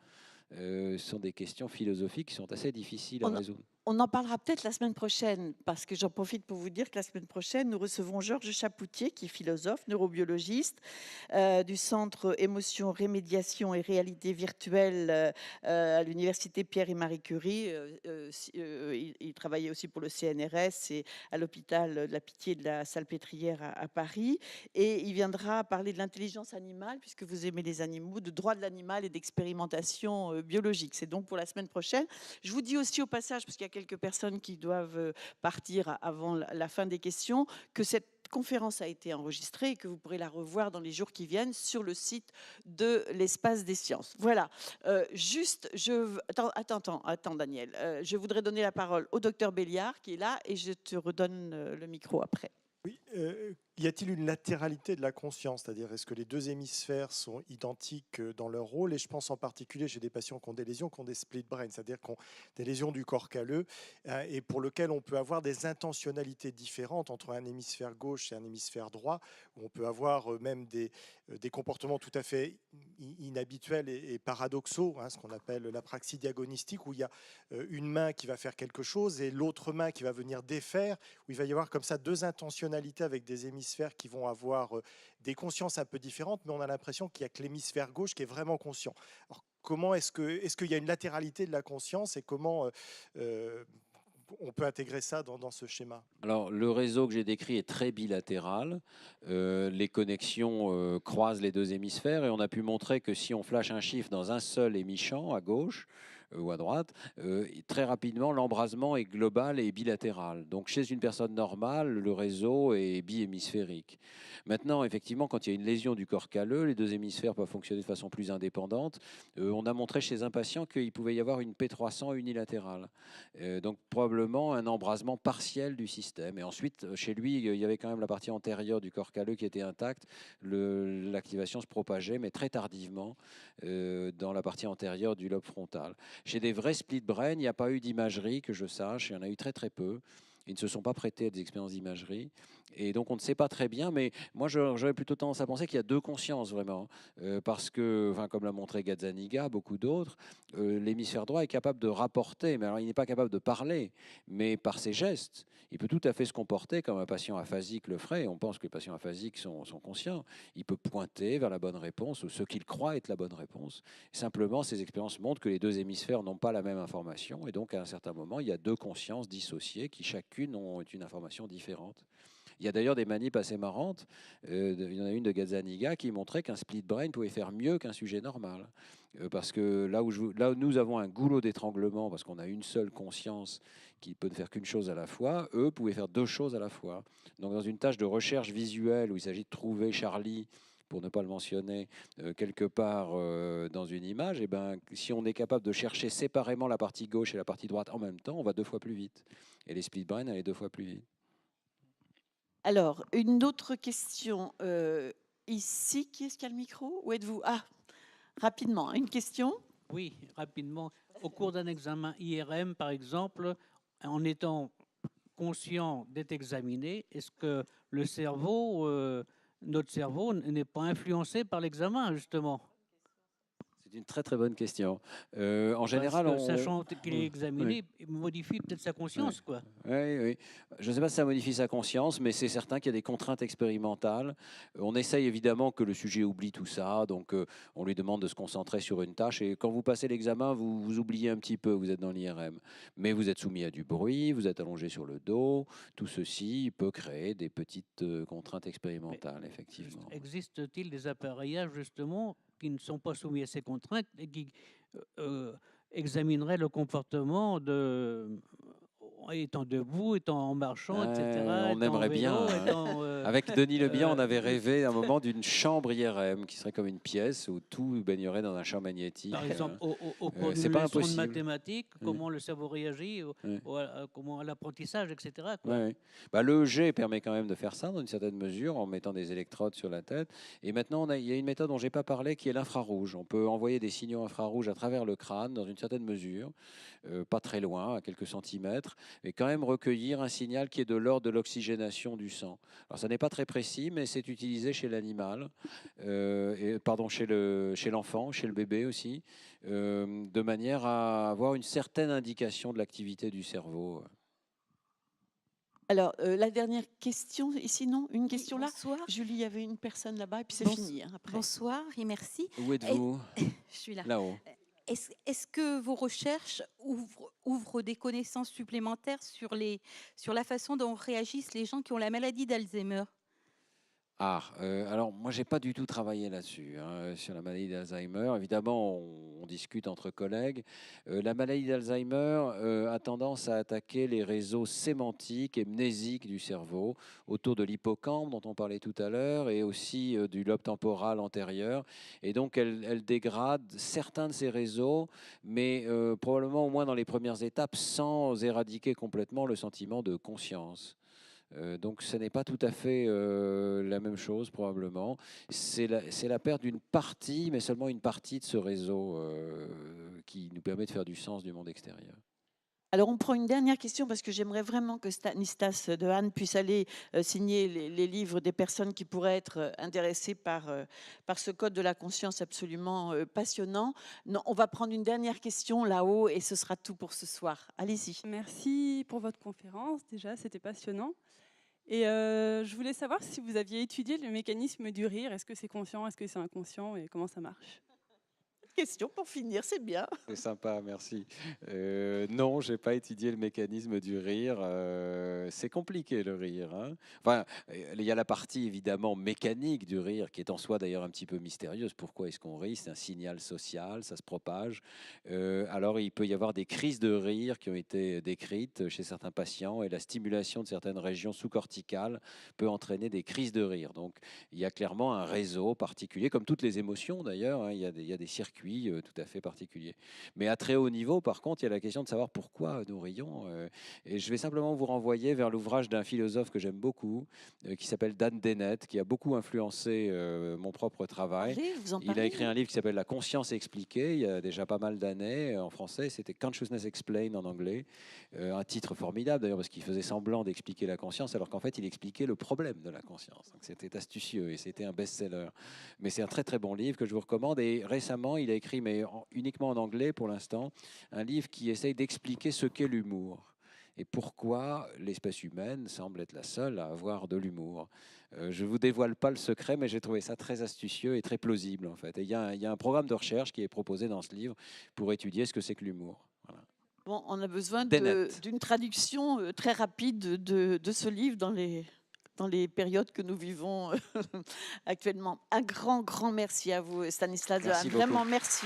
Ce sont des questions philosophiques qui sont assez difficiles à résoudre. On en parlera peut-être la semaine prochaine, parce que j'en profite pour vous dire que la semaine prochaine, nous recevons Georges Chapoutier, qui est philosophe, neurobiologiste, du Centre Émotion, Rémédiation et Réalité Virtuelle à l'Université Pierre et Marie Curie. Il travaillait aussi pour le CNRS et à l'hôpital de la Pitié de la Salpêtrière à Paris. Et il viendra parler de l'intelligence animale, puisque vous aimez les animaux, de droit de l'animal et d'expérimentation biologique. C'est donc pour la semaine prochaine. Je vous dis aussi au passage, parce qu'il y a quelques personnes qui doivent partir avant la fin des questions, que cette conférence a été enregistrée et que vous pourrez la revoir dans les jours qui viennent sur le site de l'Espace des Sciences. Voilà. Attends, Daniel. Je voudrais donner la parole au docteur Béliard qui est là et je te redonne le micro après. Oui, y a-t-il une latéralité de la conscience? C'est-à-dire, est-ce que les deux hémisphères sont identiques dans leur rôle? Et je pense en particulier chez des patients qui ont des lésions, qui ont des split brain, c'est-à-dire qui ont des lésions du corps calleux, et pour lesquelles on peut avoir des intentionnalités différentes entre un hémisphère gauche et un hémisphère droit, où on peut avoir même des comportements tout à fait inhabituels et paradoxaux, ce qu'on appelle l'apraxie diagonistique, où il y a une main qui va faire quelque chose et l'autre main qui va venir défaire, où il va y avoir comme ça deux intentionnalités avec des hémisphères qui vont avoir des consciences un peu différentes, mais on a l'impression qu'il n'y a que l'hémisphère gauche qui est vraiment conscient. Alors, comment est-ce qu'il y a une latéralité de la conscience et comment on peut intégrer ça dans ce schéma? Alors, le réseau que j'ai décrit est très bilatéral. Les connexions croisent les deux hémisphères et on a pu montrer que si on flash un chiffre dans un seul hémichamp, à gauche, ou à droite, très rapidement, l'embrasement est global et bilatéral. Donc, chez une personne normale, le réseau est bihémisphérique. Maintenant, effectivement, quand il y a une lésion du corps calleux, les deux hémisphères peuvent fonctionner de façon plus indépendante. On a montré chez un patient qu'il pouvait y avoir une P300 unilatérale. Donc, probablement un embrasement partiel du système. Et ensuite, chez lui, il y avait quand même la partie antérieure du corps calleux qui était intacte. L'activation se propageait, mais très tardivement, dans la partie antérieure du lobe frontal. Chez des vrais split brain, il n'y a pas eu d'imagerie que je sache, il y en a eu très très peu. Ils ne se sont pas prêtés à des expériences d'imagerie. Et donc, on ne sait pas très bien, mais moi, j'aurais plutôt tendance à penser qu'il y a deux consciences, vraiment. Parce que, comme l'a montré Gazzaniga, beaucoup d'autres, l'hémisphère droit est capable de rapporter, mais alors il n'est pas capable de parler, mais par ses gestes, il peut tout à fait se comporter comme un patient aphasique le ferait. On pense que les patients aphasiques sont conscients. Il peut pointer vers la bonne réponse ou ce qu'il croit être la bonne réponse. Simplement, ces expériences montrent que les deux hémisphères n'ont pas la même information, et donc, à un certain moment, il y a deux consciences dissociées qui chacune ont une information différente. Il y a d'ailleurs des manips assez marrantes. Il y en a une de Gazzaniga qui montrait qu'un split brain pouvait faire mieux qu'un sujet normal. Parce que là où nous avons un goulot d'étranglement, parce qu'on a une seule conscience qui peut ne faire qu'une chose à la fois, eux pouvaient faire deux choses à la fois. Donc dans une tâche de recherche visuelle où il s'agit de trouver Charlie, pour ne pas le mentionner, quelque part dans une image, et si on est capable de chercher séparément la partie gauche et la partie droite en même temps, on va deux fois plus vite. Et les split brain allaient deux fois plus vite. Alors, une autre question ici. Qui est-ce qui a le micro? Où êtes-vous? Ah, rapidement, une question? Oui, rapidement. Au cours d'un examen IRM, par exemple, en étant conscient d'être examiné, est-ce que le cerveau, notre cerveau, n'est pas influencé par l'examen, justement? C'est une très très bonne question. En général, sachant qu'il est examiné, il modifie peut-être sa conscience, quoi. Oui. Je ne sais pas si ça modifie sa conscience, mais c'est certain qu'il y a des contraintes expérimentales. On essaye évidemment que le sujet oublie tout ça, donc on lui demande de se concentrer sur une tâche. Et quand vous passez l'examen, vous oubliez un petit peu, vous êtes dans l'IRM. Mais vous êtes soumis à du bruit, vous êtes allongé sur le dos. Tout ceci peut créer des petites contraintes expérimentales, effectivement. Existe-t-il des appareillages, justement, qui ne sont pas soumis à ces contraintes et qui examineraient le comportement étant debout, étant en marchant, etc. On aimerait bien. Avec Denis Lebihan, on avait rêvé à un moment d'une chambre IRM qui serait comme une pièce où tout baignerait dans un champ magnétique. Par exemple, au cours d'une leçon de mathématiques, comment le cerveau réagit, comment à l'apprentissage, etc. L'EEG permet quand même de faire ça dans une certaine mesure en mettant des électrodes sur la tête. Et maintenant, il y a une méthode dont je n'ai pas parlé qui est l'infrarouge. On peut envoyer des signaux infrarouges à travers le crâne dans une certaine mesure, pas très loin, à quelques centimètres, et quand même recueillir un signal qui est de l'ordre de l'oxygénation du sang. Alors ça n'est pas très précis, mais c'est utilisé chez l'animal, chez l'enfant, chez le bébé aussi, de manière à avoir une certaine indication de l'activité du cerveau. Alors, la dernière question ici, non? Une question là? Julie, il y avait une personne là-bas et puis c'est fini. Après. Bonsoir et merci. Où êtes-vous? Je suis là. Là-haut. Est-ce que vos recherches ouvrent des connaissances supplémentaires sur la façon dont réagissent les gens qui ont la maladie d'Alzheimer? Alors moi, j'ai pas du tout travaillé là-dessus, hein, sur la maladie d'Alzheimer. Évidemment, on discute entre collègues. La maladie d'Alzheimer a tendance à attaquer les réseaux sémantiques et mnésiques du cerveau, autour de l'hippocampe dont on parlait tout à l'heure, et aussi du lobe temporal antérieur. Et donc, elle dégrade certains de ces réseaux, mais probablement au moins dans les premières étapes, sans éradiquer complètement le sentiment de conscience. Donc ce n'est pas tout à fait la même chose probablement. C'est la perte d'une partie, mais seulement une partie de ce réseau qui nous permet de faire du sens du monde extérieur. Alors, on prend une dernière question parce que j'aimerais vraiment que Stanislas Dehaene puisse aller signer les livres des personnes qui pourraient être intéressées par ce code de la conscience absolument passionnant. Non, on va prendre une dernière question là-haut et ce sera tout pour ce soir. Allez-y. Merci pour votre conférence. Déjà, c'était passionnant. Et je voulais savoir si vous aviez étudié le mécanisme du rire. Est-ce que c'est conscient, est-ce que c'est inconscient et comment ça marche? Question pour finir, c'est bien. C'est sympa, merci. Non, j'ai pas étudié le mécanisme du rire. C'est compliqué le rire, hein. Enfin, il y a la partie évidemment mécanique du rire qui est en soi d'ailleurs un petit peu mystérieuse. Pourquoi est-ce qu'on rit? C'est un signal social, ça se propage. Alors il peut y avoir des crises de rire qui ont été décrites chez certains patients et la stimulation de certaines régions sous-corticales peut entraîner des crises de rire. Donc il y a clairement un réseau particulier, comme toutes les émotions d'ailleurs, hein, il y a des circuits tout à fait particulier. Mais à très haut niveau, par contre, il y a la question de savoir pourquoi nous rions. Et je vais simplement vous renvoyer vers l'ouvrage d'un philosophe que j'aime beaucoup, qui s'appelle Dan Dennett, qui a beaucoup influencé mon propre travail. Il a écrit un livre qui s'appelle La conscience expliquée, il y a déjà pas mal d'années. En français, c'était Consciousness Explained en anglais. Un titre formidable d'ailleurs, parce qu'il faisait semblant d'expliquer la conscience, alors qu'en fait, il expliquait le problème de la conscience. Donc, c'était astucieux et c'était un best-seller. Mais c'est un très très bon livre que je vous recommande. Et récemment, il a écrit, mais uniquement en anglais pour l'instant, un livre qui essaye d'expliquer ce qu'est l'humour et pourquoi l'espèce humaine semble être la seule à avoir de l'humour. Je ne vous dévoile pas le secret, mais j'ai trouvé ça très astucieux et très plausible en fait. Et il y a un programme de recherche qui est proposé dans ce livre pour étudier ce que c'est que l'humour. Voilà. Bon, on a besoin d'une traduction très rapide de ce livre dans les périodes que nous vivons actuellement. Un grand merci à vous, Stanislas Dehaene. Vraiment, merci.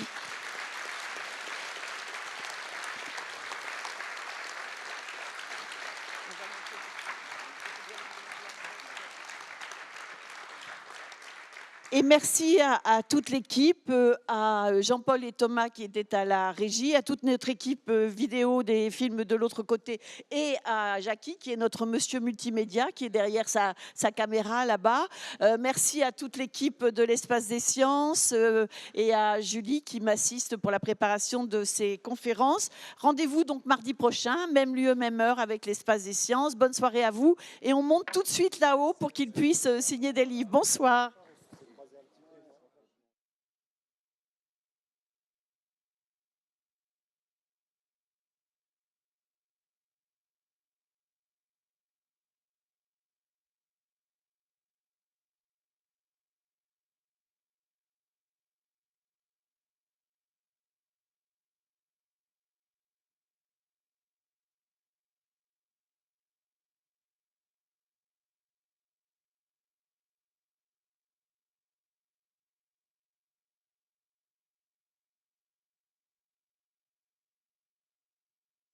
Et merci à toute l'équipe, à Jean-Paul et Thomas qui étaient à la régie, à toute notre équipe vidéo des films de l'autre côté et à Jackie qui est notre monsieur multimédia qui est derrière sa caméra là-bas. Merci à toute l'équipe de l'Espace des Sciences et à Julie qui m'assiste pour la préparation de ces conférences. Rendez-vous donc mardi prochain, même lieu, même heure avec l'Espace des Sciences. Bonne soirée à vous et on monte tout de suite là-haut pour qu'ils puissent signer des livres. Bonsoir.